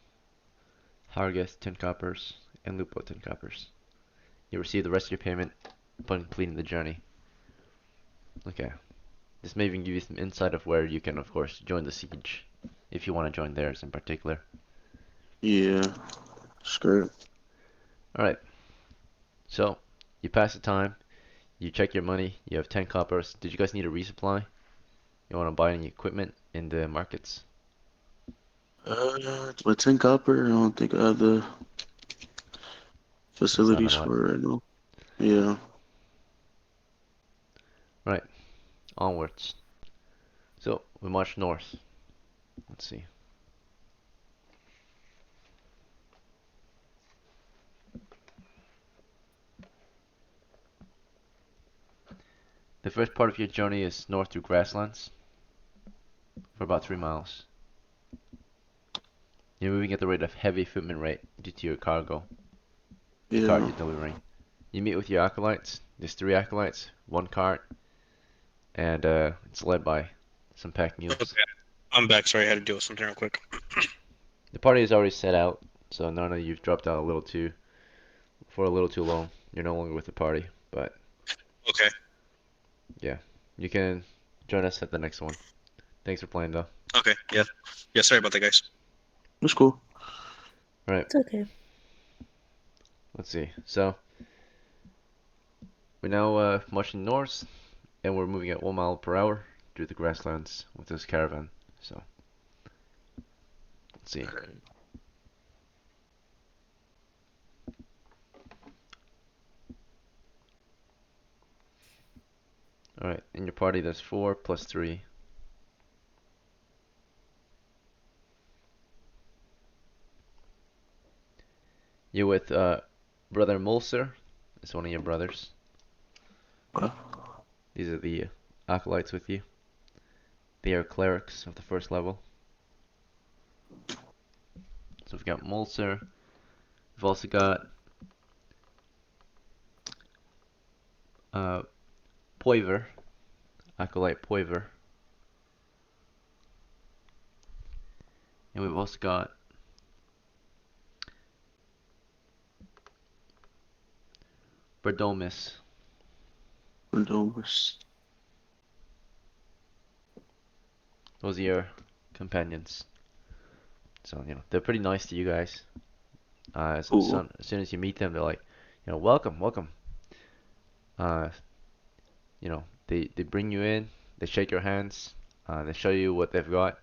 Hargeth, 10 coppers. And Lupo, 10 coppers. You receive the rest of your payment upon completing the journey. Okay. This may even give you some insight of where you can, of course, join the siege. If you want to join theirs in particular. Yeah, it's great. Alright, so you pass the time. You check your money. You have 10 coppers. Did you guys need a resupply? You want to buy any equipment in the markets? With 10 copper, I don't think I have the That's not a facilities lot. for it right now. Yeah. Right, onwards. So we march north. Let's see. The first part of your journey is north through grasslands for about 3 miles. You're moving at the rate of heavy movement rate due to your cargo, the cart Yeah. you're delivering. You meet with your acolytes. There's 3 acolytes, 1 cart, and it's led by some pack Okay, mules. I'm back. Sorry, I had to deal with something real quick. The party is already set out, so none of you've dropped out a little too long. You're no longer with the party, but Okay. yeah, you can join us at the next one. Thanks for playing though. Okay. Yeah. Yeah. Sorry about that, guys. That's cool. All right, It's okay. let's see. So we're now marching north, and we're moving at 1 mile per hour through the grasslands with this caravan. So let's see. All right, in your party there's 4 plus 3. You're with brother Mulser. It's one of your brothers. Okay. These are the acolytes with you. They are clerics of the first level. So we've got Mulser. We've also got uh, Poiver, acolyte Poiver, and we've also got Berdomus. Condomus. Those are your companions. So they're pretty nice to you guys. Cool. As soon as you meet them, they're like, welcome, welcome. Uh, they bring you in, they shake your hands, they show you what they've got,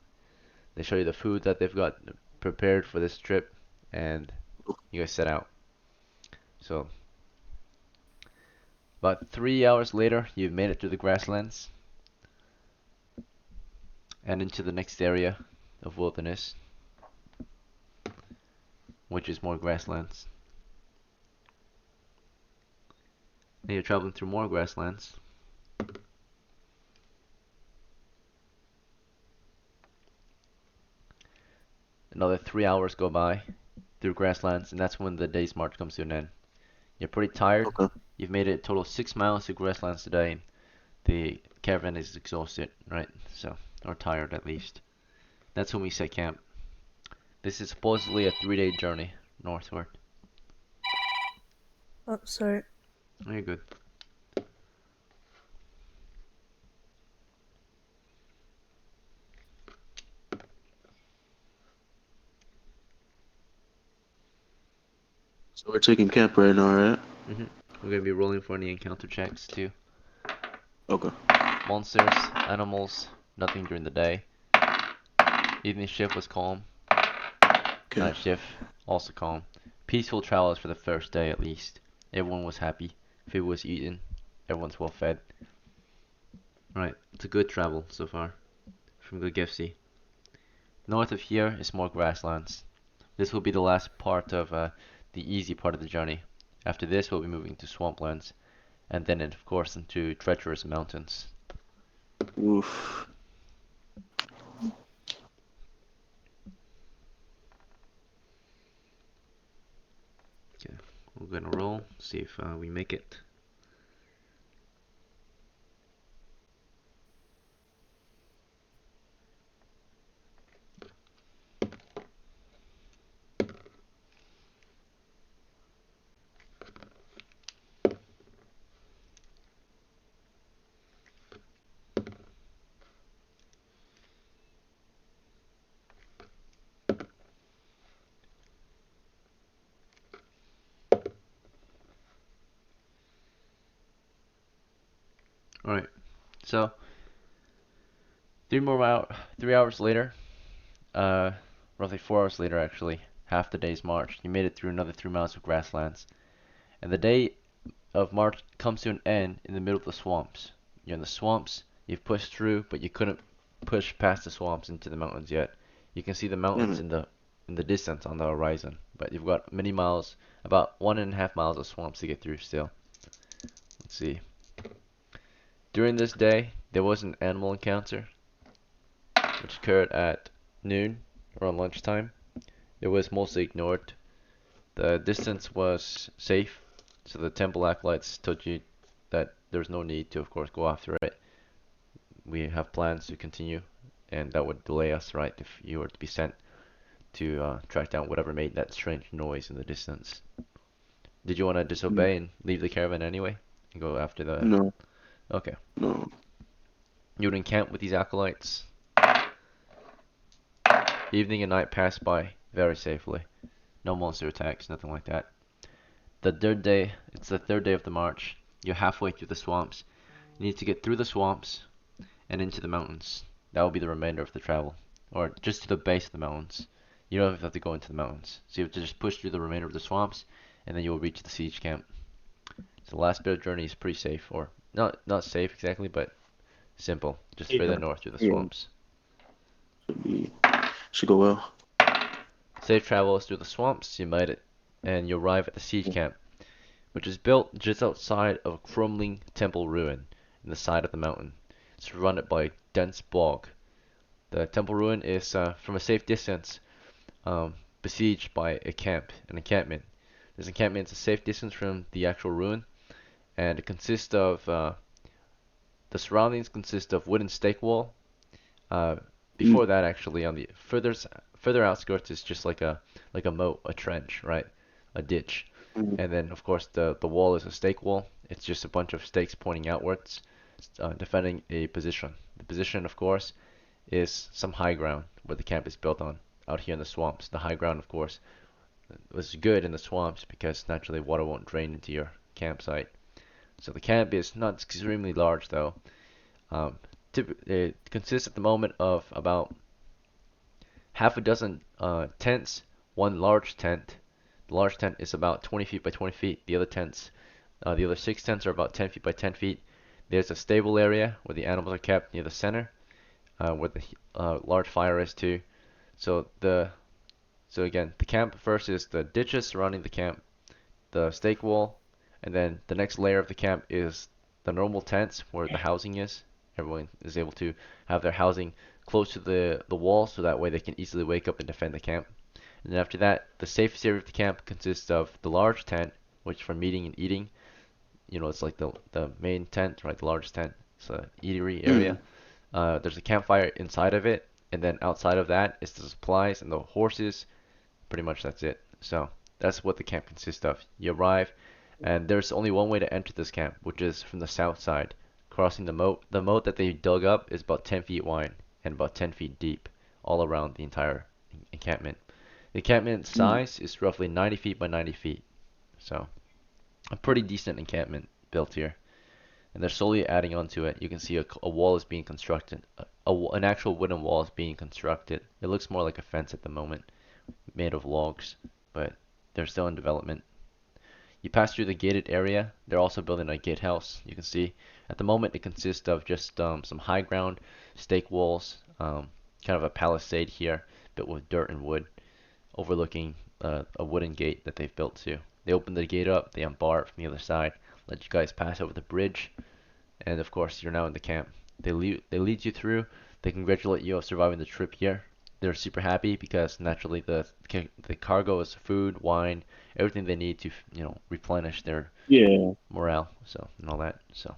they show you the food that they've got prepared for this trip, and you guys set out. So about 3 hours later, you've made it through the grasslands and into the next area of wilderness, which is more grasslands. And you're traveling through more grasslands. Another 3 hours go by through grasslands, and that's when the day's march comes to an end. You're pretty tired. Okay. You've made it a total of 6 miles through grasslands today, and the caravan is exhausted, right? So, or tired at least. That's when we set camp. This is supposedly a 3-day journey northward. Oh, sorry. Oh, you're good. So we're taking camp right now, right? hmm We're gonna be rolling for any encounter checks too. Okay. Monsters, animals, nothing during the day. Evening shift was calm. Okay. Night shift, also calm. Peaceful travels for the first day at least. Everyone was happy. Food was eaten. Everyone's well fed. Right, it's a good travel so far from Gilgifsy. North of here is more grasslands. This will be the last part of the easy part of the journey. After this, we'll be moving to swamplands, and then, of course, into treacherous mountains. Oof. Okay, we're gonna roll, see if we make it. All right, so 3 hours later, uh, roughly 4 hours later, actually, half the day's march, you made it through another 3 miles of grasslands, and the day of March comes to an end in the middle of the swamps. You're in the swamps, you've pushed through, but you couldn't push past the swamps into the mountains yet. You can see the Damn mountains it. in the distance on the horizon, but you've got many miles, about 1.5 miles of swamps to get through still. Let's see. During this day, there was an animal encounter, which occurred at noon, around lunchtime. It was mostly ignored. The distance was safe, so the temple acolytes told you that there's no need to, of course, go after it. We have plans to continue, and that would delay us, right, if you were to be sent to track down whatever made that strange noise in the distance. Did you want to disobey and leave the caravan anyway and go after the? No. Okay. No. You would encamp with these acolytes. Evening and night passed by very safely. No monster attacks, nothing like that. It's the third day of the march. You're halfway through the swamps. You need to get through the swamps and into the mountains. That will be the remainder of the travel. Or just to the base of the mountains. You don't have to go into the mountains. So you have to just push through the remainder of the swamps, and then you will reach the siege camp. So the last bit of journey is pretty safe, or not safe exactly, but simple. Just Yeah. further north through the Yeah. swamps. Should be. Should go well. Safe travels through the swamps, you made it, and you arrive at the siege camp, which is built just outside of a crumbling temple ruin in the side of the mountain, surrounded by dense bog. The temple ruin is, from a safe distance, besieged by an encampment. This encampment is a safe distance from the actual ruin, and it consists of the surroundings consist of wooden stake wall. Uh, Mm. Before that, actually, on the further outskirts is just like a moat, a trench, right, a ditch, Mm. and then of course the wall is a stake wall. It's just a bunch of stakes pointing outwards, defending a position. The position, of course, is some high ground where the camp is built on. Out here in the swamps, the high ground, of course, was good in the swamps because naturally water won't drain into your campsite. So the camp is not extremely large though. Um, it consists at the moment of about half a dozen tents, one large tent. The large tent is about 20 feet by 20 feet. The other six tents are about 10 feet by 10 feet. There's a stable area where the animals are kept near the center, where the large fire is too. So again, the camp first is the ditches surrounding the camp, the stake wall, and then the next layer of the camp is the normal tents where the housing is. Everyone is able to have their housing close to the wall so that way they can easily wake up and defend the camp. And then after that, the safest area of the camp consists of the large tent, which for meeting and eating, it's like the main tent, right? The largest tent. It's a eatery area. Mm. There's a campfire inside of it, and then outside of that is the supplies and the horses. Pretty much that's it. So that's what the camp consists of. You arrive, and there's only one way to enter this camp, which is from the south side, crossing the moat. The moat that they dug up is about 10 feet wide and about 10 feet deep, all around the entire encampment. The encampment Mm. size is roughly 90 feet by 90 feet, so a pretty decent encampment built here. And they're slowly adding onto it. You can see a wall is being constructed. An actual wooden wall is being constructed. It looks more like a fence at the moment, made of logs, but they're still in development. You pass through the gated area. They're also building a gatehouse. You can see at the moment it consists of just some high ground, stake walls, kind of a palisade here, built with dirt and wood, overlooking a wooden gate that they've built too. They open the gate up, they unbar it from the other side, let you guys pass over the bridge, and of course you're now in the camp. They lead you through. They congratulate you on surviving the trip here. They're super happy because naturally the cargo is food, wine, everything they need to replenish their Yeah. morale, so and all that. So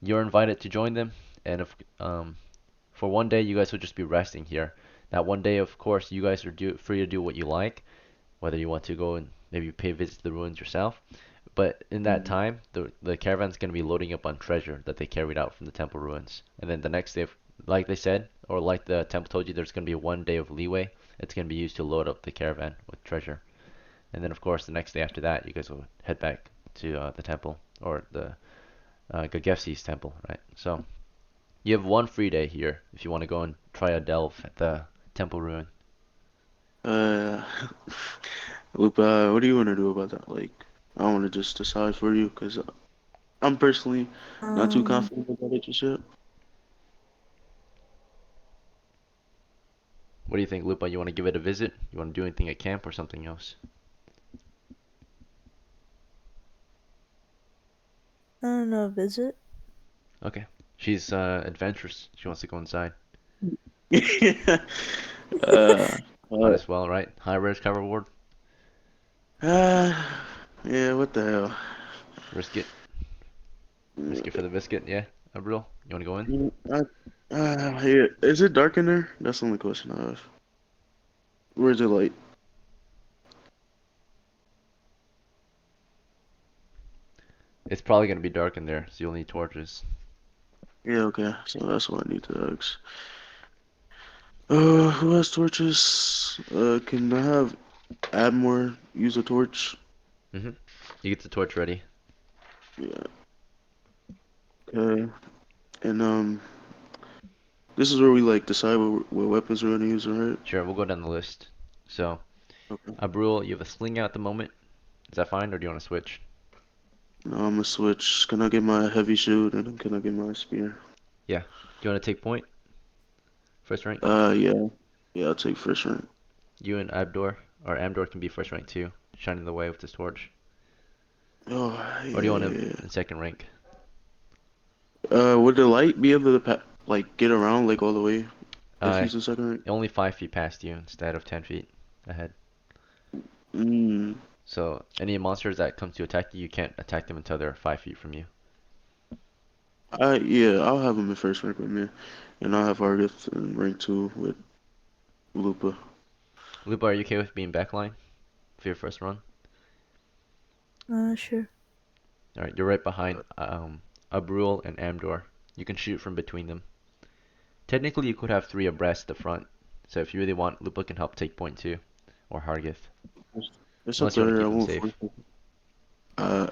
you're invited to join them, and if for one day you guys will just be resting here. That one day, of course, you guys are free to do what you like, whether you want to go and maybe pay a visit to the ruins yourself. But in that Mm. time, the caravan's going to be loading up on treasure that they carried out from the temple ruins. And then the next day, like they said, or like the temple told you, there's going to be one day of leeway. It's going to be used to load up the caravan with treasure. And then, of course, the next day after that, you guys will head back to the temple, or the Gagefsi's temple, right? So you have one free day here if you want to go and try a delve at the temple ruin. Uh, Lupa, what do you want to do about that? Like, I want to just decide for you because I'm personally not too Um, confident about it just yet. What do you think, Lupa? You want to give it a visit? You want to do anything at camp or something else? I don't know, visit? Okay. She's adventurous. She wants to go inside. Yeah. Uh, Might uh, as well, right? High risk, high reward. uh, yeah, what the hell? Risk it. Risk it for Mm, the biscuit. Yeah, Abril, you want to go in? yeah. Is it dark in there? That's the only question I have. Where's it light? It's probably gonna be dark in there, so you'll need torches. Yeah, okay. So that's what I need to ask. Who has torches? Can I have Admore use a torch? Mhm. You get the torch ready. Yeah, okay. And this is where we like decide what weapons we're gonna use, right? Sure, we'll go down the list. So, Okay. Abril, you have a sling out at the moment. Is that fine, or do you want to switch? Now I'm gonna switch. Can I get my heavy shield and then can I get my spear? Yeah. Do you want to take point? First rank? Yeah. Yeah, I'll take first rank. You and Abdor, or Amdor can be first rank too, shining the way with his torch. Oh, Or do you want yeah, him yeah. in second rank? Would the light be able to like get around like all the way if Uh, he's in second rank? only 5 feet past you instead of 10 feet ahead. Mm. So any monsters that come to attack you, you can't attack them until they're 5 feet from you. Yeah, I'll have him in first rank with me, and I'll have Argith in rank two with Lupa. Lupa, are you okay with being backline for your first run? Sure. All right, you're right behind Abrul and Amdor. You can shoot from between them. Technically, you could have three abreast at the front. So if you really want, Lupa can help take point too, or Hargith, It's up unless you to want to her. I keep them won't force safe. her. Uh,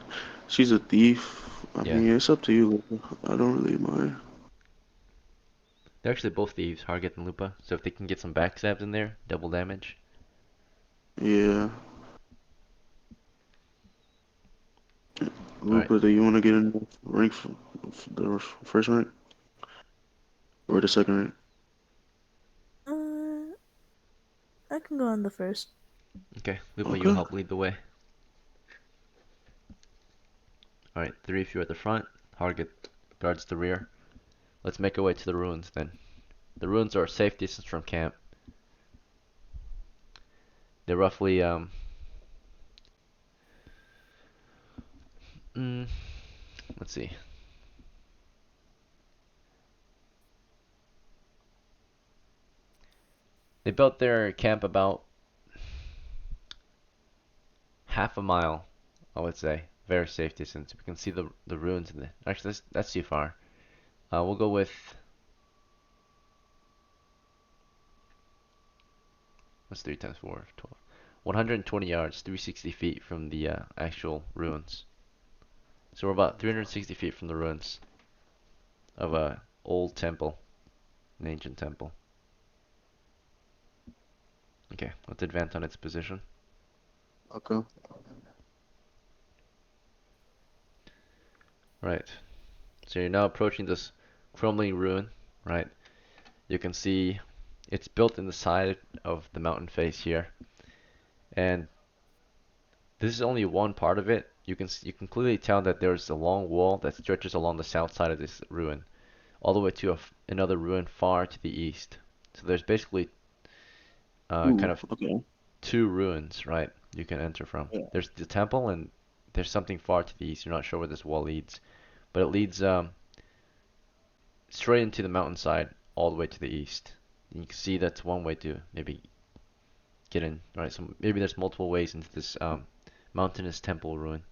she's a thief. I Yeah, mean, it's up to you, Lupa. I don't really mind. they're actually both thieves, Hargith and Lupa. So if they can get some backstabs in there, double damage. Yeah, All right, Lupa, do you want to get in the rank the first rank or the second rank? Uh, I can go on the first. okay, Lupa, you'll Okay. help lead the way. All right, three of you at the front. Hargith guards the rear. Let's make our way to the ruins then. The ruins are a safe distance from camp. They're roughly mm, let's see. They built their camp about half a mile, I would say. Very safe distance. We can see the ruins in the. Actually, that's too far. We'll go with. What's 3 times 4? 12. 120 yards, 360 feet from the actual ruins. So we're about 360 feet from the ruins of a old temple, an ancient temple. Okay, let's advance on its position. Okay. Right. So you're now approaching this crumbling ruin, right? You can see it's built in the side of the mountain face here, and this is only one part of it. You can clearly tell that there's a long wall that stretches along the south side of this ruin, all the way to another ruin far to the east. So there's basically kind Ooh, of okay. two ruins, right? You can enter from. Yeah. There's the temple and there's something far to the east. You're not sure where this wall leads, but it leads straight into the mountainside all the way to the east. And you can see that's one way to maybe get in, right? So maybe there's multiple ways into this mountainous temple ruin,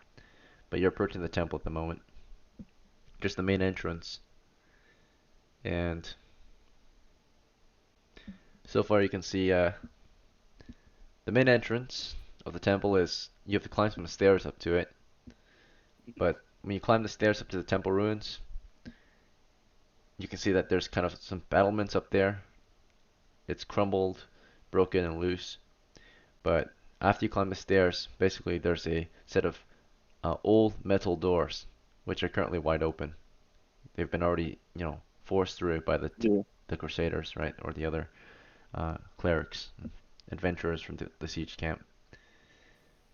but you're approaching the temple at the moment. Just the main entrance, and so far you can see the main entrance of the temple is you have to climb some stairs up to it. But when you climb the stairs up to the temple ruins, you can see that there's kind of some battlements up there. It's crumbled, broken, and loose. But after you climb the stairs, basically there's a set of old metal doors, which are currently wide open. They've been already, forced through by Yeah. the Crusaders, right, or the other clerics, adventurers from the siege camp.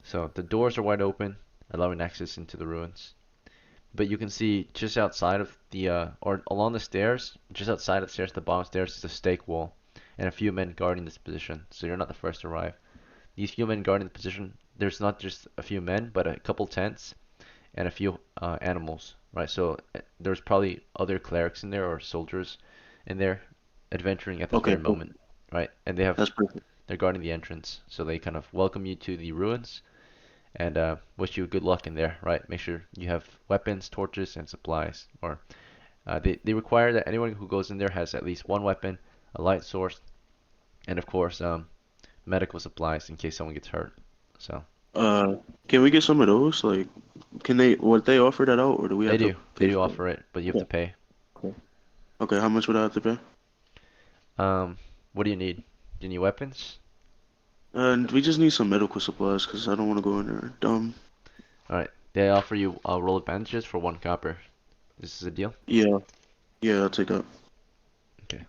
So the doors are wide open, allowing access into the ruins. But you can see just outside of the, or along the stairs, just outside of the stairs, the bottom stairs is a stake wall, and a few men guarding this position. So you're not the first to arrive. These few men guarding the position, there's not just a few men, but a couple tents and a few animals, right? So there's probably other clerics in there or soldiers in there adventuring at this Okay, very perfect. moment, right? And That's perfect. they're guarding the entrance, so they kind of welcome you to the ruins and wish you good luck in there, right? Make sure you have weapons, torches, and supplies. Or they require that anyone who goes in there has at least one weapon, a light source, and of course medical supplies in case someone gets hurt. So Uh, can we get some of those? Like, would they offer that out, or do we they have to do, they pay do for it? offer it, but you have to Okay. pay. Okay. Okay, how much would I have to pay? Um, what do you need? Do you need weapons? And we just need some medical supplies because I don't want to go in there dumb. All right, they offer you a roll of bandages for 1 copper. This is a deal. Yeah, yeah, I'll take that. Okay.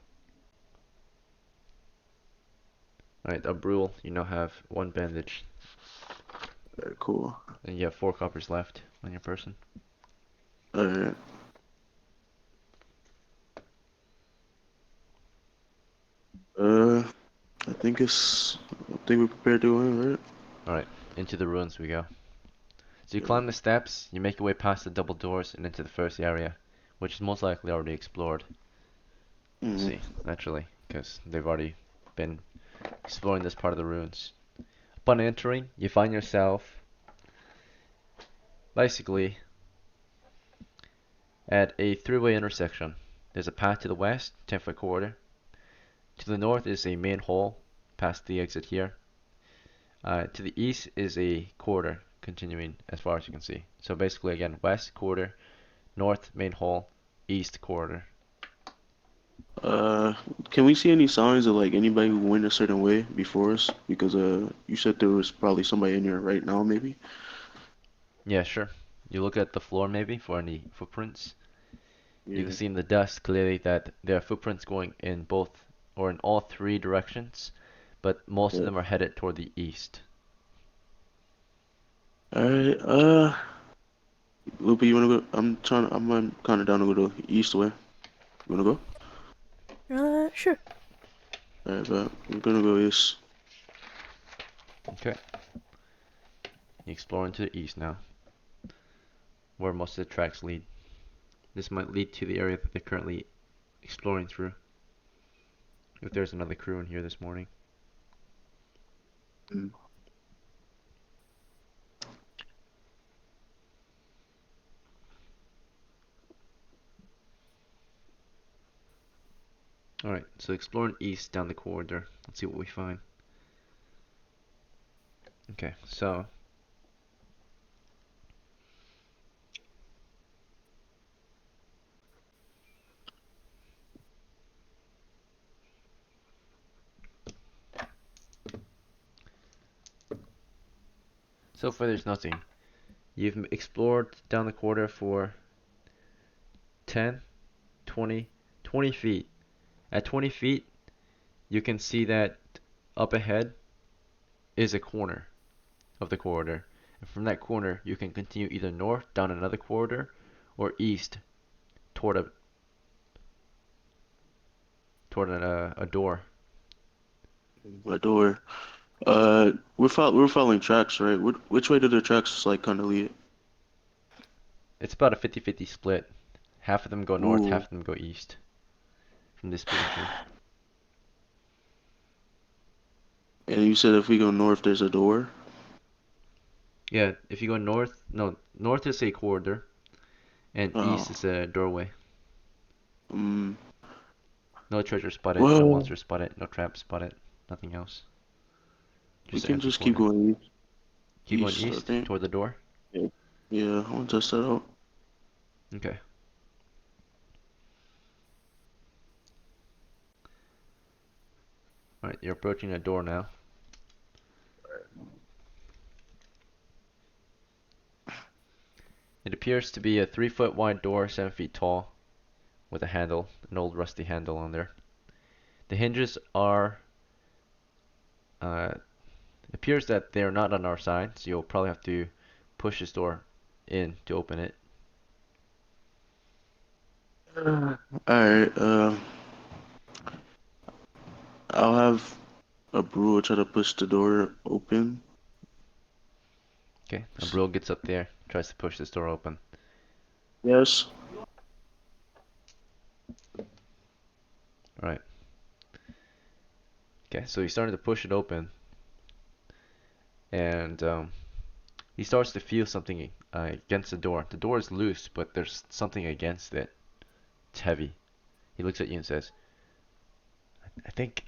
All right, a brule. You now have 1 bandage, Alright, cool. and you have 4 coppers left on your person. Alright. Uh, I think we're prepared to win, right? All right, into the ruins we go. So you Yeah. climb the steps, you make your way past the double doors and into the first area, which is most likely already explored. Let's Mm-hmm. see, naturally, because they've already been exploring this part of the ruins. Upon entering, you find yourself basically at a three-way intersection. There's a path to the west, 10-foot corridor. To the north is a main hall, past the exit here. To the east is a corridor, continuing as far as you can see. So basically, again, west corridor, north main hall, east corridor. Uh, can we see any signs of like anybody who went a certain way before us? Because you said there was probably somebody in here right now, maybe. Yeah, sure. You look at the floor maybe for any footprints. You can Yeah. see in the dust clearly that there are footprints going in both or in all three directions, but most of Yeah. them are headed toward the east. All right. Lupe, you wanna go? I'm kind of down to go the east way. You wanna go? Sure. Alright, but I'm gonna go east. Okay. You explore into the east now, where most of the tracks lead. This might lead to the area that they're currently exploring through. If there's another crew in here this morning. Mm. Alright, so exploring east down the corridor. Let's see what we find. Okay, so so far there's nothing. You've explored down the corridor for 10, 20, 20 feet. At 20 feet, you can see that up ahead is a corner of the corridor. And from that corner, you can continue either north down another corridor or east toward a door. My door. We're following tracks, right? Which way did the tracks like kind of lead? It's about a 50-50 split. Half of them go north, half Ooh. of them go east from this position. And you said if we go north, there's a door. Yeah, if you go north, no, north is a corridor and east Oh. is a doorway. Mm. No treasure spotted, no Well, monster spotted, no trap spotted, nothing else. we Just an can empty just keep corner. going Keep going east, I east think. toward the door. Yeah. Yeah, I want to test that out. Okay. Alright, you're approaching a door now. It appears to be a 3 foot wide door, 7 feet tall, with a handle, an old rusty handle on there. The hinges are, uh, appears that they're not on our side, so you'll probably have to push this door in to open it. Alright, I'll have a brewer try to push the door open. Okay, a bro gets up there, tries to push this door open. Yes. Alright. Okay, so he started to push it open, and he starts to feel something against the door. The door is loose, but there's something against it. It's heavy. He looks at you and says, I think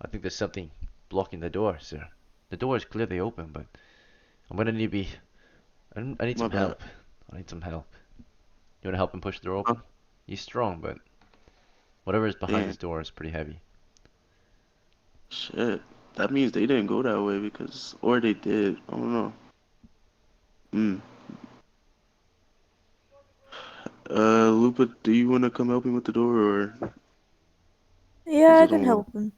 I think there's something blocking the door, sir. The door is clearly open, but I'm gonna need be. I need My some bad. help. I need some help. You wanna help him push the door Huh? open? He's strong, but whatever is behind Damn. this door is pretty heavy. Shit. That means they didn't go that way because, or they did. I don't know. Hmm. Lupa, do you want to come help me with the door, or is Yeah, I it can on? help him.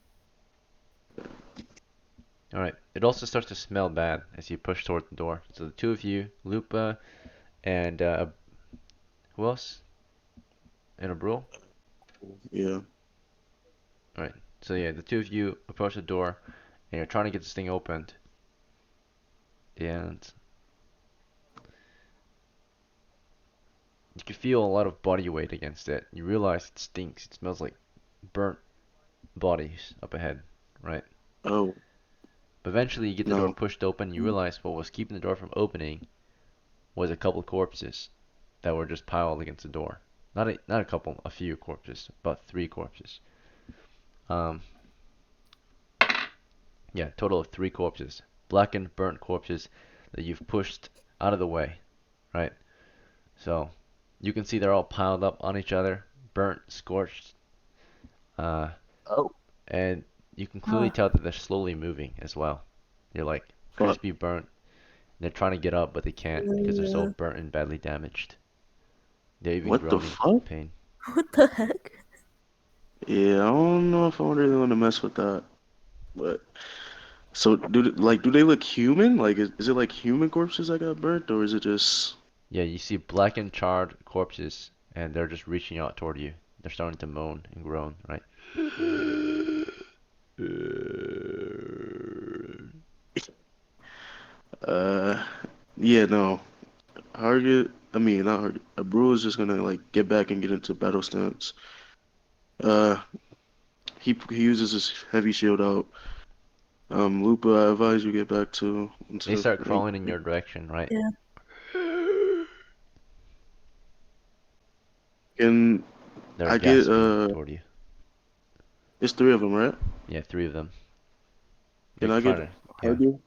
Alright. It also starts to smell bad as you push toward the door. So the two of you, Lupa and who else? And a bro? Yeah. Alright. So yeah, the two of you approach the door and you're trying to get this thing opened. And you can feel a lot of body weight against it. You realize it stinks. It smells like burnt bodies up ahead, right? Oh But eventually you get the door no. pushed open. You realize what was keeping the door from opening was a couple corpses that were just piled against the door. Not a couple, a few corpses, about 3 corpses. Um, yeah, total of 3 corpses, blackened, burnt corpses that you've pushed out of the way, right? So you can see they're all piled up on each other, burnt, scorched, uh, Oh. and you can clearly Huh. tell that they're slowly moving as well. They're like Fuck. crispy burnt. They're trying to get up, but they can't because they're so Uh, burnt and badly damaged. They're even What the groaning in fuck? pain. what the heck? Yeah, I don't know if I really want to mess with that. But so do they look human? Like is it like human corpses that got burnt, or is it just Yeah, you see blackened, charred corpses, and they're just reaching out toward you. They're starting to moan and groan, right? Uh, yeah, no. Hargit, I mean, not Hargit. A brew is just gonna like get back and get into battle stance. Uh, he uses his heavy shield out. Lupa, I advise you get back to They into start the. crawling in your direction, right? Yeah. Can They're I get gasping toward you. it's three of them, right? Yeah, three of them. They're Can I get trying to, yeah, Hargit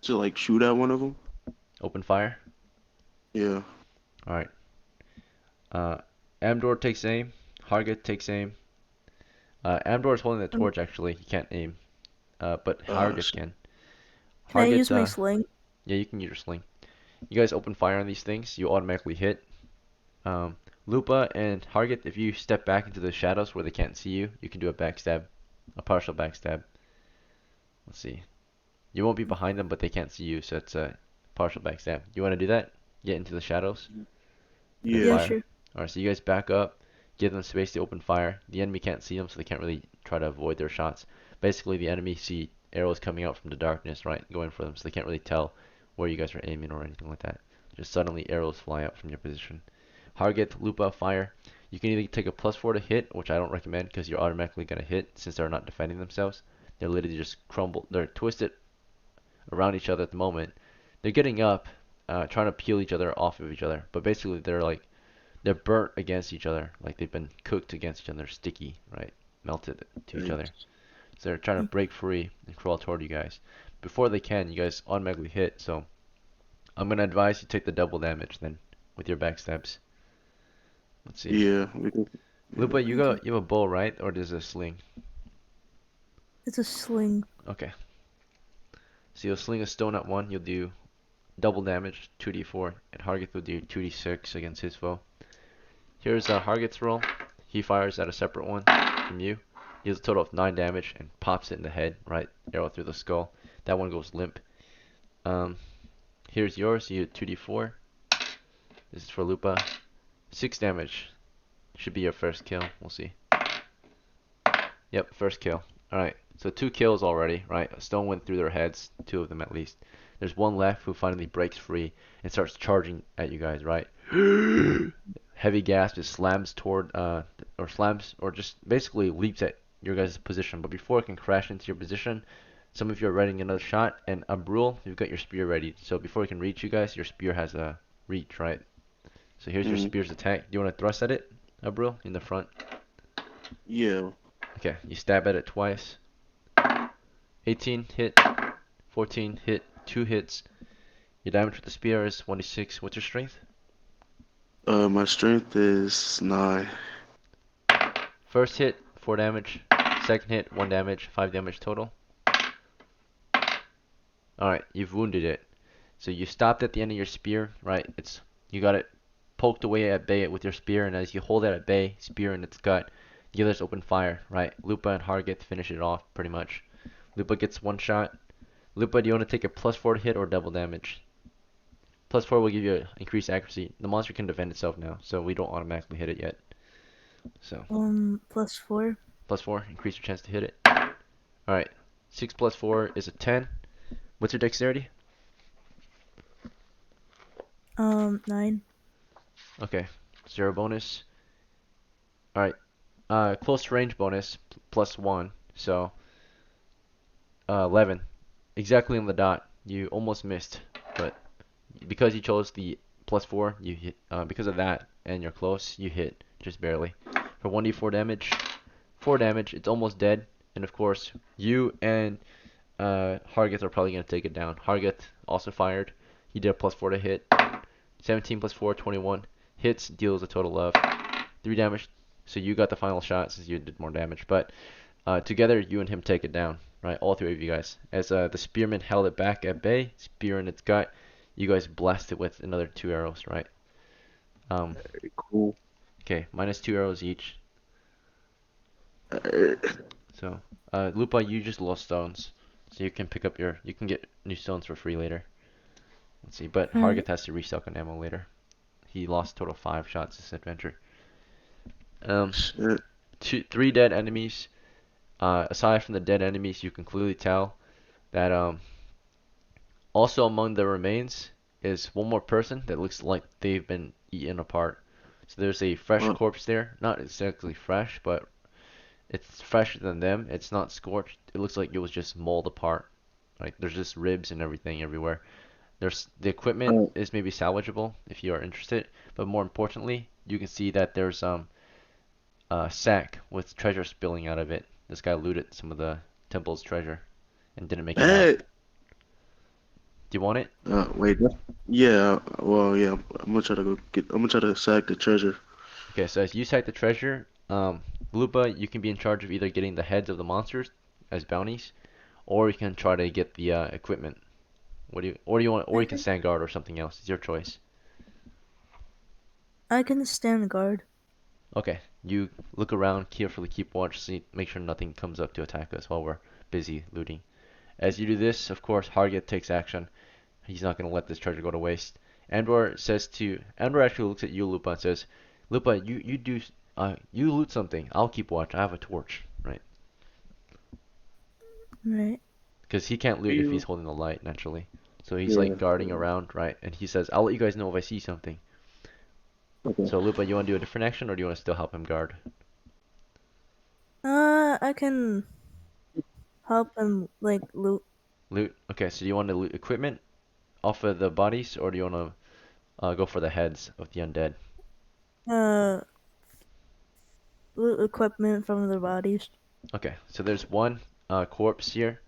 to like shoot at one of them? open fire. Yeah. All right. Uh, Amdor takes aim. Hargit takes aim. Amdor is holding the Um, torch actually. He can't aim. But Hargit Shit. can. can I Hargit, use my sling? yeah, you can use your sling. You guys open fire on these things. You automatically hit. Um, Lupa and Hargit, if you step back into the shadows where they can't see you, you can do a backstab, a partial backstab. Let's see. You won't be behind them, but they can't see you, so it's a partial backstab. You want to do that? Get into the shadows and then Yeah. Yeah, fire. sure. Alright, so you guys back up, give them space to open fire. The enemy can't see them, so they can't really try to avoid their shots. Basically, the enemy see arrows coming out from the darkness, right, going for them, so they can't really tell where you guys are aiming or anything like that. Just suddenly arrows fly out from your position. Target, Lupa, fire. You can either take a +4 to hit, which I don't recommend because you're automatically going to hit since they're not defending themselves. They're literally just crumbled. They're twisted around each other at the moment. They're getting up, trying to peel each other off of each other. But basically, they're burnt against each other, like they've been cooked against each other. They're sticky, right? Melted to each other. Thanks. So they're trying to Mm. break free and crawl toward you guys. Before they can, you guys automatically hit. So I'm gonna advise you take the double damage then with your backstabs. Let's see. Yeah. We can. Yeah. Lupa, Okay. you have a bow, right? Or does a sling? It's a sling. Okay. So you'll sling a stone at one. You'll do double damage, 2d4, and Hargith will do 2d6 against his foe. Here's Hargith's roll. He fires at a separate one from you. He deals a total of 9 damage and pops it in the head, right? Arrow through the skull. That one goes limp. Um, Here's yours. You get 2d4. This is for Lupa. 6 damage. Should be your first kill. We'll see. Yep, first kill. Alright, so 2 kills already, right? A stone went through their heads, 2 of them at least. There's one left who finally breaks free and starts charging at you guys, right? Heavy gasp, just slams toward, or slams, or just basically leaps at your guys' position. But before it can crash into your position, some of you are readying another shot, and Abrul, you've got your spear ready. So before it can reach you guys, your spear has a reach, right? So here's your Mm, spear's attack. Do you want to thrust at it, Abrul, in the front? yeah. Okay, you stab at it twice. 18 hit, 14 hit, 2 hits. Your damage with the spear is 1d6. What's your strength? My strength is 9. First hit, 4 damage. Second hit, 1 damage, 5 damage total. Alright, you've wounded it. So you stopped at the end of your spear, right? You got it poked away at bay with your spear, and as you hold it at bay, spear in its gut, the others open fire, right? Lupa and Hargith finish it off, pretty much. Lupa gets 1 shot. Lupa, do you want to take a +4 to hit or double damage? +4 will give you increased accuracy. The monster can defend itself now, so we don't automatically hit it yet. So, +4. +4, increase your chance to hit it. Alright, 6 + 4 is a 10. What's your dexterity? 9. Okay, 0 bonus. Alright, close range bonus, +1, so 11. Exactly on the dot. You almost missed, but because you chose the +4, you hit. Because of that, and you're close, you hit just barely. For 1d4 damage, 4 damage. It's almost dead, and of course, you and Hargith are probably gonna take it down. Hargith also fired. He did a +4 to hit. 17 + 4, 21 hits, deals a total of 3 damage. So you got the final shot since you did more damage, but together, you and him take it down, right? All 3 of you guys. As the spearman held it back at bay, spear in its gut, you guys blast it with another 2 arrows, right? Um, Cool. okay, -2 arrows each. Alright. So, Lupa, you just lost stones, so you can you can get new stones for free later. Let's see, but Alright. Hargith has to restock on ammo later. He lost a total of 5 shots this adventure. Um, Shit. three dead enemies. Aside from the dead enemies, you can clearly tell that also among the remains is one more person that looks like they've been eaten apart. So there's a fresh Uh, corpse there. Not exactly fresh, but it's fresher than them. It's not scorched. It looks like it was just mauled apart. Like there's just ribs and everything everywhere. There's the equipment uh, is maybe salvageable if you are interested, but more importantly, you can see that there's a sack with treasure spilling out of it. This guy looted some of the temple's treasure and didn't make it out. hey, Do you want it? wait. Yeah. Well, yeah. I'm gonna try to go get. I'm gonna try to sack the treasure. Okay, so as you cite the treasure, Lupa, you can be in charge of either getting the heads of the monsters as bounties, or you can try to get the equipment. Or do you want, or I you can think stand guard or something else. It's your choice. I can stand guard. Okay, you look around, carefully keep watch, see, make sure nothing comes up to attack us while we're busy looting. As you do this, of course, Harget takes action. He's not going to let this treasure go to waste. Andor actually looks at you, Lupa, and says, Lupa, you loot something. I'll keep watch. I have a torch, right? Right. Because he can't loot if he's You. holding the light, naturally. So he's Yeah. like guarding around, right? And he says, I'll let you guys know if I see something. Okay. So Lupa, you want to do a different action, or do you want to still help him guard? I can help him like loot. Loot. Okay, so do you want to loot equipment off of the bodies, or do you want to go for the heads of the undead? Uh, loot equipment from their bodies. Okay, so there's one corpse here,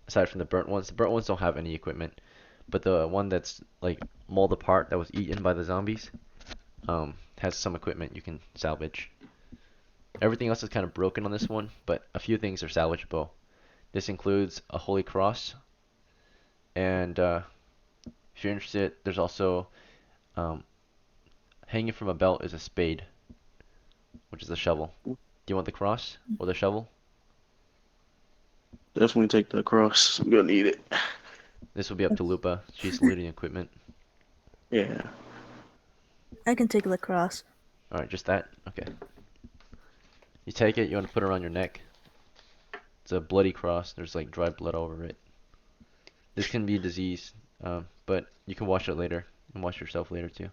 aside from the burnt ones. The burnt ones don't have any equipment, but the one that's like mauled apart that was eaten by the zombies has some equipment you can salvage. Everything else is kind of broken on this one, but a few things are salvageable. This includes a holy cross, and if you're interested, there's also um, hanging from a belt is a spade, which is a shovel. Do you want the cross or the shovel? Definitely take the cross. I'm gonna need it. This will be up to Lupa. She's looting equipment. Yeah. I can take the cross. Alright, just that? Okay. You take it, you want to put it around your neck. It's a bloody cross. There's like dried blood over it. This can be a disease, but you can wash it later and wash yourself later too.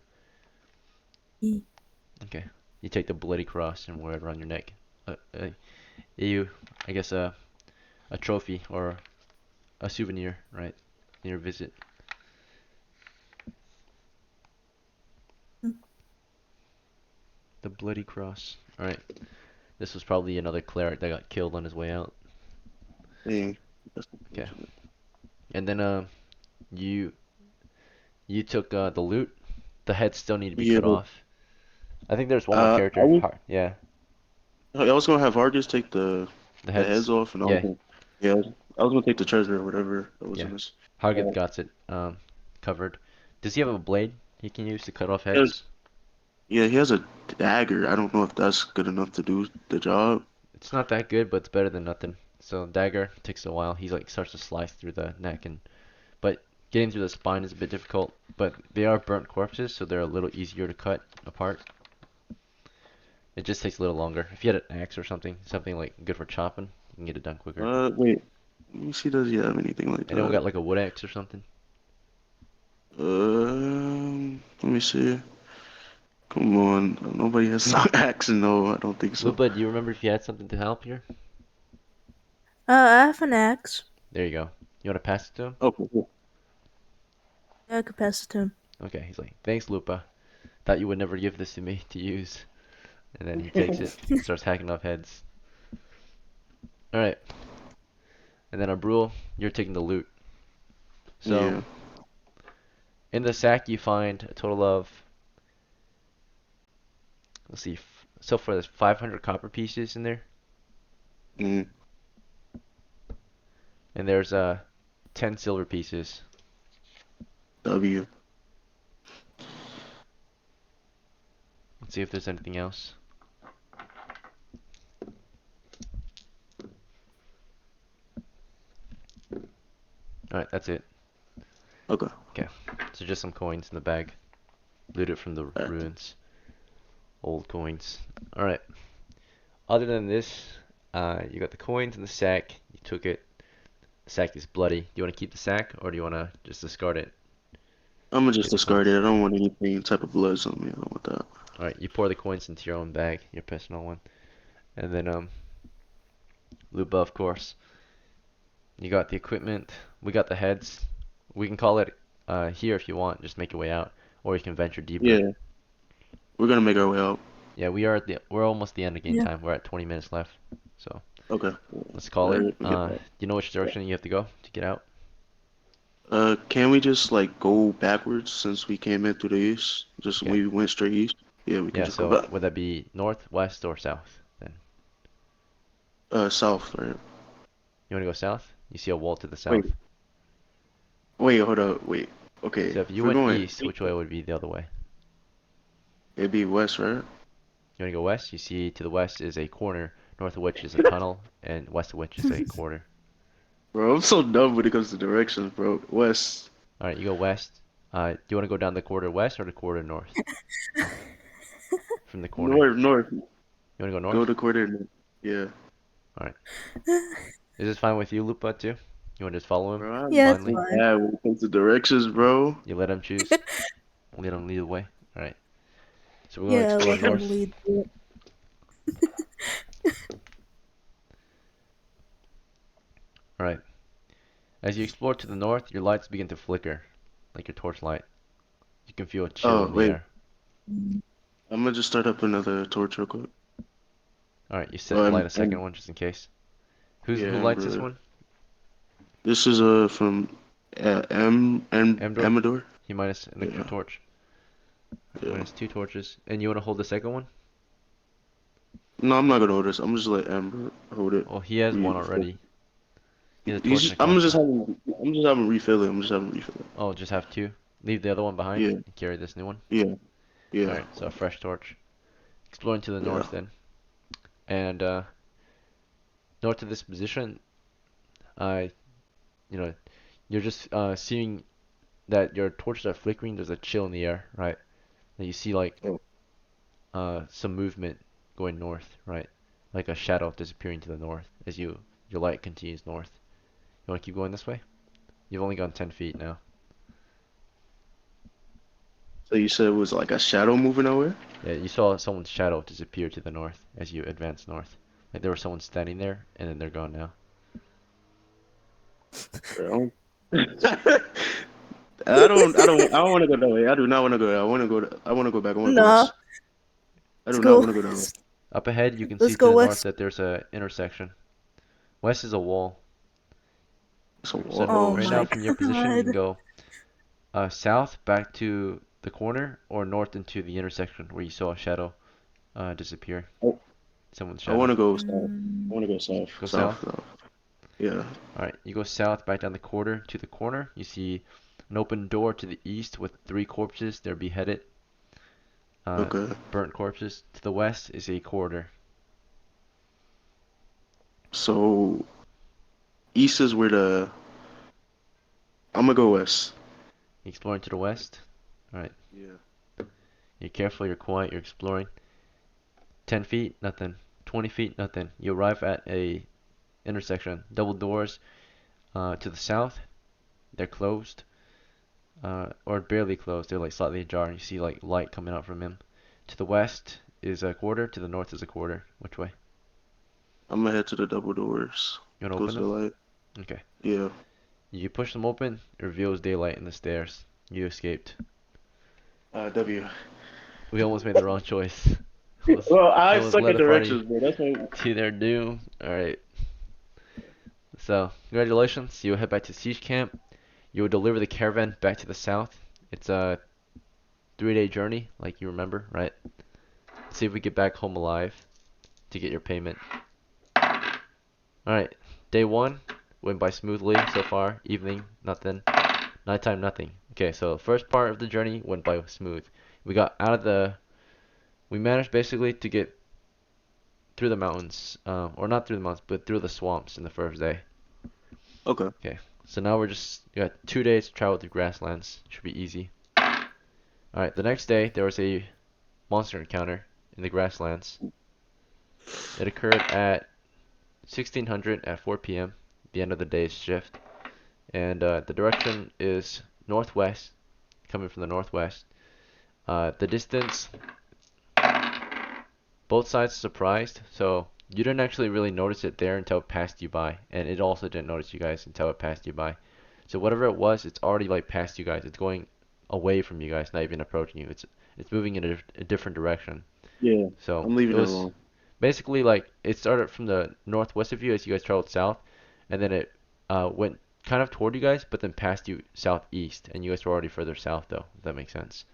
E- Okay. You take the bloody cross and wear it around your neck. You, I guess, a trophy or a souvenir, right? In your visit. The bloody cross. Alright. This was probably another cleric that got killed on his way out. Dang. That's Okay. unfortunate. And then you you took the loot. The heads still need to be Yeah. cut off. I think there's one more I character. was Yeah, I was gonna have Vargas take the the heads heads. off, and Yeah, I was gonna take the treasure or whatever that was yeah. in this. Hargith Uh, got it covered. Does he have a blade he can use to cut off he has, heads? yeah, he has a dagger. I don't know if that's good enough to do the job. It's not that good, but it's better than nothing. So dagger takes a while. He's like starts to slice through the neck but getting through the spine is a bit difficult. But they are burnt corpses, so they're a little easier to cut apart. It just takes a little longer. If you had an axe or something like good for chopping, you can get it done quicker. Wait. Let me see. Does he have anything like Anyone that? got like a wood axe or something? Let me see. Come on. Nobody has no axe. No, I don't think so. Lupa, do you remember if you had something to help here? I have an axe. There you go. You want to pass it to him? Oh, cool. I could pass it to him. Okay, he's like, thanks, Lupa. Thought you would never give this to me to use. And then he takes Cool. it and starts hacking off heads. Alright. And then Abrul, you're taking the loot. So, Yeah. in the sack you find a total of, let's see, so far there's 500 copper pieces in there. Mm, And there's 10 silver pieces. W. Let's see if there's anything else. Alright, that's it. Okay. Okay, so just some coins in the bag. Looted from the Alright. ruins. Old coins. Alright. Other than this, you got the coins in the sack. You took it. The sack is bloody. Do you want to keep the sack or do you want to just discard it? I'm gonna just Take the discard coins. it. I don't want anything type of blood on me. I don't want that. All right, you pour the coins into your own bag, your personal one, and then Luba, of course. You got the equipment. We got the heads. We can call it here if you want. Just make your way out, or you can venture deeper. Yeah, we're gonna make our way out. Yeah, we're almost the end of game Yeah. time. We're at 20 minutes left, so Okay. let's call it. Alright, we get Do that. you know which direction you have to go to get out? Can we just like go backwards since we came in through the east? Just Okay. we went straight east. Yeah, we can Yeah. just go So back. would that be north, west, or south? Then South, right? you want to go south? You see a wall to the Wait, south. wait, hold up, wait. Okay, So if if you we're went going east, east, which way would be the other way? it'd be west, right? You want to go west? You see to the west is a corner, north of which is a tunnel, and west of which is a quarter. Bro, I'm so dumb when it comes to directions, bro. West. All right, you go west. Do you want to go down the quarter west or the quarter north from the corner? North, north. You want to go Go north? to quarter. Yeah. All right. Is this fine with you, Lupa, too? You want to just follow him Bro, I'm Yeah, it's blindly? so fine. bad when it comes to directions, bro. You let him choose. Let him lead the way. All right. So we're going to Yeah, explore let him north. lead through it. All right. As you explore to the north, your lights begin to flicker, like your torch light. You can feel a chill Oh, in the wait. air. I'm gonna just start up another torch real quick. All right, you Oh, light a second and one just in case. yeah, Who lights this Amber. one? This is from Amdor? Amador. He minus an extra Yeah, torch. yeah. Minus two torches. And you want to hold the second one? No, I'm not gonna hold this. I'm just gonna let Amber hold it. Oh, he has one We, already. He has a he's torch and just. a I'm just flashlight. having. I'm just having refill it. I'm just having refill it. Oh, just have two. Leave the other one behind Yeah, and carry this new one. yeah, yeah, Alright, so a fresh torch. Exploring to the yeah. north then. And north of this position, uh, you know, you're just seeing that your torches are flickering. There's a chill in the air, right? And you see like Oh, some movement going north, right? Like a shadow disappearing to the north as your light continues north. You want to keep going this way? You've only gone 10 feet now. so you said it was like a shadow moving over? Yeah, you saw someone's shadow disappear to the north as you advance north. Like there was someone standing there, and then they're gone now. Bro. I don't want to go that way. I do not want to go there. I want to go back. I want to go Nah, west. I let's do not go. want to go that way. Up ahead, you can see Let's to go the north west. that there's a intersection. West is a wall. It's a So Oh wall. right now, my from your position, you god. can go south back to the corner, or north into the intersection where you saw a shadow disappear. I, Someone's I want shadow. to go south. I Mm, want to go south. Go South, south. south. Yeah. All right, you go south back down the corridor to the corner. You see an open door to the east with three corpses. They're beheaded, uh, Okay. burnt corpses. To the west is a corridor. So east is where the. I'm gonna go west. Exploring to the west. All right, Yeah. you're careful. You're quiet. You're exploring. 10 feet, nothing. 20 feet, nothing. You arrive at a intersection. Double doors to the south. They're closed, or barely closed. They're like slightly ajar. You see like light coming out from them. To the west is a quarter. To the north is a quarter. Which way? I'm gonna head to the double doors. You want to Go open to the them? light. Okay. Yeah. You push them open. It reveals daylight in the stairs. You escaped. W. We almost made the wrong choice. Well, We I almost suck led at the party directions, bro. That's why. to their doom. Alright. So, congratulations. You will head back to Siege Camp. You will deliver the caravan back to the south. It's a 3-day journey, like you remember, right? See if we get back home alive to get your payment. Alright. Day 1 went by smoothly so far. Evening, nothing. Nighttime, nothing. Okay, so first part of the journey went by smooth. We got out of the. We managed basically to get through the mountains, or not through the mountains, but through the swamps in the first day. Okay. Okay, so now we got 2 days to travel through grasslands. Should be easy. Alright, the next day there was a monster encounter in the grasslands. It occurred at 1600 at 4 p.m., the end of the day's shift, and the direction is northwest, coming from the northwest. The distance, both sides surprised, so you didn't actually really notice it there until it passed you by, and it also didn't notice you guys until it passed you by. So whatever it was, it's already like past you guys. It's going away from you guys, not even approaching you. It's moving in a different direction. Yeah, So I'm it leaving it was alone. basically like it started from the northwest of you as you guys traveled south, and then it went kind of toward you guys, but then passed you southeast, and you guys were already further south though, if that makes sense.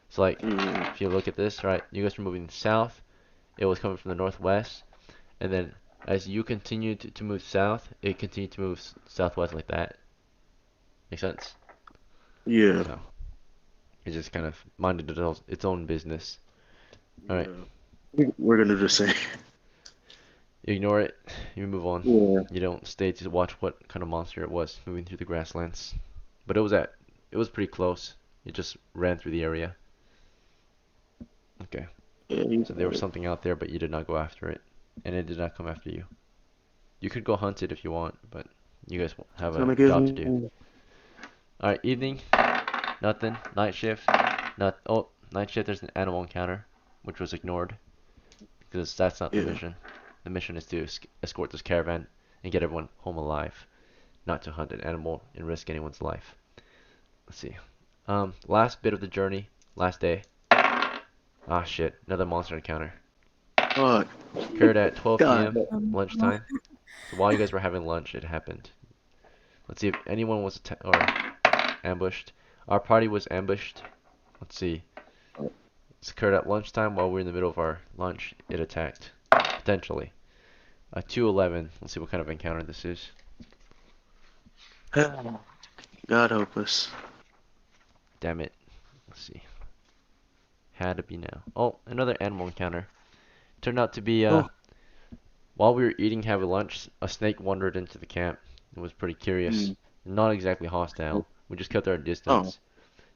So like Yeah, if you look at this, right, you guys were moving south, it was coming from the northwest, and then as you continued to move south, it continued to move southwest like that. Make sense? yeah, So it just kind of minded its own business. All right, yeah. We're gonna do the same. you ignore it, you move on. Yeah, You don't stay to watch what kind of monster it was moving through the grasslands. But it was pretty close. It just ran through the area. Okay, yeah, he's so there was right. something out there, but you did not go after it, and it did not come after you. You could go hunt it if you want, but you guys have It's a gonna get job to do. me. All right, evening, nothing. Night shift, not. Oh, night shift. There's an animal encounter, which was ignored because that's not the Yeah. mission. The mission is to escort this caravan and get everyone home alive, not to hunt an animal and risk anyone's life. Let's see. Last bit of the journey, last day. Ah, shit, another monster encounter. Fuck. Occurred at 12 God. p.m. What? lunchtime. So while you guys were having lunch, it happened. Let's see if anyone was or ambushed. Our party was ambushed. Let's see. This occurred at lunchtime while we were in the middle of our lunch. It attacked. Potentially. 211. Let's see what kind of encounter this is. God help us. Damn it. Let's see. Had to be now. Oh, another animal encounter. Turned out to be Oh. while we were eating heavy lunch, a snake wandered into the camp. It was pretty curious. Mm. Not exactly hostile. We just kept our Oh. distance.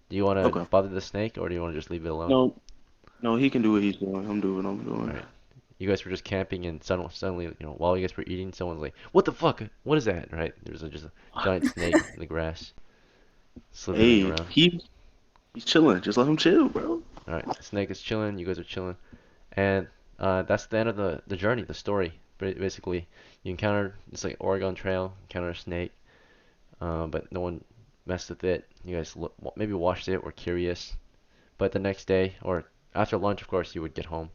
Do you want to Okay. bother the snake or do you want to just leave it alone? No. No, he can do what he's doing. I'm doing what I'm doing. Alright. You guys were just camping and suddenly, while you guys were eating, someone's like, "What the fuck? What is that?" Right? There's just a giant snake in the grass slithering Hey, around. he's chilling. Just let him chill, bro. Alright, the snake is chilling. You guys are chilling. And that's the end of the journey, the story. But basically, you encountered this like Oregon Trail, encountered a snake, but no one messed with it. You guys maybe watched it, were curious. But the next day, or after lunch, of course, you would get home.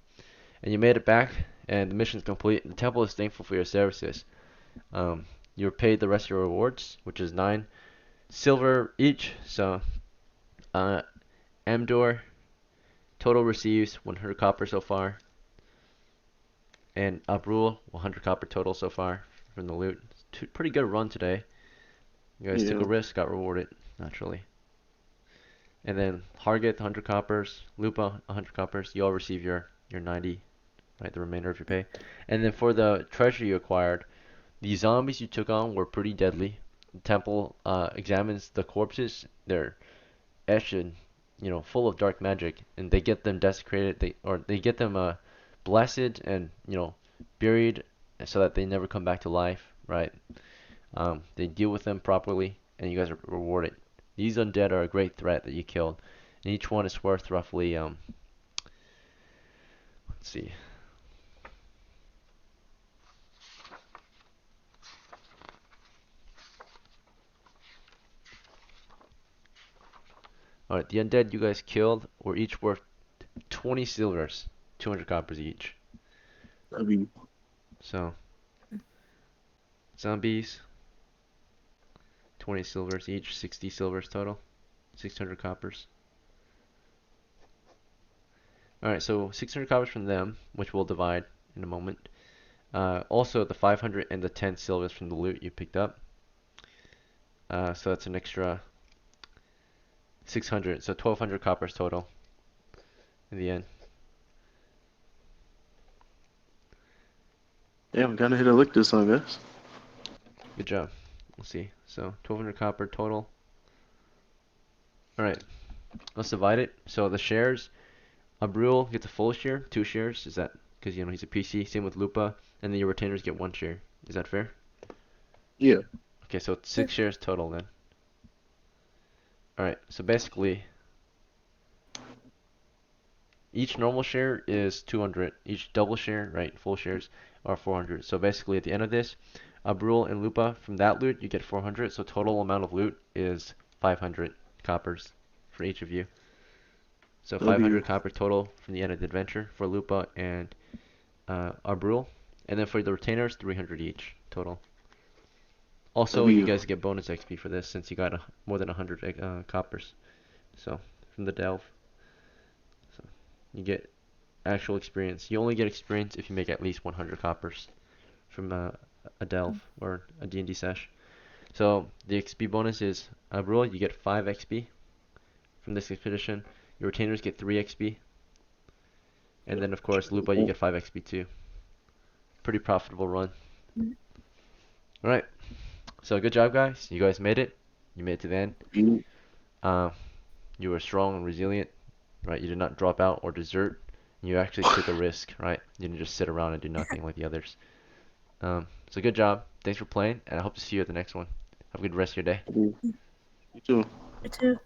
And you made it back, and the mission's complete. The temple is thankful for your services. You were paid the rest of your rewards, which is 9 silver each. So, uh, Amdor total receives 100 copper so far, and Abrul 100 copper total so far from the loot. Pretty good run today. You guys took a Yeah. risk, got rewarded naturally. And then Hargith 100 coppers, Lupa 100 coppers. You all receive your 90, right? The remainder of your pay. And then for the treasure you acquired, the zombies you took on were pretty deadly. The temple examines the corpses. They're etched and full of dark magic, and they get them desecrated. They get them blessed and buried so that they never come back to life. Right? They deal with them properly, and you guys are rewarded. These undead are a great threat that you killed, and each one is worth roughly let's see. Alright, the undead you guys killed were each worth 20 silvers, 200 coppers each. I mean, So, zombies, 20 silvers each, 60 silvers total, 600 coppers. Alright, so 600 coppers from them, which we'll divide in a moment. Also, the 500 and the 10 silvers from the loot you picked up. So that's an extra 600, so 1200 coppers total in the end. damn, kind of hit a lick this time, guys. Good job. We'll see. So 1200 copper total. Alright, let's divide it. So the shares, Abril gets a full share, 2 shares. Is that because he's a PC. Same with Lupa, and then your retainers get 1 share. Is that fair? Yeah. Okay, so it's 6 shares total then. All right, so basically each normal share is 200. Each double share, right, full shares are 400. So basically at the end of this, Brule and Lupa, from that loot you get 400. So total amount of loot is 500 coppers for each of you. So W. 500 copper total from the end of the adventure for Lupa and Brule. And then for the retainers, 300 each total. Also, you W. guys get bonus XP for this since you got more than 100 coppers. So from the delve, so you get actual experience. You only get experience if you make at least 100 coppers from a delve or a D&D sesh. So the XP bonus is Brule, you get 5 XP from this expedition. Your retainers get 3 XP. And then of course Lupa, you get 5 XP too. Pretty profitable run. Alright, so good job guys. You guys made it. You made it to the end. W. Uh, you were strong and resilient, right? You did not drop out or desert. You actually took a risk, right? You didn't just sit around and do nothing like the others. So good job. Thanks for playing, and I hope to see you at the next one. Have a good rest of your day. You too. Me too.